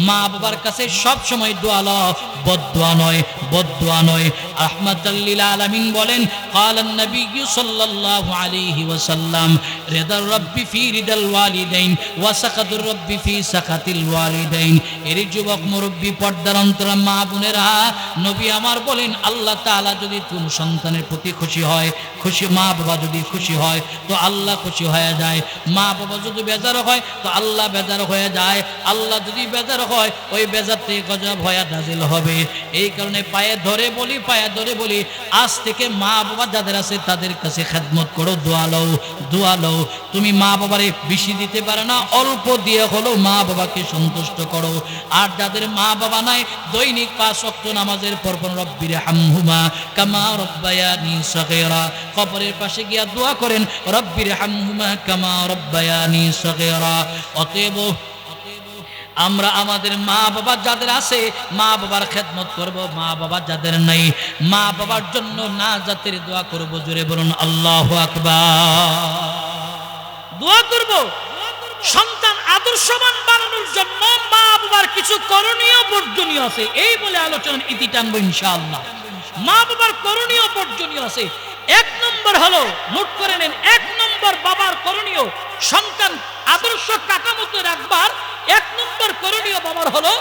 মা বাবার কাছে সব সময় দোয়া লও, বদদোয়া নয়, বদদোয়া নয়। রাহমাতাল লিল আলামিন বলেন, ক্বালান নবী সাল্লাল্লাহু আলাইহি ওয়াসাল্লাম, রিদার রাব্বি ফি রিদাল ওয়ালিদাইন ওয়া সাকাতুর রাব্বি ফি সাকাতিল ওয়ালিদাইন। এর যুবক মুরব্বী পর্দার অন্তর মা বোনেরা, নবী আমার বলেন, আল্লাহ তাআলা যদি কোন সন্তানের প্রতি খুশি হয়, খুশি মা বাবা যদি খুশি হয় তো আল্লাহ খুশি হয়ে যায়, মা বাবা যদি বেজার হয় তো আল্লাহ বেজার হয়ে যায়, আল্লাহ যদি বেজার হয় ওই বেজার থেকে গজব হয়ে নাজিল হবে। এই কারণে পায়ে ধরে বলি, পায়ে ধরে বলি, আজ থেকে মা বাবা যাদের আছে তাদের কাছে খেদমত করো, দোয়া লও, দোয়া লও। তুমি মা বাবারে বেশি দিতে পারে না, অল্প দিয়ে হলো মা বাবাকে সন্তুষ্ট করো। আর যাদের মা বাবা নাই দৈনিক 5 ওয়াক্ত নামাজের পর রব্বির হামহুমা কামা রব্বায়ানি সগীরা, কবরের পাশে গিয়া দোয়া করেন, রব্বির হামহুমা কামা রব্বায়ানি সগীরা। অতএব আমরা আমাদের মা বাবা যাদের আছে মা বাবার খেদমত করব, মা বাবা যাদের নাই মা বাবার জন্য না জাতের দোয়া করব। জোরে বলুন আল্লাহু আকবার। দোয়া করব সন্তান আদর্শবান বানানোর জন্য মা বাবার কিছু করণীয় বর্জনীয় আছে, এই বলে আলোচনা ইতি টানবো ইনশাআল্লাহ। মা বাবার করণীয় বর্জনীয় আছে। 1 নম্বর হলো, নোট করে নেন, 1 নম্বর বাবার করণীয়, সন্তান আদর্শ কাকামতো রাখবার 1 নম্বর করণীয় বাবার হলো,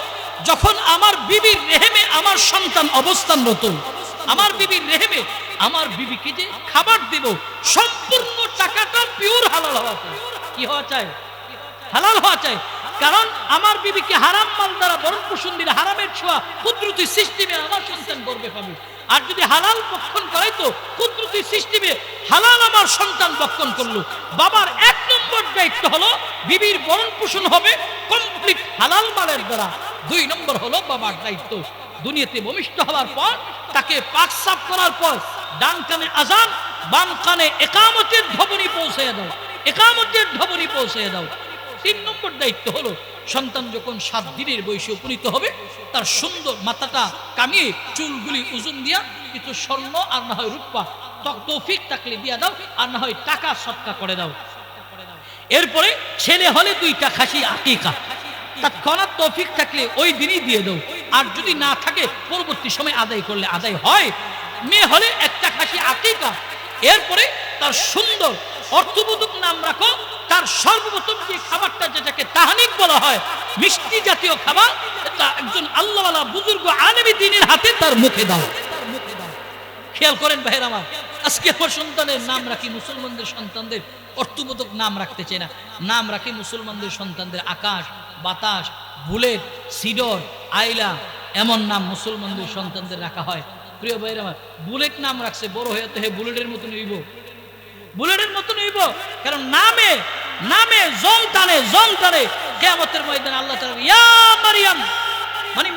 যখন আমার বিবির রেহেমে আমার সন্তান অবস্থানরত, আমার বিবির রেহেমে আমার বিবিকে যে খাবার দেব সম্পূর্ণ টাকাটা পিওর হালাল হওয়া চাই। কি হওয়া চাই? হালাল হওয়া চাই। কারণ আমার বিবিকে হারাম মাল দ্বারা ভরণ পোষণ দিলে হারামের ছোঁয়া কুদরতি সিস্টেমে আমার সন্তান গর্বে পাবে। আর যদি হালাল ভক্ষণ করাই তো কুদরতি সিস্টেমে হালাল আমার সন্তান ভক্ষণ করলো। বাবার 1 নম্বর দায়িত্ব হলো বিবির ভরণ পোষণ হবে কমপ্লিট হালাল মালের দ্বারা। 2 নম্বর হলো বাবার দায়িত্ব, দুনিয়াতে ভূমিষ্ঠ হওয়ার পর তাকে পাক সাফ করার পর ডান কানে আজান, বাম কানে ইকামতের ধ্বনি পৌঁছে দাও, ইকামতের ধ্বনি পৌঁছে দাও। 3 নম্বর দায়িত্ব হলো সন্তান যখন 7 দিনের বয়সে উপনীত হবে তার সুন্দর মাথাটা কামিয়ে চুলগুলি ওজন দিয়া কিছু স্বর্ণ আর না হয় রূপা তৌফিক থাকলে দিয়া দাও, আর না হয় টাকা সদকা করে দাও। এরপরে ছেলে হলে 2টা খাসি আকিকা, তৎক্ষণাৎ তৌফিক থাকলে ওই দিনই দিয়ে দাও, আর যদি না থাকে পরবর্তী সময় আদায় করলে আদায় হয়। মেয়ে হলে 1টা খাসি আকিকা। এরপরে তার সুন্দর অর্থবোধক নাম রাখো। তার সর্বপ্রথম যে খাবারটা যেটাকে তাহানিক বলা হয়, মিষ্টি জাতীয় খাবার, এটা একজন আল্লাহওয়ালা বুজুর্গ আলেমী দ্বীনের হাতে তার মুখে দাও। খেয়াল করেন ভাইরা আমার, আজকে আমার সন্তানের নাম রাখি, মুসলমানদের সন্তানদের অর্থবোধক নাম রাখতে চাই না, নাম রাখি মুসলমানদের সন্তানদের আকাশ, বাতাস, বুলেট, সিডর, আইলা, এমন নাম মুসলমানদের সন্তানদের রাখা হয়। প্রিয় ভাইরা আমার, বুলেট নাম রাখছে, বড় হয়ে তো হে বুলেটের মতন হইব, বুলেটের মতন হইব, কারণ নামে নামে জং টানে, জং টানে। কিয়ামতের ময়দানে আল্লাহ তাআলা ইয়া মারইয়াম, মানে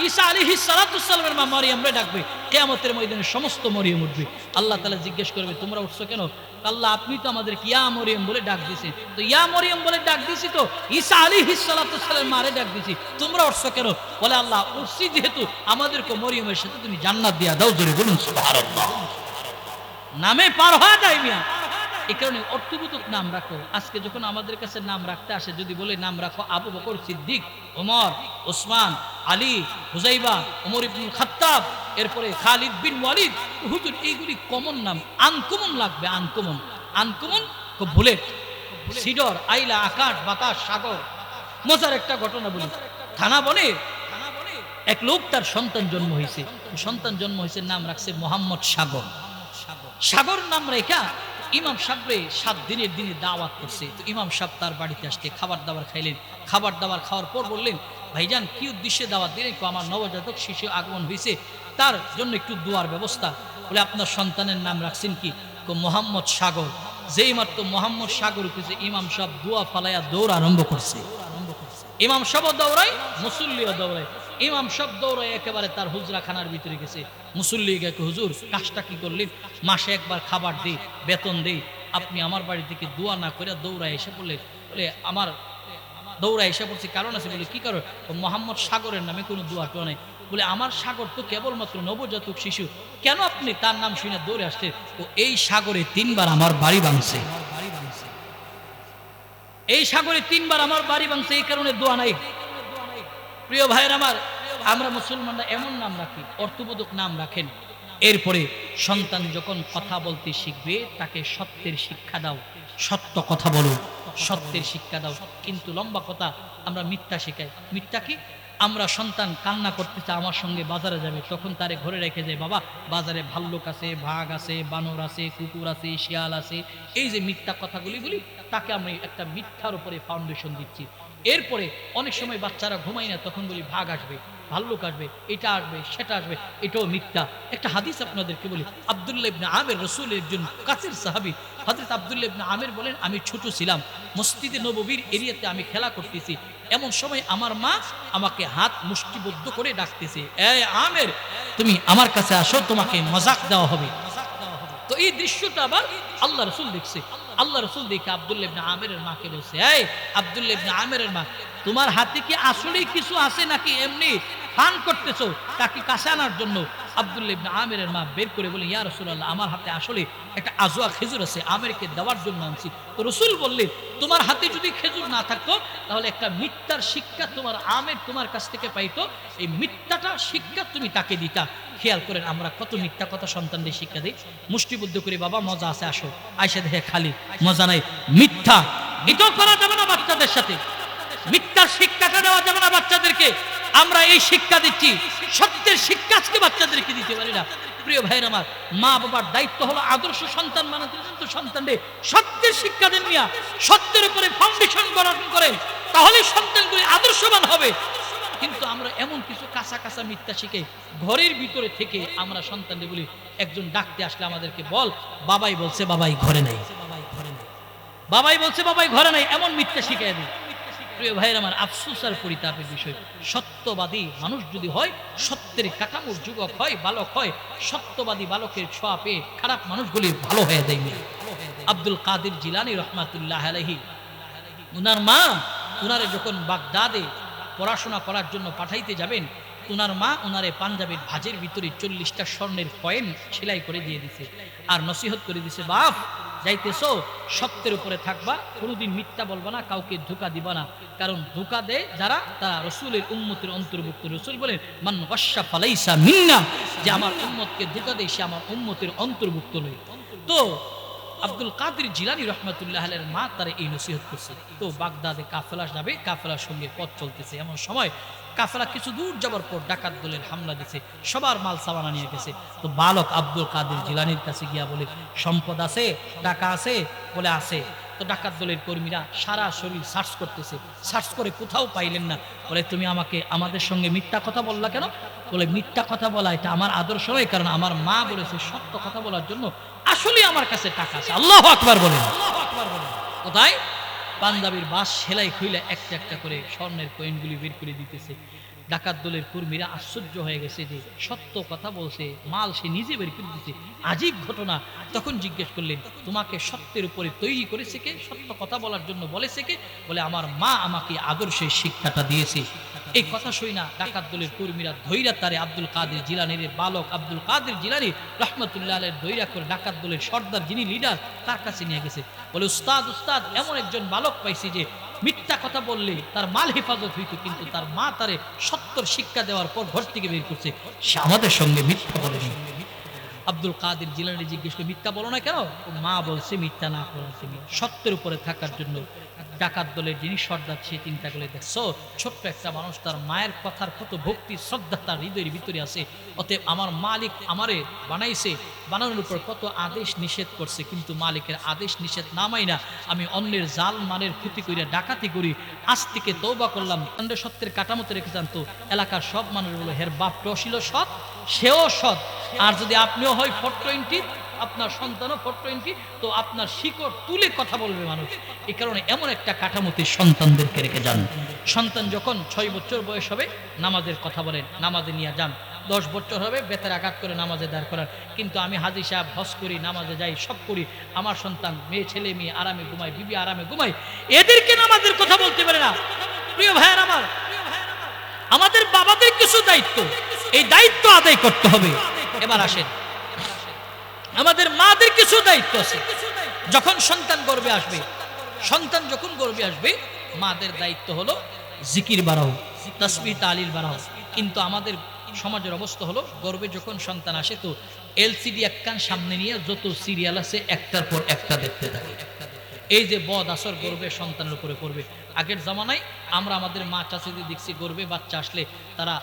ঈসা আলাইহিস সালাতু সালামের মা মরিয়মরে ডাকবে, কিয়ামতের ময়দানে সমস্ত মরিয়ম উঠবে। আল্লাহ তাআলা জিজ্ঞেস করবে তোমরা উঠছো কেন? আল্লাহ আপনি তো আমাদেরকে ইয়া মরিয়ম বলে ডাক দিয়েছেন, তো ইয়া মরিয়ম বলে ডাক দিয়েছি তো ঈসা আলাইহিস সালাতু সালামের মারে ডাক দিয়েছি, তোমরা উঠছো কেন? বলে আল্লাহ উঠছি যেহেতু আমাদেরকে মরিয়মের সাথে তুমি জান্নাত দিয়া দাও। জোরে বলুন সুবহানাল্লাহ। নামে পার হয়ে যায় মিয়া। এই কারণে অর্থবোধক নাম রাখো। আজকে যখন আমাদের কাছে নাম রাখতে আসে, যদি বলে নাম রাখো আবু বকর সিদ্দিক, ওমর, ওসমান, আলী, হুজাইবা, ওমর ইবনুল খাত্তাব, এরপরে খালিদ বিন ওয়ালিদ, হুজুর এইগুলি কমন নাম, আনকমন লাগবে। আনকমন আনকমন বুলেট, সিডর, আইলা, আকাশ, বাতাস, সাগর। মজার একটা ঘটনা বলি। থানা বনে এক লোক, তার সন্তান জন্ম হয়েছে। সন্তান জন্ম হয়েছে, নাম রাখছে মোহাম্মদ সাগর। সাগর নাম রেখা ইমাম সাহেবরে 7 দিনের দিনে দাওয়াত করছে। তো ইমাম সাহেব তার বাড়িতে আসতে খাবার দাবার খাইলেন। খাবার দাবার খাওয়ার পর বললেন, ভাইজান কি উদ্দেশ্যে দাওয়াত দিলেন? আমার নবজাতক শিশু আগমন হয়েছে, তার জন্য একটু দোয়ার ব্যবস্থা। বলে আপনার সন্তানের নাম রাখছেন কি? মোহাম্মদ সাগর। যেই মাত্র মোহাম্মদ সাগর উঠেছে, ইমাম সাহেব দোয়া ফালাইয়া দৌড় আরম্ভ করছে। ইমাম সাহেব দৌড়ায়, মুসল্লিও দৌড়ায়। ইমাম সাহেব দৌড়ায় একেবারে তার হুজরা খানার ভিতরে গেছে। মুসল্লি গেছে, হুজুর কাজটা কি করলেন? মাসে একবার খাবার দেই, বেতন দেই, আপনি আমার বাড়ি থেকে দোয়া না করে দৌড়ায় এসে বললেন। বলে আমার দৌড়ায় এসে পড়ছি, কারণ আছে। বলে কি কারণ? মোহাম্মদ সাগরের নামে কোনো দোয়া টোয়া নেই। বলে আমার সাগর তো কেবলমাত্র নবজাতক শিশু, কেন আপনি তার নাম শুনে দৌড়ে আসছে? ও এই সাগরে 3 বার আমার বাড়ি ভাঙছে, এই সাগরে 3 বার আমার বাড়ি ভাঙছে, এই কারণে দোয়া নাই। প্রিয় ভাইয়ের আমার, আমরা মুসলমানরা এমন নাম রাখি, অর্থবোধক নাম রাখেন। এরপরে সন্তান যখন কথা বলতে শিখবে, তাকে সত্যের শিক্ষা দাও। সত্য কথা বলো, সত্যের শিক্ষা দাও। কিন্তু লম্বা কথা, আমরা মিথ্যা শেখাই। মিথ্যা কি? আমরা সন্তান কান্না করতেছে, আমার সঙ্গে বাজারে যাবে, তখন তারে ঘরে রেখে যায়, বাবা বাজারে ভাল্লুক আছে, বাঘ আছে, বানর আছে, কুকুর আছে, শিয়াল আছে। এই যে মিথ্যা কথাগুলি বলি, তাকে আমি একটা মিথ্যার উপরে ফাউন্ডেশন দিচ্ছি। এরপরে অনেক সময় বাচ্চারা ঘুমায় না, তখন বলি ভাগ আসবে, ভাল্লুক আসবে, এটা আসবে, সেটা আসবে, এটাও মিথ্যা। একটা হাদিস আপনাদেরকে বলি। আব্দুল্লাহ ইবনে আমির, রাসূলের একজন কাছের সাহাবী, হযরত আব্দুল্লাহ ইবনে আমির বলেন, আমি ছোট ছিলাম, মসজিদে নববীর এরিয়াতে আমি খেলা করতেছি। এমন সময় আমার মা আমাকে হাত মুষ্টিবদ্ধ করে ডাকতেছে, এই আমির তুমি আমার কাছে আসো, তোমাকে মজাক দেওয়া হবে। তো এই দৃশ্যটা আবার আল্লাহ রাসূল দেখছে। আল্লাহ রাসূল দেখে আব্দুল্লাহ ইবনে আমিরের মাকে বলছে, এই আব্দুল্লাহ ইবনে আমিরের মা, তোমার হাতে কি আসলেই কিছু আছে নাকি এমনি ফান করতেছো তাকে কাছে আনার জন্য? আব্দুল্লাহ ইবনে আমিরের মা বের করে বলে, ইয়া রাসূলুল্লাহ, আমার হাতে আসলে একটা আজওয়া খেজুর আছে, আমিরকে দেওয়ার জন্য আনছি। তো রাসূল বললেন, তোমার হাতে যদি খেজুর না থাকতো, তাহলে একটা মিথ্যার শিক্ষা তোমার আমির তোমার কাছ থেকে পাইতো, এই মিথ্যাটা শিক্ষা তুমি তাকে দিতা। খেয়াল করেন আমরা কত মিথ্যা কথা সন্তানদের শিক্ষা দিই। মুষ্টিবদ্ধ করে, বাবা মজা আছে, আসো, আয়সা দেখে খালি, মজা নাই, মিথ্যা। এটাও করা যাবে না বাচ্চাদের সাথে, মিথ্যার শিক্ষাটা দেওয়া যাবে না বাচ্চাদেরকে। আমরা এই শিক্ষা দিচ্ছি, সত্যের শিক্ষা আজকে বাচ্চাদেরকে দিতে পারি না। প্রিয় ভাইয়ের আমার, মা বাবার দায়িত্ব হলো আদর্শ সন্তান বানাতে, সন্তানদের সত্যের শিক্ষা দেন মিয়া, সত্যের উপরে ফাউন্ডেশন গঠন করেন, তাহলে সন্তানগুলি আদর্শবান হবে। কিন্তু আমরা এমন কিছু কাঁচা কাঁচা মিথ্যা শিখে ঘরের ভিতরে থেকে আমরা সন্তানদের বলি, একজন ডাকতে আসলে আমাদেরকে বল, বাবাই বলছে বাবাই ঘরে নাই, বাবাই বলছে বাবাই ঘরে নাই, এমন মিথ্যা শিখিয়ে দিই। প্রিয় ভাইয়ের আমার, আফসোস আর পরিতাপের বিষয়, সত্যবাদী মানুষ যদি হয়, সত্যের কাঠামোর যুবক হয়, বালক হয়, সত্যবাদী বালকের ছোঁয়া পেয়ে খারাপ মানুষগুলি ভালো হয়ে দেয়। আব্দুল কাদের জিলানী রহমাতুল্লাহ আলাইহি, উনার মা উনারে যখন বাগদাদে পড়াশোনা করার জন্য পাঠাইতে যাবেন, উনার মা উনারে পাঞ্জাবের ভাজের ভিতরে 40টা স্বর্ণের কয়েন সেলাই করে দিয়ে দিছে, আর নসিহত করে দিছে, বাপ যাইতেছো সত্যের উপরে থাকবা, কোনোদিন মিথ্যা বলবা না, কাউকে ধোঁকা দিবা না, কারণ ধোঁকা দেয় যারা, তারা রসুলের উম্মতের অন্তর্ভুক্ত। রসুল বলেন, মান গাশশা ফালাইসা মিন্না, যে আমার উম্মতকে ধোঁকা দেয় সে আমার উম্মতের অন্তর্ভুক্ত নয়। তো আব্দুল কাদের জিলানী রহমাতুল্লাহ আলাইহির মা তারা এই নসিহত করছে। তো বাগদাদে কাফেলা যাবে, কাফেলার সঙ্গে পথ চলতেছে, এমন সময় কাফেলা কিছু দূর যাবার পর ডাকাত দলের হামলা দিছে, সবার মাল সামানা নিয়ে গেছে। তো বালক আব্দুল কাদের জিলানীর কাছে গিয়া বলে, সম্পদ আছে, টাকা আছে? বলে আছে। তো ডাকাত দলের কর্মীরা সারা শরীর সার্চ করতেছে, সার্চ করে কোথাও পাইলেন না। বলে, তুমি আমাকে আমাদের সঙ্গে মিথ্যা কথা বললা কেন? বলে, মিথ্যা কথা বলা এটা আমার আদর্শ নয়, কারণ আমার মা বলেছে সত্য কথা বলার জন্য, আসলে আমার কাছে টাকা আছে। আল্লাহু আকবার বলেন। কোথায়? পাঞ্জাবির বাস সেলাই খুইলে একটা একটা করে স্বর্ণের কয়েনগুলি বের করে দিতেছে। ডাকাত দলের কর্মীরা আশ্চর্য হয়ে গেছে যে সত্য কথা বলছে, মাল সে নিজে বের করে দিচ্ছে, আজীব ঘটনা। তখন জিজ্ঞেস করলেন, তোমাকে সত্যের উপরে তৈরি করেছে কে, সত্য কথা বলার জন্য বলেছে কে? বলে, আমার মা আমাকে আদর্শের শিক্ষাটা দিয়েছে। এই কথা শুই না ডাকাত দলের কর্মীরা ধৈরা তারে আব্দুল কাদের জিলানির বালক আব্দুল কাদের জিলানি রহমতুল্লাহ আলাইহির ধৈরা করে ডাকাত দলের সর্দার যিনি লিডার তার কাছে নিয়ে গেছে। বলে, উস্তাদ উস্তাদ, এমন একজন বালক পাইছি যে মিথ্যা কথা বললে তার মাল হেফাজত হইত, কিন্তু তার মা তারে সত্যর শিক্ষা দেওয়ার পর ঘর থেকে বের করছে, সে আমাদের সঙ্গে মিথ্যা বলেনি। আব্দুল কাদের জিলানী জিজ্ঞেস করে, মিথ্যা বলো না কেন? মা বলছে মিথ্যা না করার জন্য, সত্যের উপরে থাকার জন্য। ডাকাত দলের যিনি সর্দার সে চিন্তা করে, দেখছো ছোট্ট একটা মানুষ, তার মায়ের কথার কত ভক্তি শ্রদ্ধা তার হৃদয়ের ভিতরে আছে। অতএব আমার মালিক আমারে বানাইছে, বানানোর উপর কত আদেশ নিষেধ করছে, কিন্তু মালিকের আদেশ নিষেধ না মাই না আমি অন্যের জাল মানের ক্ষতি করি, ডাকাতি করি। আজ থেকে তওবা করলাম। সত্যের কাটামতে রেখে জানতো এলাকার সব মানুষ বলে, হের বাপটাও ছিল সৎ, সেও সৎ, আর যদি আপনিও হয় 420, আপনার সন্তানও 420, তো আপনার শিকড় তুলে কথা বলবে মানুষ। এই কারণে এমন একটা কাঠামোতে সন্তানদেরকে রেখে যান। সন্তান যখন 6 বছর বয়স হবে নামাজের কথা বলেন, নামাজে নিয়ে যান। 10 বছর হবে বেতের আঘাত করে নামাজে দাঁড় করার। কিন্তু আমি হাজী সাহেব হজ করি, নামাজে যাই, সব করি, আমার সন্তান মেয়ে ছেলে মেয়ে আরামে ঘুমায়, বিবি আরামে ঘুমায়, এদেরকে নামাজের কথা বলতে পারে না। প্রিয় ভাইয়ের আমার, আমাদের বাবাদের কিছু দায়িত্ব, এই দায়িত্ব আদায় করতে হবে। এবার আসেন, আমাদের মাদের কিছু দায়িত্ব আছে। যখন সন্তান গর্ভে আসবে, সন্তান যখন গর্ভে আসবে, মাদের দায়িত্ব হলো জিকির বাড়াও, তাসবিহ তাহলিল বাড়াও। কিন্তু আমাদের সমাজের অবস্থা হলো, গর্ভে যখন সন্তান আসে তো এলসিডি একখান সামনে নিয়ে যত সিরিয়াল আছে একটার পর একটা দেখতে থাকে। এই যে বদ আসর গর্বে সন্তানের উপরে পড়বে। আগের জামানায় আমরা আমাদের মা চাচিদের দেখছি, গর্বে বাচ্চা আসলে তারা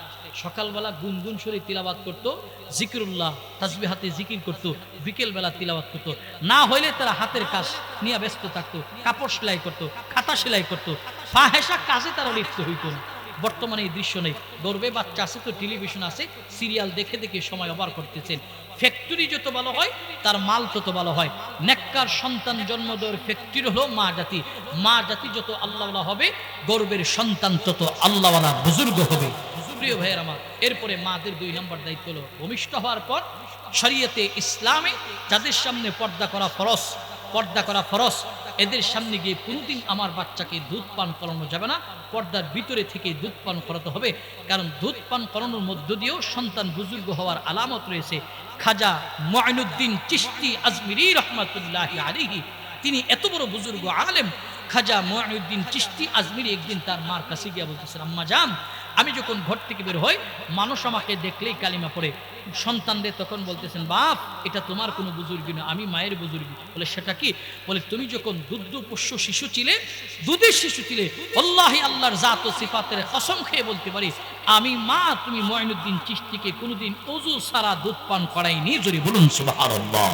সকালবেলা গুনগুন সুরে তিলাওয়াত করতো, জিকিরুল্লাহ তাসবিহাতে জিকির করতো, বিকেলবেলা তিলাওয়াত করতো। না হইলে তারা হাতের কাজ নিয়ে ব্যস্ত থাকতো, কাপড় সেলাই করতো, খাতা সেলাই করতো, ফাহেসা কাজে তারা লিপ্ত হইতো না। বর্তমানে এই দৃশ্য নেই। গর্বে বাচ্চা আছে তো টেলিভিশন আছে, সিরিয়াল দেখে দেখে সময় অবার করতেছেন। ফ্যাক্টরি যত ভালো হয় তার মাল তত ভালো হয়। নেককার সন্তান জন্ম দেওয়ার ফ্যাক্টরি হলো মা জাতি। মা জাতি যত আল্লাহওয়ালা হবে, গর্বের সন্তান তত আল্লাহওয়ালা বুজুর্গ হবে। প্রিয় ভাইয়ের আমার, এরপরে মাদের 2 নম্বর দায়িত্ব হলো, ভূমিষ্ঠ হওয়ার পর শরীয়তে ইসলামে যাদের সামনে পর্দা করা ফরজ, পর্দা করা ফরজ, এদের সামনে গিয়ে কোনোদিন আমার বাচ্চাকে দুধ পান করানো যাবে না। পর্দার ভিতরে থেকে দুধ পান করাতে হবে, কারণ দুধ পান করানোর মধ্য দিয়েও সন্তান বুজুর্গ হওয়ার আলামত রয়েছে। খাজা মুঈনুদ্দিন চিশতি আজমিরি রহমাতুল্লাহি আলাইহি, তিনি এত বড় বুজুর্গ আলেম। খাজা মুঈনুদ্দিন চিশতি আজমিরি একদিন তার মার কাছে গিয়ে বলতেছেন, আম্মা জান, আমি যখন ঘর থেকে বের হই মানুষ আমাকে দেখলেই কালিমা পড়ে। সন্তানদের তখন বলতেছেন, বাপ এটা তোমার কোনো বুজুর্গি না, আমি মায়ের বুজুর্গি। বলে, সেটা কি? বলে, তুমি যখন দুগ্ধপোষ্য শিশু ছিলে, দুধের শিশু ছিলে, আল্লাহি আল্লাহর জাত ও সিফাতের কসম খেয়ে বলতে পারি, আমি মা তুমি মুঈনুদ্দিন চিশতিকে কোনোদিন ওযু ছাড়া দুধ পান করাইনি। জোরে বলুন সুবহানাল্লাহ।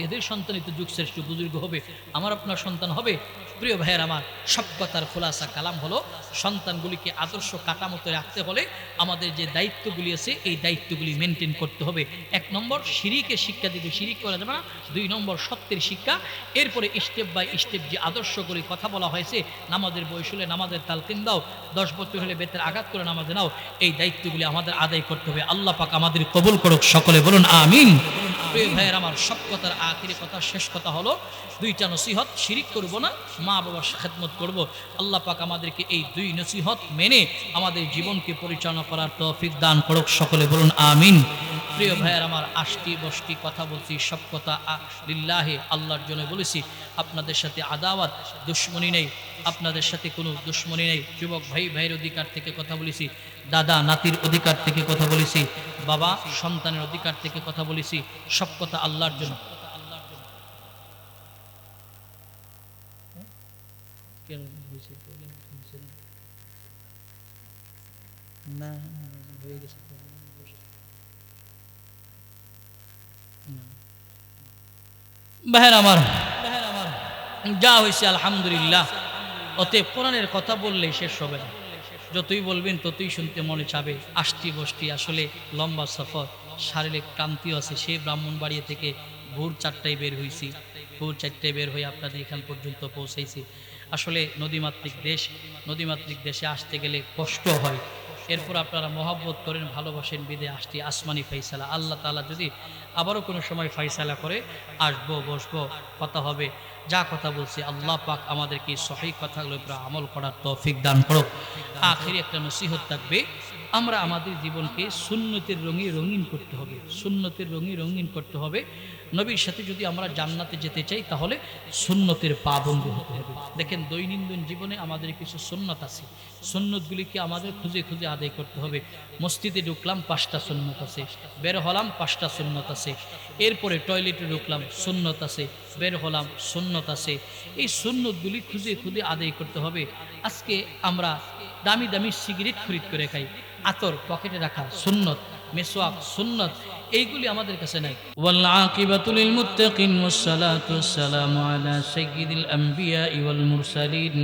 এদের সন্তানই তো যুগ শ্রেষ্ঠ বুজুর্গ হবে, আমার আপনার সন্তান হবে। প্রিয় ভাইয়ের আমার, সব কথার খোলাসা কালাম হলো, সন্তানগুলিকে আদর্শ কাঠামোতে রাখতে হলে আমাদের যে দায়িত্বগুলি আছে এই দায়িত্বগুলি মেনটেন করতে হবে। 1 নম্বর শিরিকের শিক্ষা দিতে, শিরিক করা যাবে না। 2 নম্বর সত্যের শিক্ষা। এরপরে স্টেপ বাই স্টেপ যে আদর্শগুলি কথা বলা হয়েছে, নামাজের বয়স হলে নামাজের তালকিন দাও, 10 বছর হলে বেতের আঘাত করে নামাজে নাও, এই দায়িত্বগুলি আমাদের আদায় করতে হবে। আল্লাহ পাক আমাদের কবুল করুক, সকলে বলুন আমিন। প্রিয় ভাইয়ের আমার, সব কথার আখিরি কথা, শেষ কথা হলো 2টা নসিহত। শিরিক করব না, মা বাবার খেদমত করব। আল্লাহ পাক আমাদেরকে এই 2 নসিহত মেনে আমাদের জীবনকে পরিচালনা করার তৌফিক দান করুক, সকলে বলুন আমিন। প্রিয় ভাইয়ের আমার, আষ্টি বষ্টি কথা বলছি, সব কথা লিল্লাহি আল্লাহর জন্য বলেছি। আপনাদের সাথে আদাওয়াত দুশ্মনী নেই, আপনাদের সাথে কোনো দুশ্মনী নেই। যুবক ভাই ভাইয়ের অধিকার থেকে কথা বলেছি, দাদা নাতির অধিকার থেকে কথা বলেছি, বাবা সন্তানের অধিকার থেকে কথা বলেছি। সব কথা আল্লাহর জন্য। না হয়ে গেছে, ভাইয়ের আমার, যা হয়েছে আলহামদুলিল্লাহ। অতএব কোরআনের কথা বললে শেষ হবে না, যতই বলবেন ততই শুনতে মনে চাবে। আষ্টি বষ্টি আসলে লম্বা সফর, শারীরিক ক্লান্তিও আছে। সে ব্রাহ্মণবাড়িয়া থেকে ভোর 4টায় বের হয়েছি, ভোর 4টায় বের হয়ে আপনাদের এখান পর্যন্ত পৌঁছাইছি। আসলে নদীমাতৃক দেশ, নদীমাতৃক দেশে আসতে গেলে কষ্ট হয়। এরপর আপনারা মহব্বত করেন, ভালোবাসেন, বিদে আসছি আসমানি ফাইসালা। আল্লাহ তাআলা যদি আবারও কোনো সময় ফাইসালা করে আসবো, বসবো, কথা হবে। যা কথা বলছি আল্লাহ পাক আমাদেরকে সহিহ কথাগুলোর উপর আমল করার তৌফিক দান করুক। আখিরে একটা নসিহত থাকবে, আমরা আমাদের জীবনকে সুন্নতের রঙে রঙিন করতে হবে, সুন্নতের রঙে রঙিন করতে হবে। নবীর সাথে যদি আমরা জান্নাতে যেতে চাই তাহলে সুন্নতের পাবন্দি হতে হবে। দেখেন দৈনন্দিন জীবনে আমাদের কিছু সুন্নত আছে, সুন্নতগুলিকে আমাদের খুঁজে খুঁজে আদায় করতে হবে। মসজিদে ঢুকলাম 5টা সুন্নত আছে, বের হলাম 5টা সুন্নত আছে। এরপরে টয়লেটে ঢুকলাম সুন্নত আছে, বের হলাম সুন্নত আছে। এই সুন্নতগুলি খুঁজে খুঁজে আদায় করতে হবে। আজকে আমরা দামি দামি সিগারেট খরিদ করে খাই, আতর পকেটে রাখা সুন্নত, মেসওয়াক সুন্নত, এইগুলি আমাদের কাছে নাই। ওয়াল আকিবাতু লিল মুত্তাকিন ওয়াসসালাতু ওয়াসসালামু আলা সাইয়্যিদিল আমবিয়া ওয়াল মুরসালিন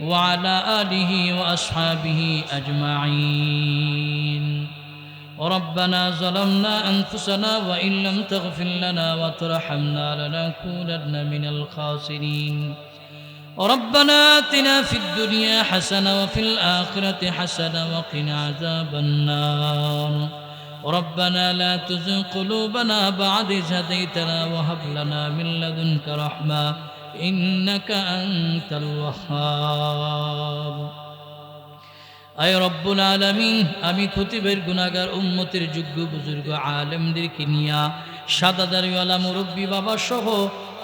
ওয়া আলা আলিহি ওয়া আসহাবিহি আজমাইন। ربنا ظلمنا أنفسنا وإن لم تغفر لنا وترحمنا لنكونن من الخاسرين. ربنا آتنا في الدنيا حسنة وفي الآخرة حسنة وقنا عذاب النار. ربنا لا تزغ قلوبنا بعد إذ هديتنا وهب لنا من لدنك رحمة إنك أنت الوهاب. আয় রব্বুল আলামিন, আমি খতিবের গুনাহগার উম্মতের যোগ্য বুজুর্গ আলেমদেরকে নিয়া, সাদা দাড়িওয়ালা মুরব্বী বাবা সহ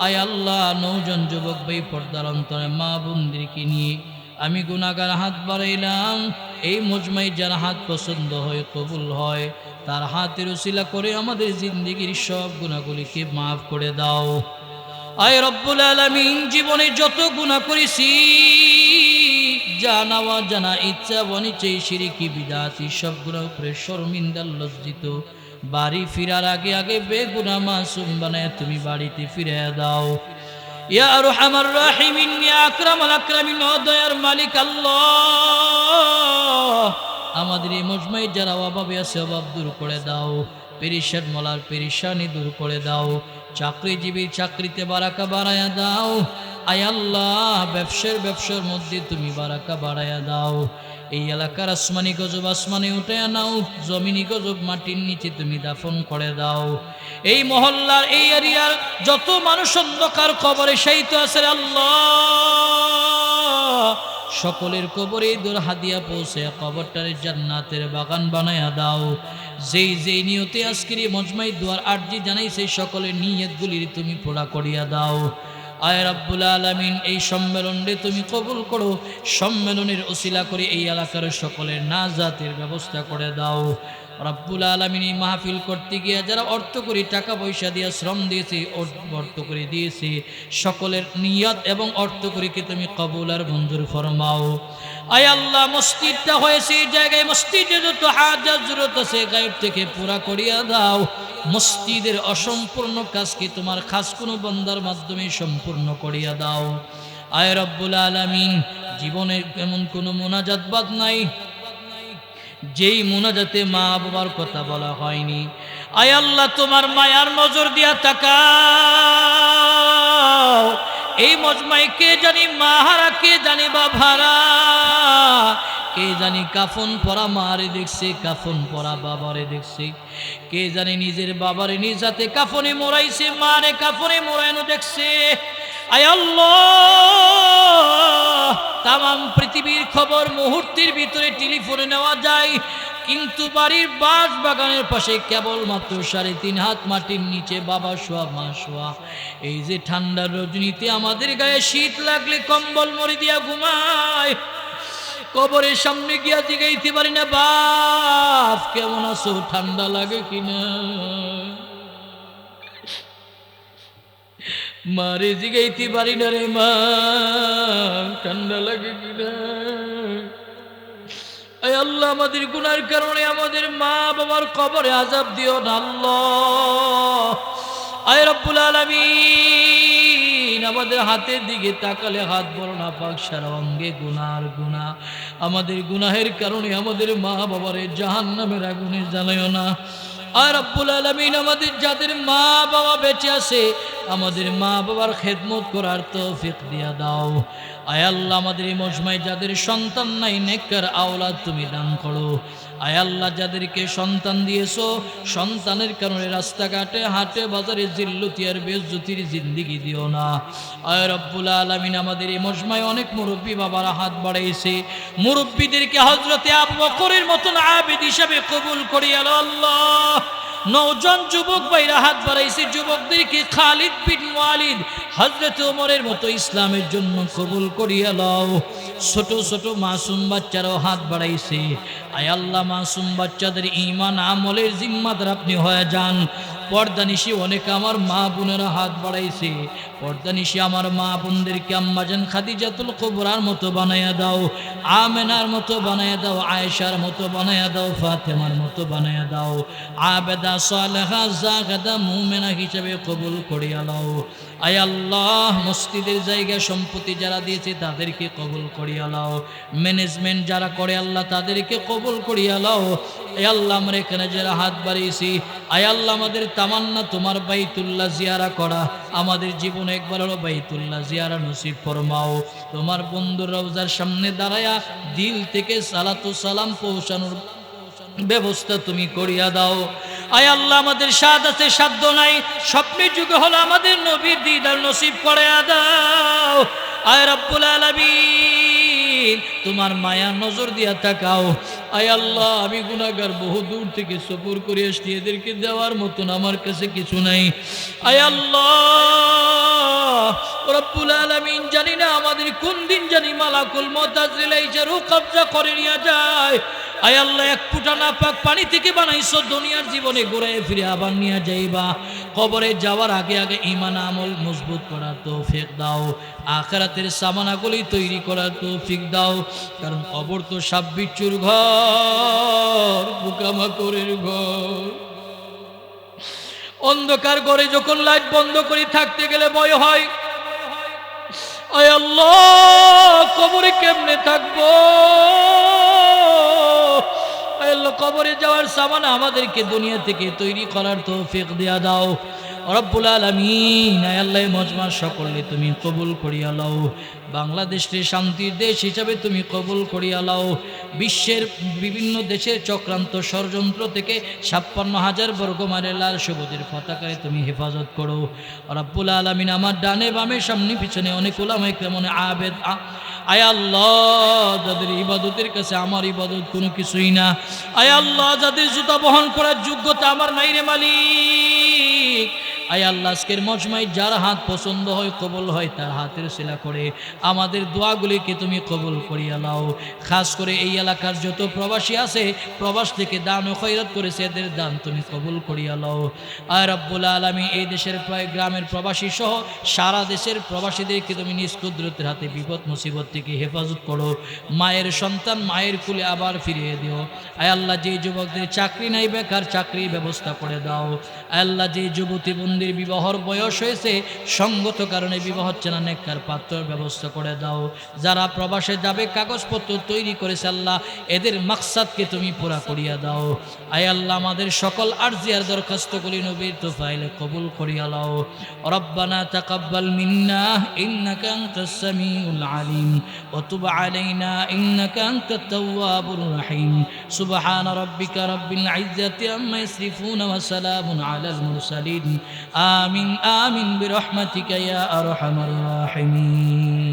আয় আল্লাহ নৌজন যুবক ভাই পর্দার অন্তরে মা বোনদেরকে নিয়ে আমি গুনাহগার হাত বাড়াইলাম। এই মজমাই যার হাত পছন্দ হয়, কবুল হয়, তার হাতের উসিলা করে আমাদের জিন্দেগির সব গুনাহগুলিকে মাফ করে দাও। আয় রব্বুল আলামিন, জীবনে যত গুনাহ করেছি, জানা ওয়া জানা, ইচ্ছা অনিচ্ছা, শিরকি বিদআতি, সব গুনাহ উপরে শর্মিন্দা লজ্জিত, বাড়ি ফিরার আগে আগে বেগুনাহ মাসুম বানায় তুমি বাড়িতে ফিরিয়ে দাও। ইয়া আরহামার রাহিমিন, ইয়া আকরামাল আকরামিন, ও দয়ার মালিক আল্লাহ, আমাদের এই মজমাই যারা অভাবে আছে অভাব দূর করে দাও, পেরেশান মলার পেরেশানি দূর করে দাও, চাকরিজীবীর চাকরিতে বারাকা বাড়ায়া দাও। আয় আল্লাহ, ব্যবসার মধ্যে তুমি বারাকা বাড়ায়া দাও। এই এলাকার আসমানি গজব আসমানে উঠে নাও, জমিনি গজব মাটির নিচে তুমি দাফন করে দাও। এই মহল্লার এই এরিয়ার যত মানুষ অন্ধকার কবরে শায়িত আছে আল্লাহ, সকলের কবরে দূর হাদিয়া পৌঁছে কবরটারে জান্নাতের বাগান বানায়া দাও। যেই যেই নিয়তে আজকের এই মজমাই দুয়ার আরজি জানাইছে, সকলের নিয়তগুলির তুমি পুরা করিয়া দাও। আয় রাব্বুল আলামিন, এই সম্মেলনে তুমি কবুল করো। সম্মেলনের উসিলা করে এই এলাকার সকলের নাজাতের ব্যবস্থা করে দাও। রাব্বুল আলামিন, এই মাহফিল করতে গিয়ে যারা অর্থ করে টাকা পয়সা দিয়ে শ্রম দিয়েছে, অর্থ করে দিয়েছে, সকলের নিয়ত এবং অর্থ করিকে তুমি কবুল আর মঞ্জুর ফরমাও। আয় আল্লাহ, মসজিদটা হয়েছে এই জায়গায়, মসজিদে যত হাজাত জরুরত আছে গায়েব থেকে পুরা করিয়া দাও। মসজিদের অসম্পূর্ণ কাজকে তোমার খাস কোনো বান্দার মাধ্যমে সম্পূর্ণ করিয়া দাও। আয় রব্বুল আলামিন, জীবনে এমন কোনো মুনাজাত বাদ নাই যেই মুনাজাতে মা বাবার কথা বলা হয়নি। আয় আল্লাহ, তোমার মায়ার নজর দিয়া তাকাও। এই মজমাই কে জানি মাহারা, কে জানি বাবারা, কে জানি কাফন পরা মারে দেখছে, কাফন পরা বাবারে দেখছে, কে জানি নিজের বাবারে নিজ হাতে কাফনে মোড়াইছে, মারে কাফনে মোড়ানো দেখছে। আয় আল্লাহ, তামাম পৃথিবীর খবর মুহূর্তের ভিতরে টেলিফোনে নেওয়া যায়, কিন্তু বাড়ির বাস বাগানের পাশে কেবলমাত্র 3.5 হাত মাটির নিচে বাবা শোয়া, মা শোয়া। এই যে ঠান্ডার রজনীতে আমাদের গায়ে শীত লাগলে কম্বল মরি দিয়া ঘুমায়, কবরের সামনে গিয়া জিগাইতে পারি না, বাপ কেমন আছো, ঠান্ডা লাগে কিনা। মারে জিগাইতে পারি না, রে মা ঠান্ডা লাগে কিনা। আয় আল্লাহ, আমাদের গুনার কারণে আমাদের মা বাবার কবরে আযাব দিও না আল্লাহ। আয় রব্বুল আলামিন, আমাদের হাতের দিকে তাকালে হাত বড় না পাক, সারা অঙ্গে গুনার গুনাহ। আমাদের গুনাহের কারণে আমাদের মা বাবারে জাহান্নামের আগুনে জ্বালায়ও না। আর রব্বুল আলামিন, আমাদের যাদের মা বাবা বেঁচে আছে, আমাদের মা বাবার খেদমত করার তৌফিক দিয়া দাও। আয় আল্লাহ আমাদের এই মজমায় যাদের সন্তান নাই নেককার আওলাদ তুমি দান করো। আয় আল্লাহ যাদেরকে সন্তান দিয়েছো সন্তানের কারণে রাস্তাঘাটে হাটে বাজারে জিল্লতি আর বেজ্জতির জিন্দিগি দিও না। আয় রব্বুল আলামিন আমাদের এই মজমায় অনেক মুরব্বী বাবারা হাত বাড়াইছে, মুরব্বীদেরকে হযরতে আবু বকরের মতন আবেদ হিসাবে কবুল করিয়া আলো আল্লাহ। নওজোয়ান যুবক ভাইরা হাত বাড়াইছে, যুবকদেরকে খালিদ বিন ওয়ালিদ হযরত ওমরের মতো ইসলামের জন্য কবুল করিয়া লও। ছোট ছোট মাসুম বাচ্চারাও হাত বাড়াইছে। আয় আল্লাহ মাসুম বাচ্চাদের ঈমান আমলের জিম্মাদার আপনি হয়ে যান। পর্দানিশি অনেক আমার মা বোনেরা হাত বাড়াইছে, পর্দানিশি আমার মা বোনদেরকে আম্মাজান খাদিজাতুল কুবরার মতো বানায়া দাও, আমেনার মতো বানায়া দাও, আয়েশার মতো বানায়া দাও, ফাতেমার মতো বানায়া দাও। আবেদা সালেহা জাগদা মুমিনা হিসেবে কবুল করিয়া লও। আয় আল্লাহ মসজিদের জায়গা সম্পত্তি যারা দিয়েছে তাদেরকে কবুল করিয়া লও। ম্যানেজমেন্ট যারা করে আল্লাহ তাদেরকে কবুল করিয়া লও। আয় আল্লাহ আমরা এখানে যারা হাত বাড়িয়েছি, আয় আল্লাহ আমাদের তামান্না তোমার বাইতুল্লাহ জিয়ারা করা, আমাদের জীবনে একবার হলো বাইতুল্লাহ জিয়ারা নসিব ফরমাও। তোমার বন্ধুর রওজার সামনে দাঁড়ায়া দিল থেকে সালাতু সালাম পৌঁছানোর ব্যবস্থা তুমি করিয়া দাও। আয় আল্লাহ আমাদের সাদ আছে সাধ্য নাই, স্বপ্নের যুগে হলো আমাদের নবীর দিদার নসিব করিয়া দাও। আয় রব্বুল আলামিন তোমার মায়া নজর দিয়া তাকাও। আয় আল্লাহ আমি গুনাহগার, বহু দূর থেকে সফর করে আসছি, এদেরকে দেওয়ার মতন আমার কাছে কিছু নাই। আয় আল্লাহ রব্বুল আলামিন জানি না আমাদের কোন দিন জানি মালাকুল মউত আজরাইল রূহ কবজা করে নিয়ে যায়। আয় আল্লাহ এক ফুটা নাপাক পানি থেকে বানাইছো, দুনিয়ার জীবনে ঘুরে ফিরে আবার নিয়ে যাইবা। কবরে যাওয়ার আগে আগে ঈমান আমল মজবুত করার তৌফিক দাও, আখিরাতের সামানাগুলি তৈরি করার তৌফিক দাও। কারণ কবর তো সাপ বিচ্ছুর ঘর, পোকামাকড়ের ঘর। অন্ধকার ঘরে যখন লাইট বন্ধ করে থাকতে গেলে ভয় হয়। আয় আল্লাহ কবরে কেমনে থাকবো? কবরে যাওয়ার সামান আমাদেরকে দুনিয়া থেকে তৈরি করার তৌফিক দিয়া দাও রব্বুল আলামিন। আয় আল্লাহ মজমা সকলে তুমি কবুল করিয়া লও। বাংলাদেশকে শান্তির দেশ হিসাবে তুমি কবুল করিয়া লও। বিশ্বের বিভিন্ন দেশের চক্রান্ত ষড়যন্ত্র থেকে ৫৬,০০০ বর্গমাইলের লাল সবুজের পতাকায় তুমি হেফাজত করো রব্বুল আলামিন। আমার ডানে বামে সামনে পিছনে অনেক উলামায়ে কেরাম আবেদ আয় আল্লাহ যাদের ইবাদতের কাছে আমার ইবাদত কোনো কিছুই না। আয় আল্লাহ যাদের জুতা বহন করার যোগ্যতা আমার নাই রে মালিক। আয় আল্লাহ আজকের মজমায় যার হাত পছন্দ হয় কবুল হয় তার হাতের শিলা করে আমাদের দোয়াগুলিকে তুমি কবুল করিয়া লাও। খাস করে এই এলাকার যত প্রবাসী আছে, প্রবাস থেকে দান ও খয়রাত করেছে, এদের দান তুমি কবুল করিয়া লাও। আর রব্বুল আলামিন এই দেশের প্রায় গ্রামের প্রবাসী সহ সারা দেশের প্রবাসীদেরকে তুমি নিজ কুদরতের হাতে বিপদ মুসিবত থেকে হেফাজত করো। মায়ের সন্তান মায়ের কুলে আবার ফিরিয়ে দিও। আয় আল্লাহ যে যুবকদের চাকরি নাই বেকার চাকরির ব্যবস্থা করে দাও। আল্লাহ যে যুবতী বন্দির বিবাহর বয়স হয়েছে সঙ্গত কারণে বিবাহ হচ্ছে না, নেককার পাত্রের ব্যবস্থা করে দাও। যারা প্রবাসে যাবে কাগজপত্র তৈরি করেছে আল্লাহ এদের মাকসাদকে তুমি পুরা করিয়া দাও। আয় আল্লাহ আমাদের সকল আরজিয়ার দরখাস্তগুলি নবীর তোফাইলে কবুল করিয়া লাও। রব্বানা তাকাব্বাল মিন্না ইন্নাকা আনতাস সামিউল আলিম ওয়া তুব আলাইনা ইন্নাকা আনতাত তাওয়াবুর রহিম। সুবহান রাব্বিকা রাব্বিল ইজ্জাতি আম্মা ইয়াসিফুন ওয়া সালামুন আলাল মুরসালিন। আমিন আমিন বিরহমাতিকা ইয়া আরহামার রাহিমিন।